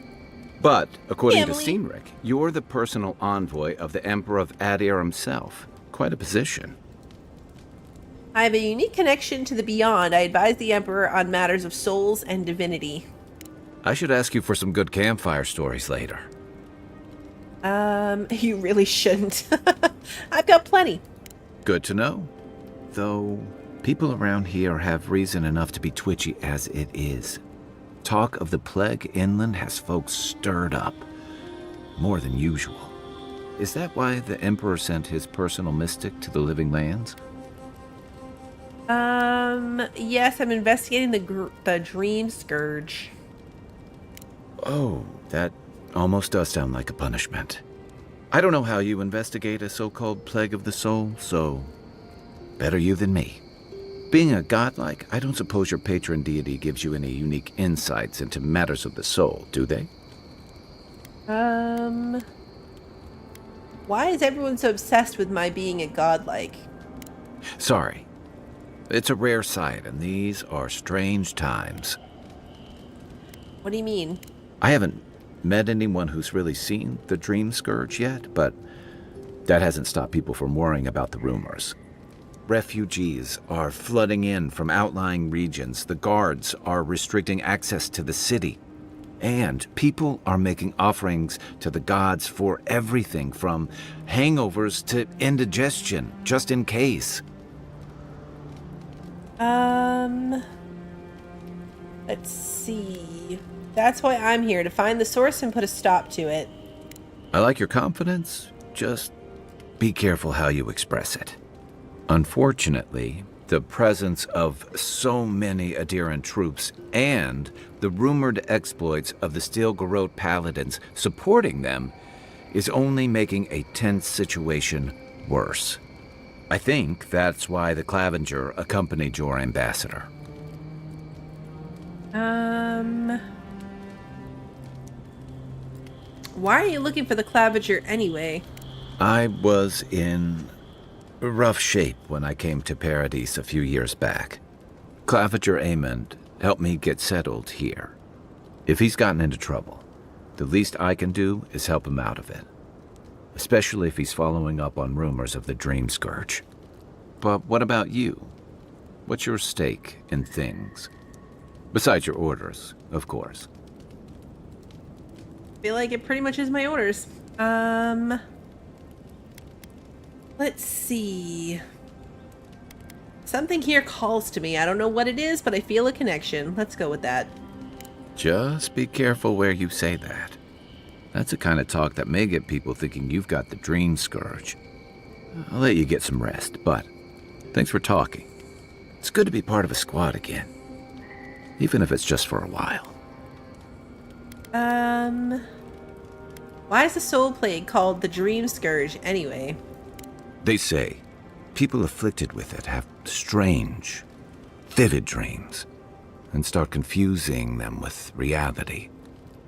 Speaker 9: But, according to
Speaker 1: Family.
Speaker 9: Cynric, you're the personal envoy of the Emperor of Adir himself. Quite a position.
Speaker 1: I have a unique connection to the beyond. I advise the Emperor on matters of souls and divinity.
Speaker 9: I should ask you for some good campfire stories later.
Speaker 1: You really shouldn't. I've got plenty.
Speaker 9: Good to know. Though, people around here have reason enough to be twitchy as it is. Talk of the plague inland has folks stirred up. More than usual. Is that why the Emperor sent his personal mystic to the living lands?
Speaker 1: Yes, I'm investigating the Dream Scourge.
Speaker 9: Oh, that almost does sound like a punishment. I don't know how you investigate a so-called plague of the soul, so better you than me. Being a godlike, I don't suppose your patron deity gives you any unique insights into matters of the soul, do they?
Speaker 1: Why is everyone so obsessed with my being a godlike?
Speaker 9: Sorry. It's a rare sight, and these are strange times.
Speaker 1: What do you mean?
Speaker 9: I haven't met anyone who's really seen the Dream Scourge yet, but that hasn't stopped people from worrying about the rumors. Refugees are flooding in from outlying regions. The guards are restricting access to the city. And people are making offerings to the gods for everything from hangovers to indigestion, just in case.
Speaker 1: Let's see. That's why I'm here, to find the source and put a stop to it.
Speaker 9: I like your confidence. Just be careful how you express it. Unfortunately, the presence of so many Adiran troops and the rumored exploits of the Steel Garrote paladins supporting them is only making a tense situation worse. I think that's why the Clavenger accompanied your ambassador.
Speaker 1: Why are you looking for the Clavenger anyway?
Speaker 9: I was in rough shape when I came to Paradise a few years back. Clavenger Amond helped me get settled here. If he's gotten into trouble, the least I can do is help him out of it. Especially if he's following up on rumors of the Dream Scourge. But what about you? What's your stake in things? Besides your orders, of course.
Speaker 1: I feel like it pretty much is my orders. Let's see. Something here calls to me. I don't know what it is, but I feel a connection. Let's go with that.
Speaker 9: Just be careful where you say that. That's the kind of talk that may get people thinking you've got the Dream Scourge. I'll let you get some rest, but thanks for talking. It's good to be part of a squad again. Even if it's just for a while.
Speaker 1: Why is the soul plague called the Dream Scourge anyway?
Speaker 9: They say people afflicted with it have strange, vivid dreams and start confusing them with reality.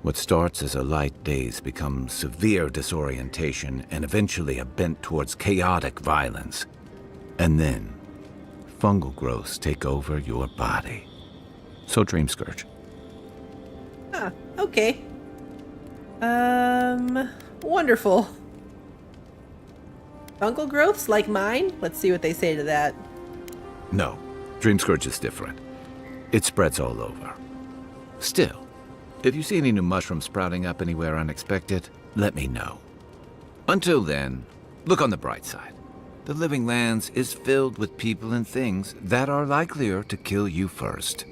Speaker 9: What starts as a light daze becomes severe disorientation and eventually a bent towards chaotic violence. And then, fungal growths take over your body. So Dream Scourge.
Speaker 1: Huh, okay. Wonderful. Fungal growths like mine? Let's see what they say to that.
Speaker 9: No, Dream Scourge is different. It spreads all over. Still, if you see any new mushrooms sprouting up anywhere unexpected, let me know. Until then, look on the bright side. The Living Lands is filled with people and things that are likelier to kill you first.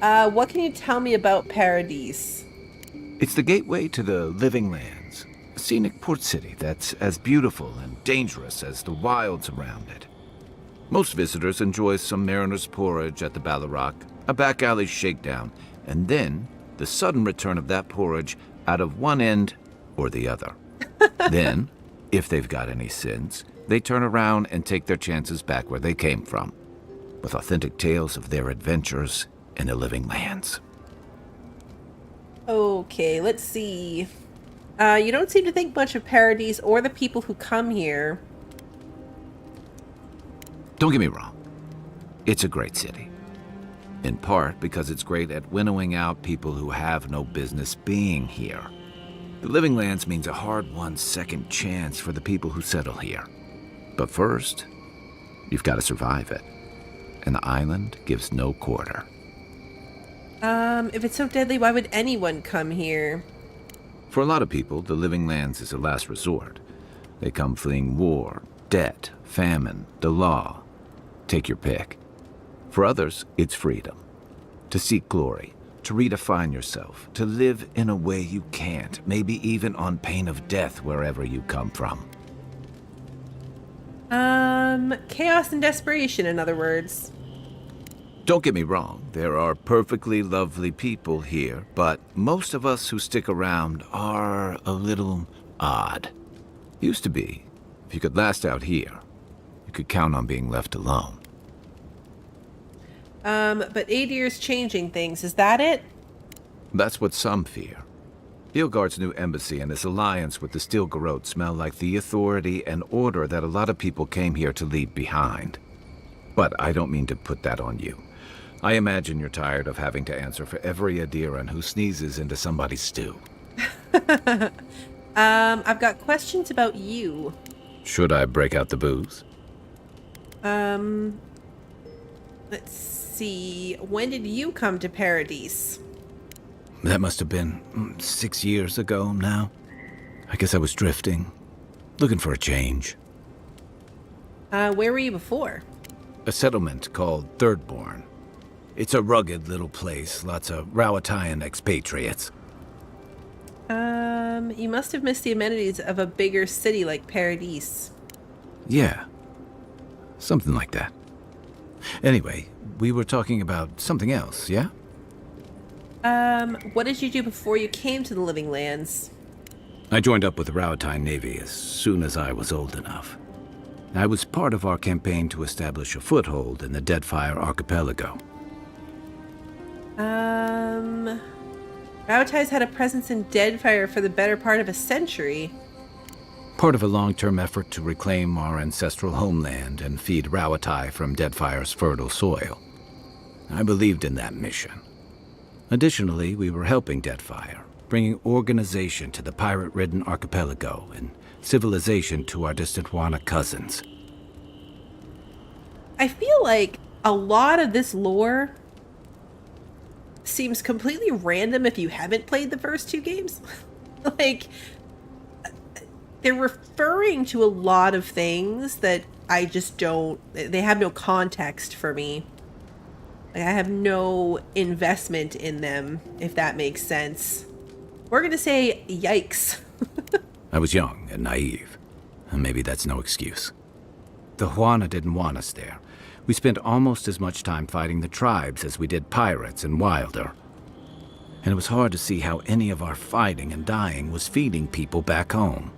Speaker 1: What can you tell me about Paradise?
Speaker 9: It's the gateway to the Living Lands, a scenic port city that's as beautiful and dangerous as the wilds around it. Most visitors enjoy some mariner's porridge at the Ballarrock, a back alley shakedown, and then the sudden return of that porridge out of one end or the other. Then, if they've got any sins, they turn around and take their chances back where they came from, with authentic tales of their adventures in the Living Lands.
Speaker 1: Okay, let's see. You don't seem to think much of Paradise or the people who come here.
Speaker 9: Don't get me wrong. It's a great city. In part because it's great at winnowing out people who have no business being here. The Living Lands means a hard-won second chance for the people who settle here. But first, you've got to survive it. And the island gives no quarter.
Speaker 1: If it's so deadly, why would anyone come here?
Speaker 9: For a lot of people, the Living Lands is a last resort. They come fleeing war, debt, famine, the law. Take your pick. For others, it's freedom. To seek glory, to redefine yourself, to live in a way you can't, maybe even on pain of death wherever you come from.
Speaker 1: Chaos and desperation, in other words.
Speaker 9: Don't get me wrong, there are perfectly lovely people here, but most of us who stick around are a little odd. Used to be. If you could last out here, you could count on being left alone.
Speaker 1: But Adir's changing things, is that it?
Speaker 9: That's what some fear. Hilgard's new embassy and his alliance with the Steel Garrote smell like the authority and order that a lot of people came here to leave behind. But I don't mean to put that on you. I imagine you're tired of having to answer for every Adiran who sneezes into somebody's stew.
Speaker 1: I've got questions about you.
Speaker 9: Should I break out the booze?
Speaker 1: Let's see. When did you come to Paradise?
Speaker 9: That must have been 6 years ago now. I guess I was drifting, looking for a change.
Speaker 1: Where were you before?
Speaker 9: A settlement called Thirdborn. It's a rugged little place, lots of Rawatayan expatriates.
Speaker 1: You must have missed the amenities of a bigger city like Paradise.
Speaker 9: Yeah, something like that. Anyway, we were talking about something else, yeah?
Speaker 1: What did you do before you came to the Living Lands?
Speaker 9: I joined up with the Rawatayan Navy as soon as I was old enough. I was part of our campaign to establish a foothold in the Deadfire Archipelago.
Speaker 1: Rawatai's had a presence in Deadfire for the better part of a century.
Speaker 9: Part of a long-term effort to reclaim our ancestral homeland and feed Rawatai from Deadfire's fertile soil. I believed in that mission. Additionally, we were helping Deadfire, bringing organization to the pirate-ridden archipelago and civilization to our distant Wana cousins.
Speaker 1: I feel like a lot of this lore seems completely random if you haven't played the first two games. Like, they're referring to a lot of things that I just don't... They have no context for me. Like, I have no investment in them, if that makes sense. We're gonna say, yikes.
Speaker 9: I was young and naive, and maybe that's no excuse. The Huana didn't want us there. We spent almost as much time fighting the tribes as we did pirates and Wilder. And it was hard to see how any of our fighting and dying was feeding people back home.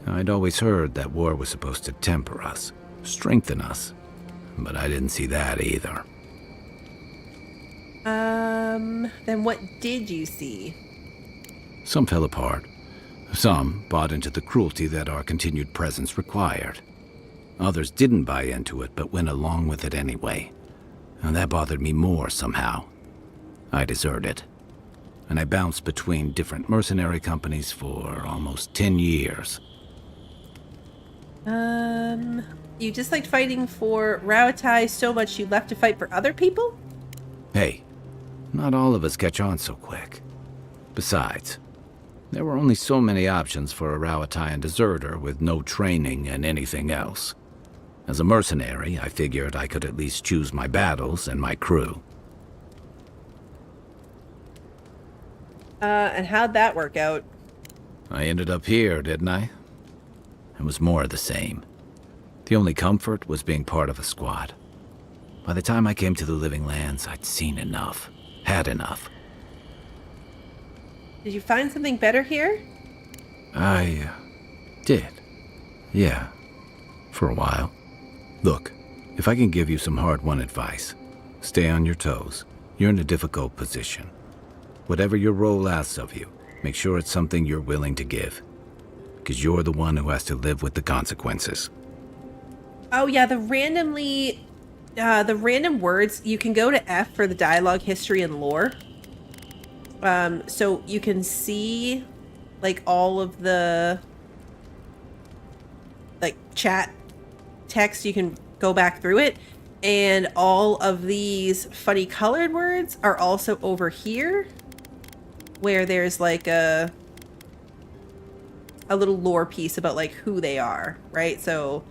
Speaker 9: I'd always heard that war was supposed to temper us, strengthen us, but I didn't see that either.
Speaker 1: Then what did you see?
Speaker 9: Some fell apart. Some bought into the cruelty that our continued presence required. Others didn't buy into it, but went along with it anyway. And that bothered me more somehow. I deserted. And I bounced between different mercenary companies for almost 10 years.
Speaker 1: You disliked fighting for Rawatai so much you left to fight for other people?
Speaker 9: Hey, not all of us catch on so quick. Besides, there were only so many options for a Rawatayan deserter with no training and anything else. As a mercenary, I figured I could at least choose my battles and my crew.
Speaker 1: And how'd that work out?
Speaker 9: I ended up here, didn't I? It was more of the same. The only comfort was being part of a squad. By the time I came to the Living Lands, I'd seen enough. Had enough.
Speaker 1: Did you find something better here?
Speaker 9: I did. Yeah. For a while. Look, if I can give you some hard-won advice, stay on your toes. You're in a difficult position. Whatever your role asks of you, make sure it's something you're willing to give. Because you're the one who has to live with the consequences.
Speaker 1: Oh yeah, the random words, you can go to F for the dialogue history and lore. So you can see like all of the like chat text, you can go back through it, and all of these funny colored words are also over here where there's like a little lore piece about like who they are, right? So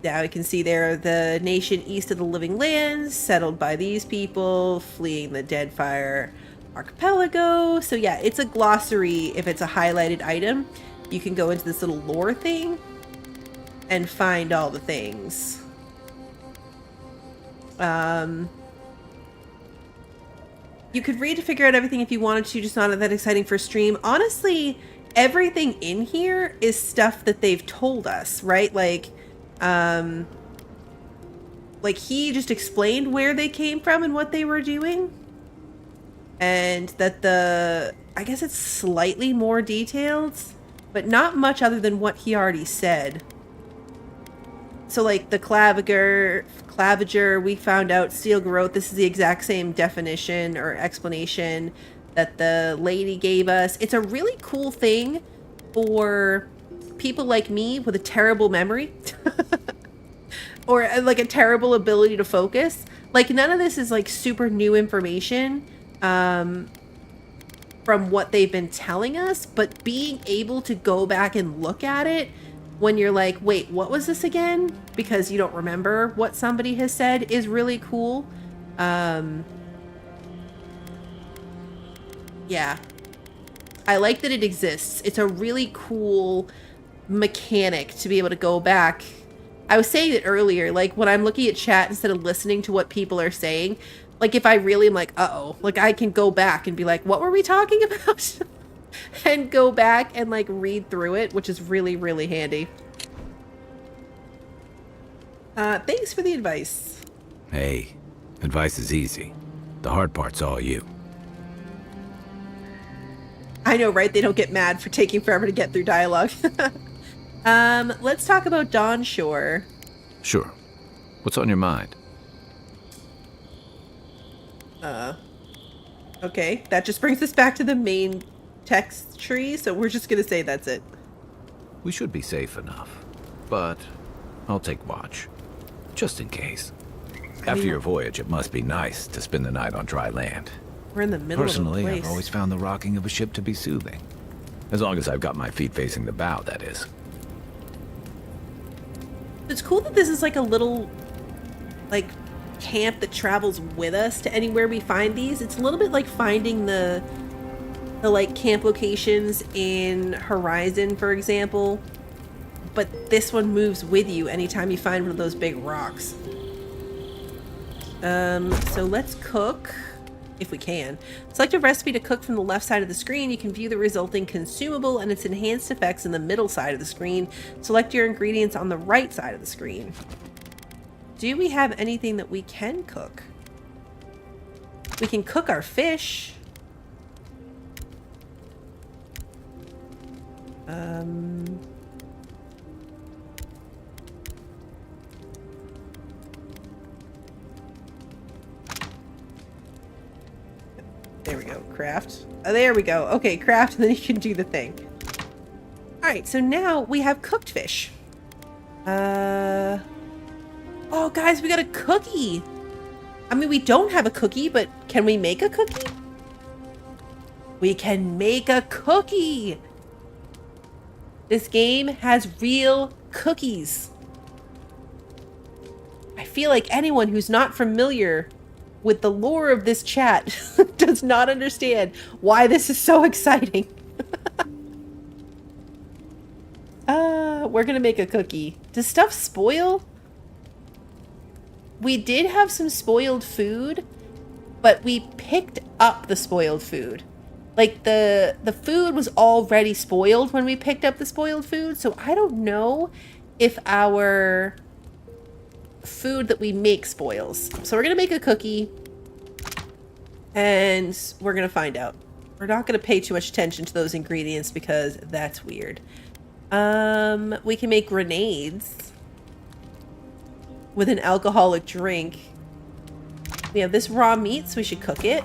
Speaker 1: Now we can see there the nation east of the living lands, settled by these people, fleeing the Deadfire archipelago. So yeah, it's a glossary. If it's a highlighted item, you can go into this little lore thing and find all the things. You could read to figure out everything if you wanted to, just not that exciting for stream. Honestly, everything in here is stuff that they've told us, right? Like he just explained where they came from and what they were doing. And that I guess it's slightly more detailed, but not much other than what he already said. So like the claviger, we found out steel growth. This is the exact same definition or explanation that the lady gave us. It's a really cool thing for people like me with a terrible memory or like a terrible ability to focus. Like none of this is like super new information from what they've been telling us, but being able to go back and look at it when you're like, wait, what was this again? Because you don't remember what somebody has said is really cool. Yeah. I like that it exists. It's a really cool mechanic to be able to go back. I was saying it earlier, like when I'm looking at chat instead of listening to what people are saying, like if I really am like, uh-oh, like I can go back and be like, what were we talking about? And go back and like read through it, which is really, really handy. Thanks for the advice.
Speaker 9: Hey, advice is easy. The hard part's all you.
Speaker 1: I know, right? They don't get mad for taking forever to get through dialogue. Let's talk about Dawnshore.
Speaker 9: Sure. What's on your mind?
Speaker 1: Okay, that just brings us back to the main text tree, so we're just gonna say that's it.
Speaker 9: We should be safe enough, but I'll take watch, just in case. After your voyage, it must be nice to spend the night on dry land.
Speaker 1: We're in the middle
Speaker 9: Personally,
Speaker 1: of a place.
Speaker 9: I've always found the rocking of a ship to be soothing. As long as I've got my feet facing the bow, that is.
Speaker 1: It's cool that this is like a little, like, camp that travels with us to anywhere we find these. It's a little bit like finding the like camp locations in Horizon, for example, but this one moves with you anytime you find one of those big rocks. So let's cook if we can. Select a recipe to cook from the left side of the screen. You can view the resulting consumable and its enhanced effects in the middle side of the screen. Select your ingredients on the right side of the screen. Do we have anything that we can cook? We can cook our fish. There we go, craft. Oh, there we go. Okay, craft, and then you can do the thing. Alright, so now we have cooked fish. Oh, guys, we got a cookie. I mean, we don't have a cookie, but can we make a cookie? We can make a cookie. This game has real cookies. I feel like anyone who's not familiar with the lore of this chat does not understand why this is so exciting. We're gonna make a cookie. Does stuff spoil? We did have some spoiled food, but we picked up the spoiled food. Like the food was already spoiled when we picked up the spoiled food, so I don't know if our food that we make spoils. So we're gonna make a cookie and we're gonna find out. We're not gonna pay too much attention to those ingredients because that's weird. We can make grenades with an alcoholic drink. We have this raw meat, so we should cook it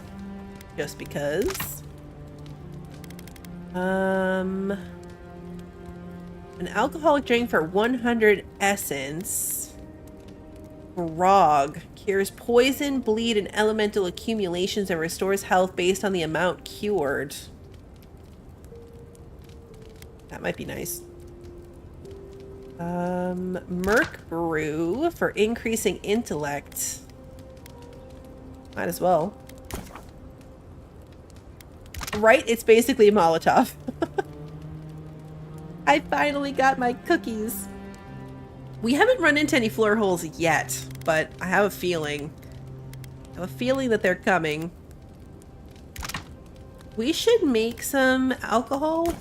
Speaker 1: just because. An alcoholic drink for 100 essence. Grog cures poison, bleed, and elemental accumulations and restores health based on the amount cured. That might be nice. Merc brew for increasing intellect. Might as well. Right? It's basically a Molotov. I finally got my cookies. We haven't run into any floor holes yet, but I have a feeling. I have a feeling that they're coming. We should make some alcohol.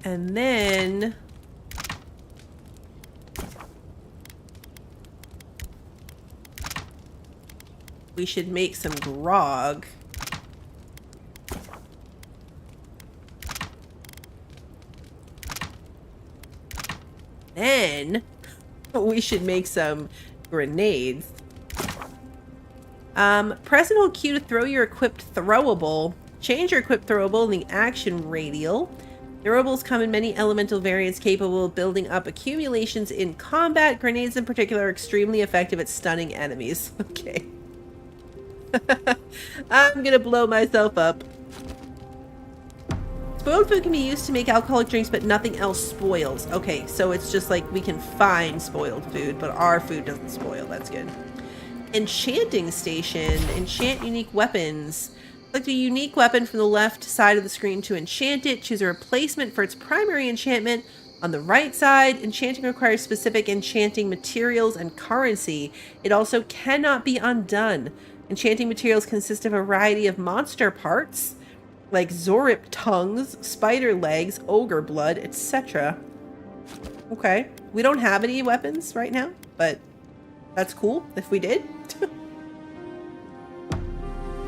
Speaker 1: And then we should make some grog. Then we should make some grenades. Press and hold Q to throw your equipped throwable. Change your equipped throwable in the action radial. Throwables come in many elemental variants capable of building up accumulations in combat. Grenades in particular are extremely effective at stunning enemies. Okay. I'm gonna blow myself up. Spoiled food can be used to make alcoholic drinks, but nothing else spoils. Okay, so it's just like we can find spoiled food, but our food doesn't spoil. That's good. Enchanting station. Enchant unique weapons. Select a unique weapon from the left side of the screen to enchant it. Choose a replacement for its primary enchantment. On the right side, enchanting requires specific enchanting materials and currency. It also cannot be undone. Enchanting materials consist of a variety of monster parts, like Zorip tongues, spider legs, ogre blood, etc. Okay. We don't have any weapons right now, but that's cool if we did.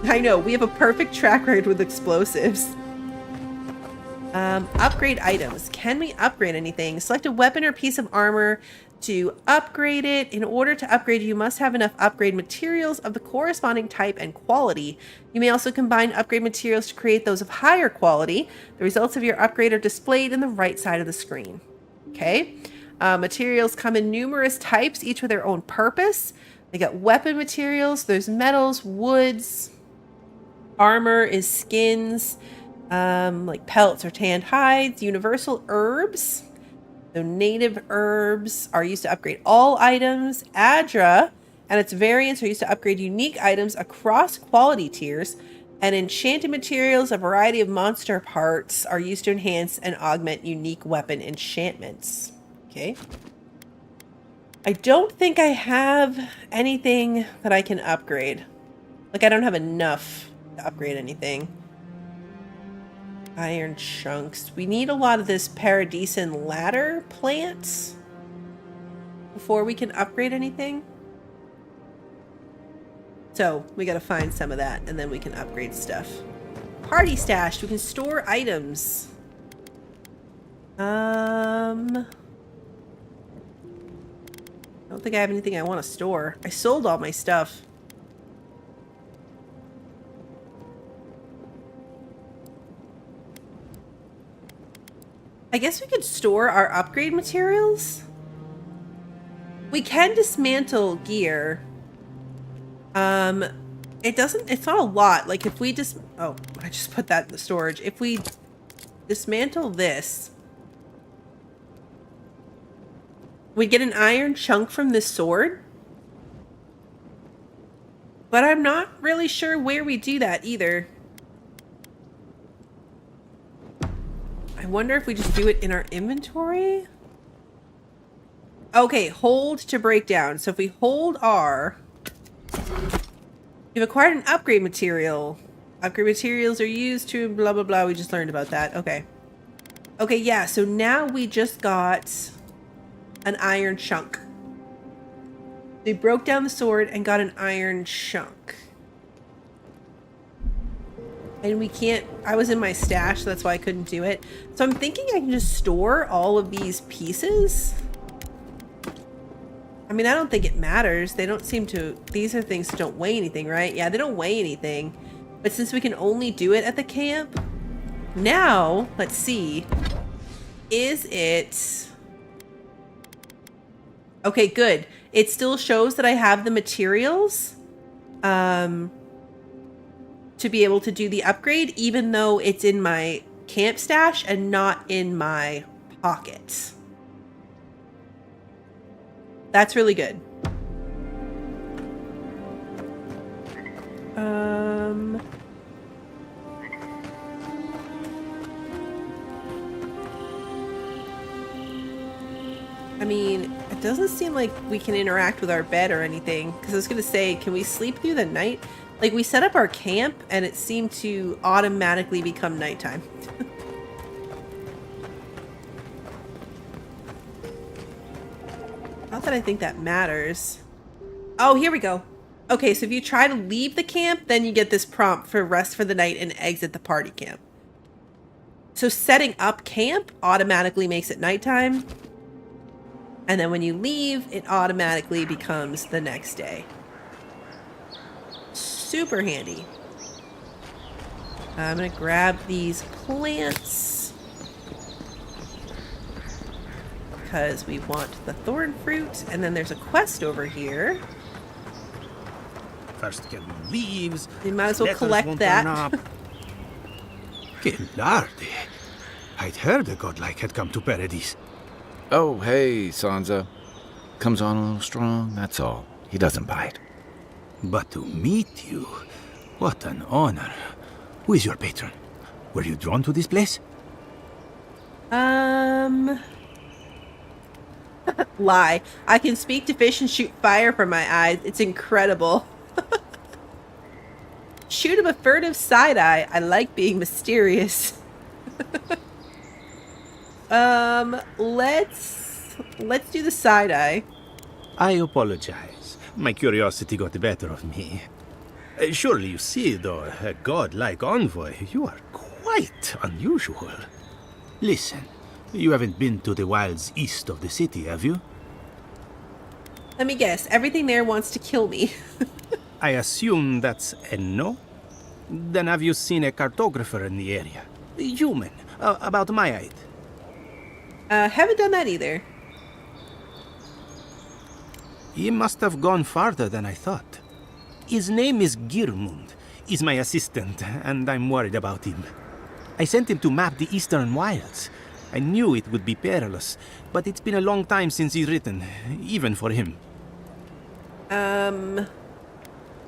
Speaker 1: I know, we have a perfect track record with explosives. Upgrade items. Can we upgrade anything? Select a weapon or piece of armor to upgrade it. In order to upgrade, you must have enough upgrade materials of the corresponding type and quality. You may also combine upgrade materials to create those of higher quality. The results of your upgrade are displayed in the right side of the screen. Okay. Materials come in numerous types, each with their own purpose. They got weapon materials, there's metals, woods. Armor is skins, like pelts or tanned hides. Universal herbs. So native herbs are used to upgrade all items. Adra and its variants are used to upgrade unique items across quality tiers. And enchanted materials, a variety of monster parts, are used to enhance and augment unique weapon enchantments. Okay. I don't think I have anything that I can upgrade. Like, I don't have enough to upgrade anything. Iron chunks. We need a lot of this paradisen ladder plants before we can upgrade anything. So we gotta find some of that and then we can upgrade stuff. Party stash. We can store items. I don't think I have anything I want to store. I sold all my stuff. I guess we could store our upgrade materials. We can dismantle gear. It's not a lot. Like if we just, oh, I just put that in the storage. If we dismantle this, we get an iron chunk from this sword. But I'm not really sure where we do that either. I wonder if we just do it in our inventory. Okay, hold to break down. So if we hold R, you've acquired an upgrade material. Upgrade materials are used to blah, blah, blah. We just learned about that. Okay. Okay, yeah. So now we just got an iron chunk. We broke down the sword and got an iron chunk. And we can't, I was in my stash, so that's why I couldn't do it. So I'm thinking I can just store all of these pieces. I mean, I don't think it matters. They don't seem to, these are things that don't weigh anything, right? Yeah, they don't weigh anything. But since we can only do it at the camp, now, let's see. Is it... Okay, good. It still shows that I have the materials to be able to do the upgrade, even though it's in my camp stash and not in my pockets. That's really good. I mean, it doesn't seem like we can interact with our bed or anything. Because I was going to say, can we sleep through the night? Like, we set up our camp, and it seemed to automatically become nighttime. Not that I think that matters. Oh, here we go. Okay, so if you try to leave the camp, then you get this prompt for rest for the night and exit the party camp. So setting up camp automatically makes it nighttime. And then when you leave, it automatically becomes the next day. Super handy. I'm going to grab these plants because we want the thorn fruit. And then there's a quest over here.
Speaker 4: First get leaves.
Speaker 1: You might as well collect that.
Speaker 4: Que larde. I'd heard a godlike had come to Paradise.
Speaker 9: Oh, hey, Sansa. Comes on a little strong, that's all. He doesn't bite.
Speaker 4: But to meet you, what an honor. Who is your patron? Were you drawn to this place?
Speaker 1: Lie. I can speak to fish and shoot fire from my eyes. It's incredible. Shoot him a furtive side eye. I like being mysterious. Let's do the side eye.
Speaker 4: I apologize. My curiosity got the better of me. Surely you see, though, a god-like envoy, you are quite unusual. Listen, you haven't been to the wilds east of the city, have you?
Speaker 1: Let me guess. Everything there wants to kill me.
Speaker 4: I assume that's a no? Then have you seen a cartographer in the area? Human, about my height.
Speaker 1: Haven't done that either.
Speaker 4: He must have gone farther than I thought. His name is Girmund. He's my assistant, and I'm worried about him. I sent him to map the eastern wilds. I knew it would be perilous, but it's been a long time since he's written, even for him.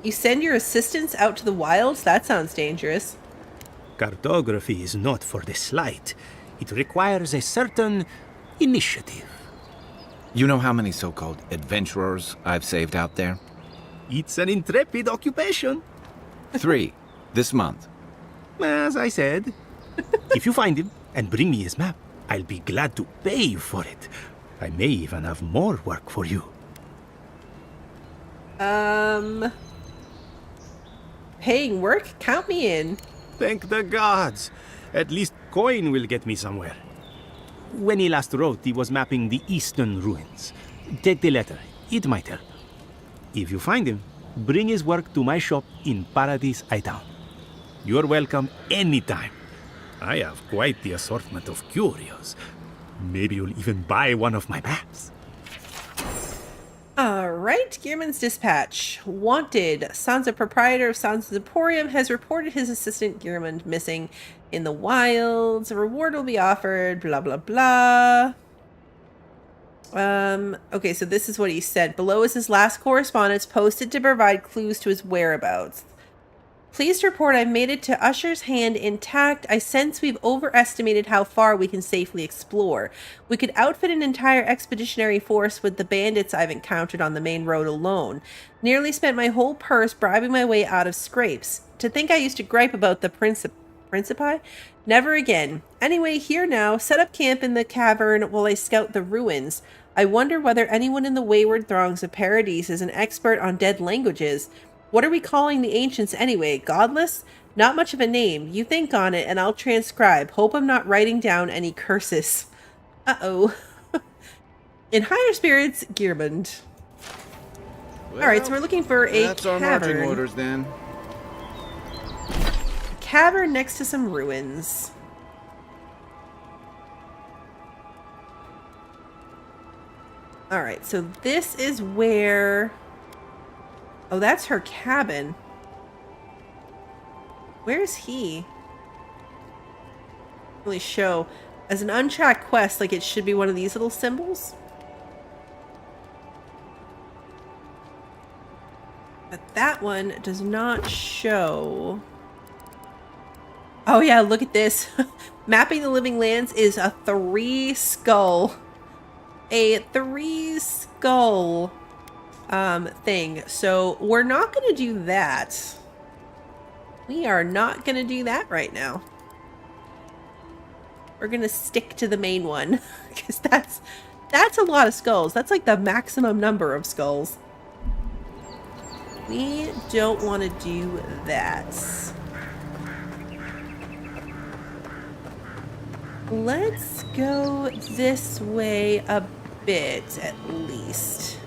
Speaker 1: You send your assistants out to the wilds? That sounds dangerous.
Speaker 4: Cartography is not for the slight. It requires a certain initiative.
Speaker 9: You know how many so-called adventurers I've saved out there?
Speaker 4: It's an intrepid occupation.
Speaker 9: 3, this month.
Speaker 4: As I said, if you find him and bring me his map, I'll be glad to pay you for it. I may even have more work for you.
Speaker 1: Paying work? Count me in.
Speaker 4: Thank the gods. At least coin will get me somewhere. When he last wrote, he was mapping the eastern ruins. Take the letter. It might help. If you find him, bring his work to my shop in Paradise Town. You're welcome anytime. I have quite the assortment of curios. Maybe you'll even buy one of my maps.
Speaker 1: Alright, Gearman's dispatch. Wanted. Sansa, proprietor of Sansa's Emporium, has reported his assistant Gearman missing in the wilds. A reward will be offered, blah blah blah. Okay, so this is what he said. Below is his last correspondence posted to provide clues to his whereabouts. Please report I've made it to Usher's hand intact. I sense we've overestimated how far we can safely explore. We could outfit an entire expeditionary force with the bandits I've encountered on the main road alone. Nearly spent my whole purse bribing my way out of scrapes. To think I used to gripe about the Principi? Never again. Anyway, here now. Set up camp in the cavern while I scout the ruins. I wonder whether anyone in the wayward throngs of Paradise is an expert on dead languages. What are we calling the ancients anyway? Godless? Not much of a name. You think on it and I'll transcribe. Hope I'm not writing down any curses. Uh-oh. In higher spirits, Gearmund.
Speaker 9: Well,
Speaker 1: alright, so we're looking for a
Speaker 9: that's our
Speaker 1: cavern.
Speaker 9: marching orders then.
Speaker 1: A cavern next to some ruins. Alright, so this is where... Oh, that's her cabin. Where's he? really show. As an untracked quest, like it should be one of these little symbols. But that one does not show. Oh yeah, look at this. Mapping the living lands is a 3 skull. A 3 skull thing. So we're not going to do that. We are not going to do that right now. We're going to stick to the main one. Because that's a lot of skulls. That's like the maximum number of skulls. We don't want to do that. Let's go this way a bit, at least.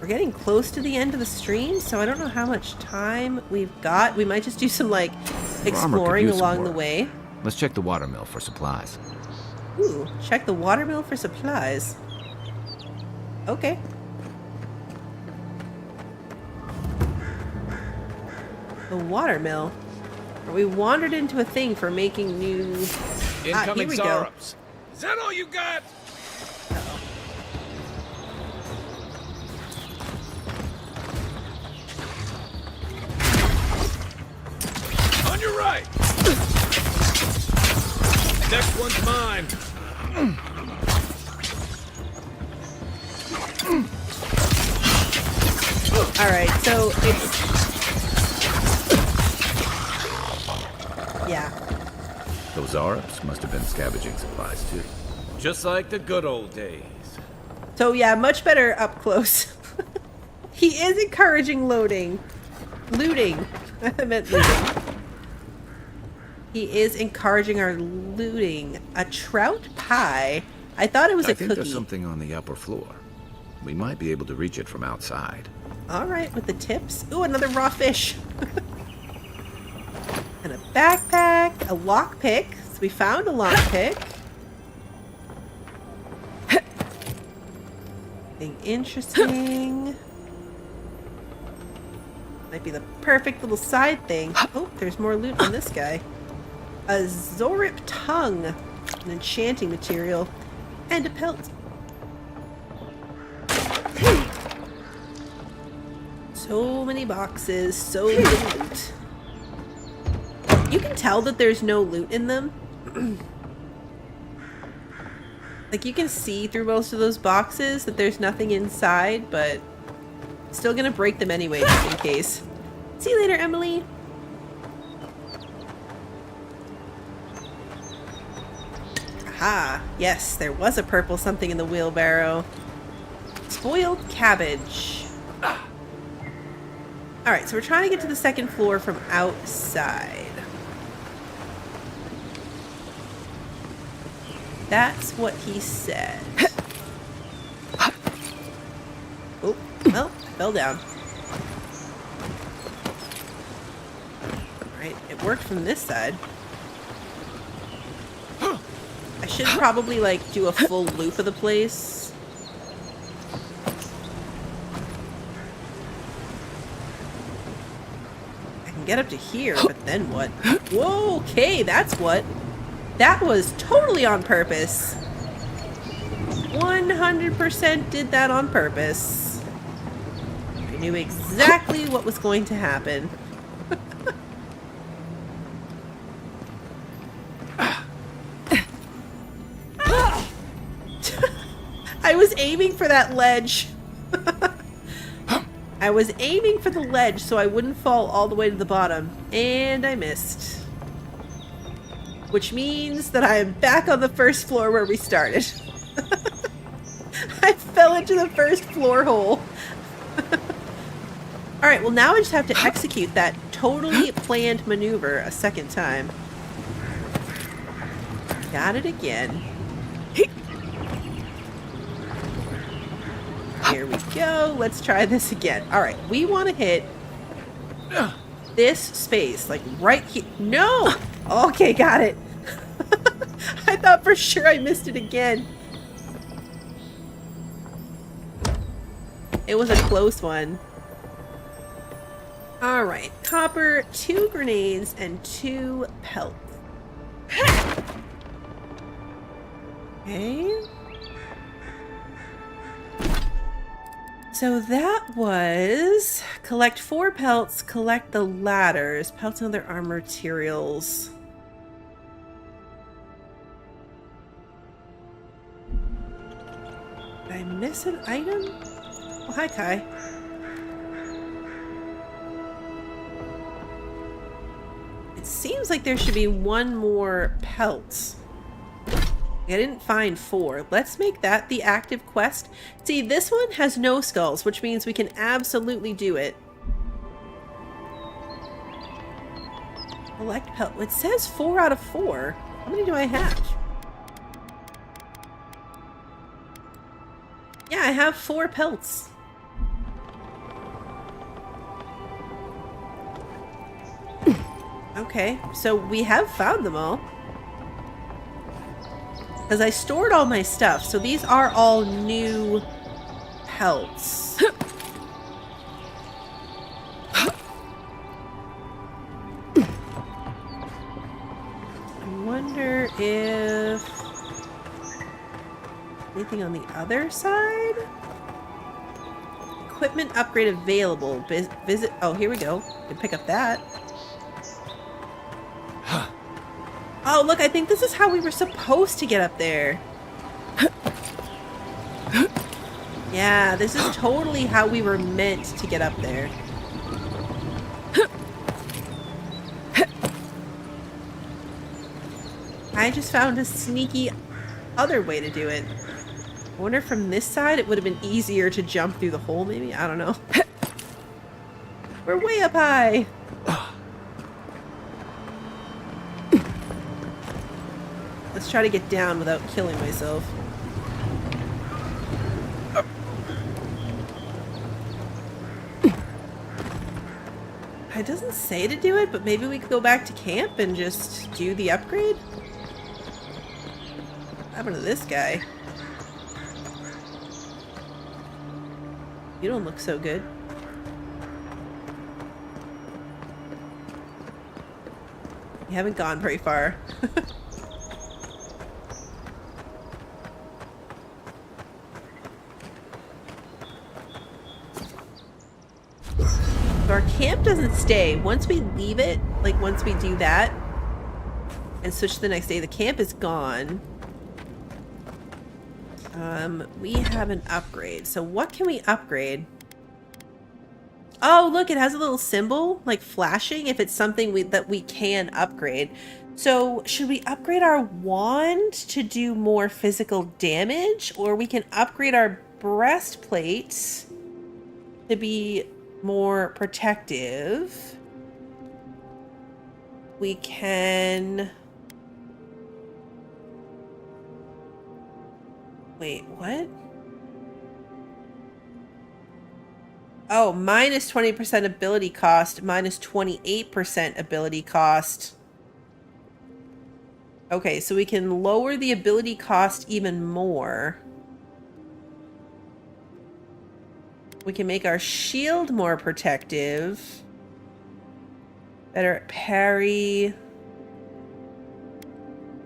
Speaker 1: We're getting close to the end of the stream, so I don't know how much time we've got. We might just do some, like, exploring along the way.
Speaker 9: Let's check the watermill for supplies.
Speaker 1: Ooh, check the watermill for supplies. Okay. The watermill. We wandered into a thing for making new...
Speaker 9: Incoming
Speaker 1: here we go.
Speaker 9: Is that all you got?
Speaker 17: On your right. Next one's mine.
Speaker 1: All right, so it's... Yeah.
Speaker 9: Those Arabs must have been scavenging supplies too.
Speaker 17: Just like the good old days.
Speaker 1: So yeah, much better up close. He is encouraging looting. I meant looting. He is encouraging our looting. A trout pie? I thought it was a
Speaker 9: think
Speaker 1: cookie.
Speaker 9: there's something on the upper floor. We might be able to reach it from outside.
Speaker 1: Alright, with the tips. Ooh, another raw fish. And a backpack, a lockpick. So we found a lockpick. Something interesting. Might be the perfect little side thing. Oh, there's more loot on this guy. A Zorip tongue, an enchanting material, and a pelt. So many boxes, so little loot. You can tell that there's no loot in them. Like, you can see through most of those boxes that there's nothing inside, but still gonna break them anyway, just in case. See you later, Emily. Aha, yes, there was a purple something in the wheelbarrow. Spoiled cabbage. Alright, so we're trying to get to the second floor from outside. That's what he said. Oh, well, I fell down. Alright, it worked from this side. I should probably, like, do a full loop of the place. I can get up to here, but then what? Whoa, okay, that's what. That was totally on purpose. 100% did that on purpose. I knew exactly what was going to happen. I was aiming for that ledge. I was aiming for the ledge so I wouldn't fall all the way to the bottom. And I missed. Which means that I am back on the first floor where we started. I fell into the first floor hole. Alright, well now I just have to execute that totally planned maneuver a second time. Got it again. Here we go. Let's try this again. Alright, we want to hit this space, like right here. No! Okay, got it. I thought for sure I missed it again. It was a close one. Alright, copper, 2 grenades, and 2 pelts. Okay. So that was collect 4 pelts, collect the ladders, pelts and other armor materials. Did I miss an item? Oh, hi, Kai. It seems like there should be 1 more pelt. I didn't find 4. Let's make that the active quest. See, this one has no skulls, which means we can absolutely do it. Collect pelt. It says 4 out of 4. How many do I have? Yeah, I have 4 pelts. Okay, so we have found them all. Because I stored all my stuff, so these are all new pelts. I wonder if... anything on the other side? Equipment upgrade available. Visit... oh, here we go. We can pick up that. Oh, look, I think this is how we were supposed to get up there. Yeah, this is totally how we were meant to get up there. I just found a sneaky other way to do it. I wonder if from this side it would have been easier to jump through the hole, maybe? I don't know. We're way up high. Let's try to get down without killing myself. It doesn't say to do it, but maybe we could go back to camp and just do the upgrade? What happened to this guy? You don't look so good. You haven't gone very far. So our camp doesn't stay. Once we leave it, like once we do that and switch to the next day, the camp is gone. We have an upgrade. So what can we upgrade? Oh, look, it has a little symbol like flashing if it's something that we can upgrade. So should we upgrade our wand to do more physical damage, or we can upgrade our breastplate to be more protective? We can... wait, what? Oh, minus 20% ability cost, minus 28% ability cost. Okay, so we can lower the ability cost even more. We can make our shield more protective. Better at parry.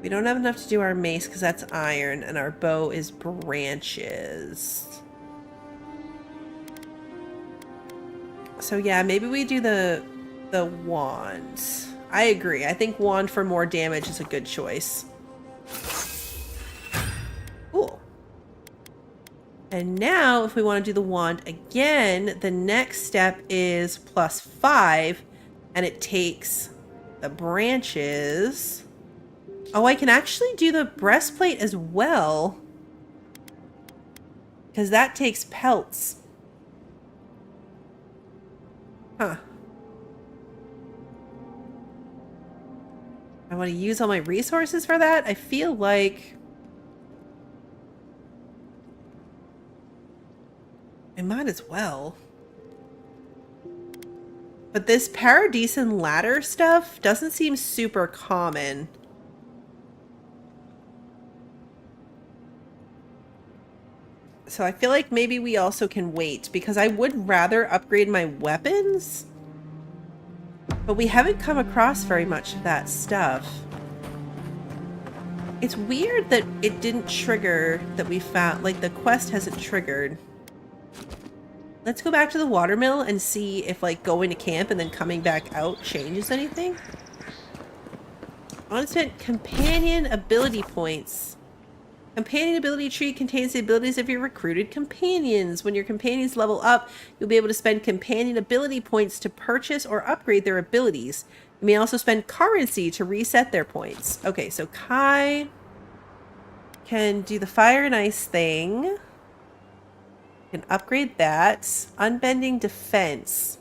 Speaker 1: We don't have enough to do our mace because that's iron, and our bow is branches. So yeah, maybe we do the wand. I agree. I think wand for more damage is a good choice. Cool. And now, if we want to do the wand again, the next step is +5, and it takes the branches. Oh, I can actually do the breastplate as well, because that takes pelts. Huh. I want to use all my resources for that? I feel like I might as well. But this Paradisen ladder stuff doesn't seem super common. So I feel like maybe we also can wait, because I would rather upgrade my weapons. But we haven't come across very much of that stuff. It's weird that it didn't trigger that we found, like the quest hasn't triggered. Let's go back to the watermill and see if like going to camp and then coming back out changes anything. Unspent companion ability points. Companion ability tree contains the abilities of your recruited companions. When your companions level up, you'll be able to spend companion ability points to purchase or upgrade their abilities. You may also spend currency to reset their points. Okay, so Kai can do the fire and ice thing. Can upgrade that. Unbending defense.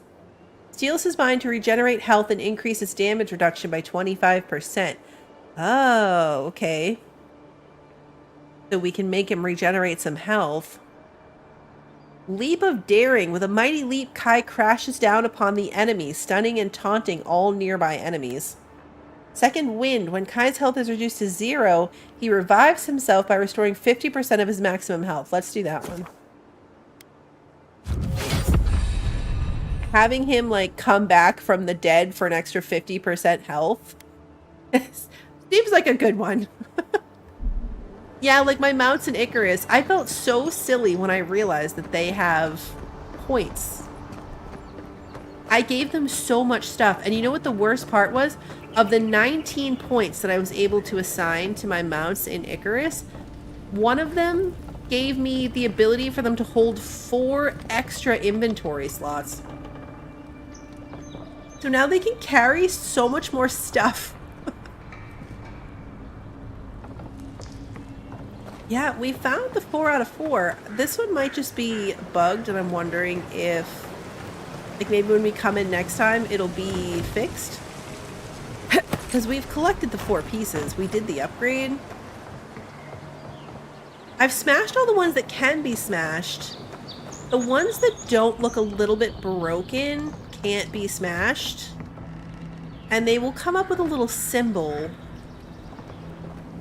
Speaker 1: Steals his mind to regenerate health and increase its damage reduction by 25%. Oh, okay. So we can make him regenerate some health. Leap of Daring. With a mighty leap, Kai crashes down upon the enemy, stunning and taunting all nearby enemies. Second Wind. When Kai's health is reduced to 0, he revives himself by restoring 50% of his maximum health. Let's do that one. Having him, like, come back from the dead for an extra 50% health seems like a good one. Yeah, like my mounts in Icarus, I felt so silly when I realized that they have points. I gave them so much stuff, and you know what the worst part was? Of the 19 points that I was able to assign to my mounts in Icarus, one of them gave me the ability for them to hold 4 extra inventory slots. So now they can carry so much more stuff. Yeah, we found the 4 out of 4. This one might just be bugged, and I'm wondering if, like, maybe when we come in next time, it'll be fixed. Because we've collected the 4 pieces. We did the upgrade. I've smashed all the ones that can be smashed. The ones that don't look a little bit broken can't be smashed. And they will come up with a little symbol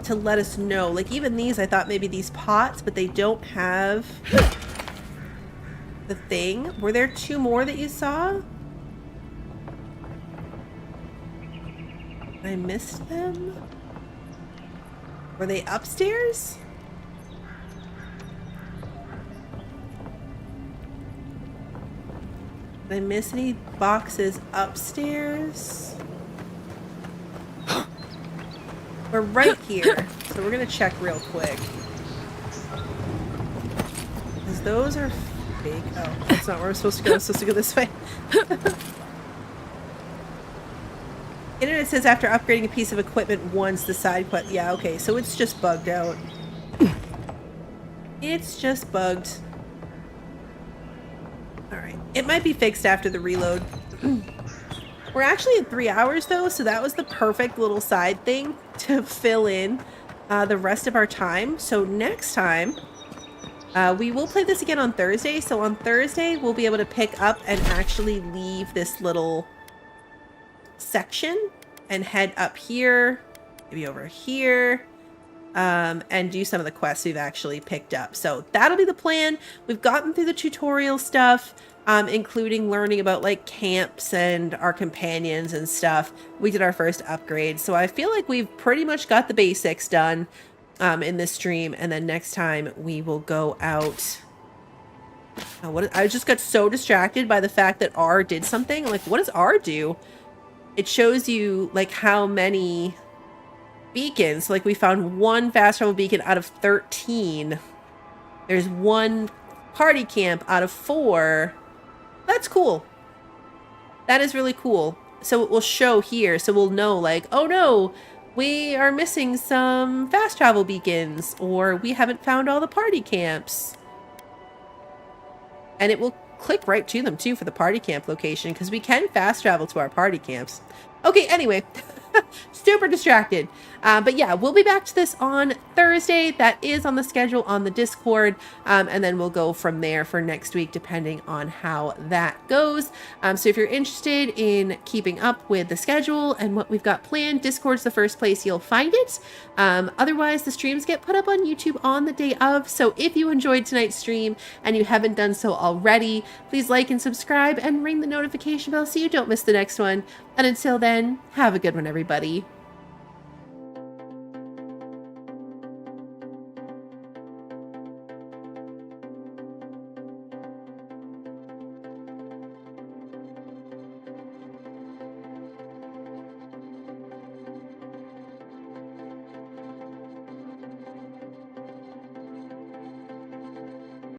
Speaker 1: to let us know. Like, even these, I thought maybe these pots, but they don't have the thing. Were there 2 more that you saw? I missed them? Were they upstairs? Did I miss any boxes upstairs? We're right here, so we're gonna check real quick. Because those are fake. Oh, that's not where we're supposed to go. I'm supposed to go this way. Internet says after upgrading a piece of equipment once, the side quest. Yeah, okay, so it's just bugged out. It's just bugged. Alright, it might be fixed after the reload. We're actually at 3 hours though, so that was the perfect little side thing to fill in the rest of our time. So next time, we will play this again on Thursday. So on Thursday, we'll be able to pick up and actually leave this little section and head up here, maybe over here, and do some of the quests we've actually picked up. So that'll be the plan. We've gotten through the tutorial stuff. Including learning about like camps and our companions and stuff. We did our first upgrade, so I feel like we've pretty much got the basics done in this stream, and then next time we will go out. I just got so distracted by the fact that R did something. Like, what does R do? It shows you like how many beacons. Like, we found 1 fast travel beacon out of 13. There's 1 party camp out of 4. That's cool. That is really cool. So it will show here, so we'll know like, oh no, we are missing some fast travel beacons, or we haven't found all the party camps. And it will click right to them too for the party camp location, because we can fast travel to our party camps. Okay, anyway. Super distracted. But yeah, we'll be back to this on Thursday. That is on the schedule on the Discord. And then we'll go from there for next week, depending on how that goes. So if you're interested in keeping up with the schedule and what we've got planned, Discord's the first place you'll find it. Otherwise, the streams get put up on YouTube on the day of. So if you enjoyed tonight's stream and you haven't done so already, please like and subscribe and ring the notification bell so you don't miss the next one. And until then, have a good one, everybody.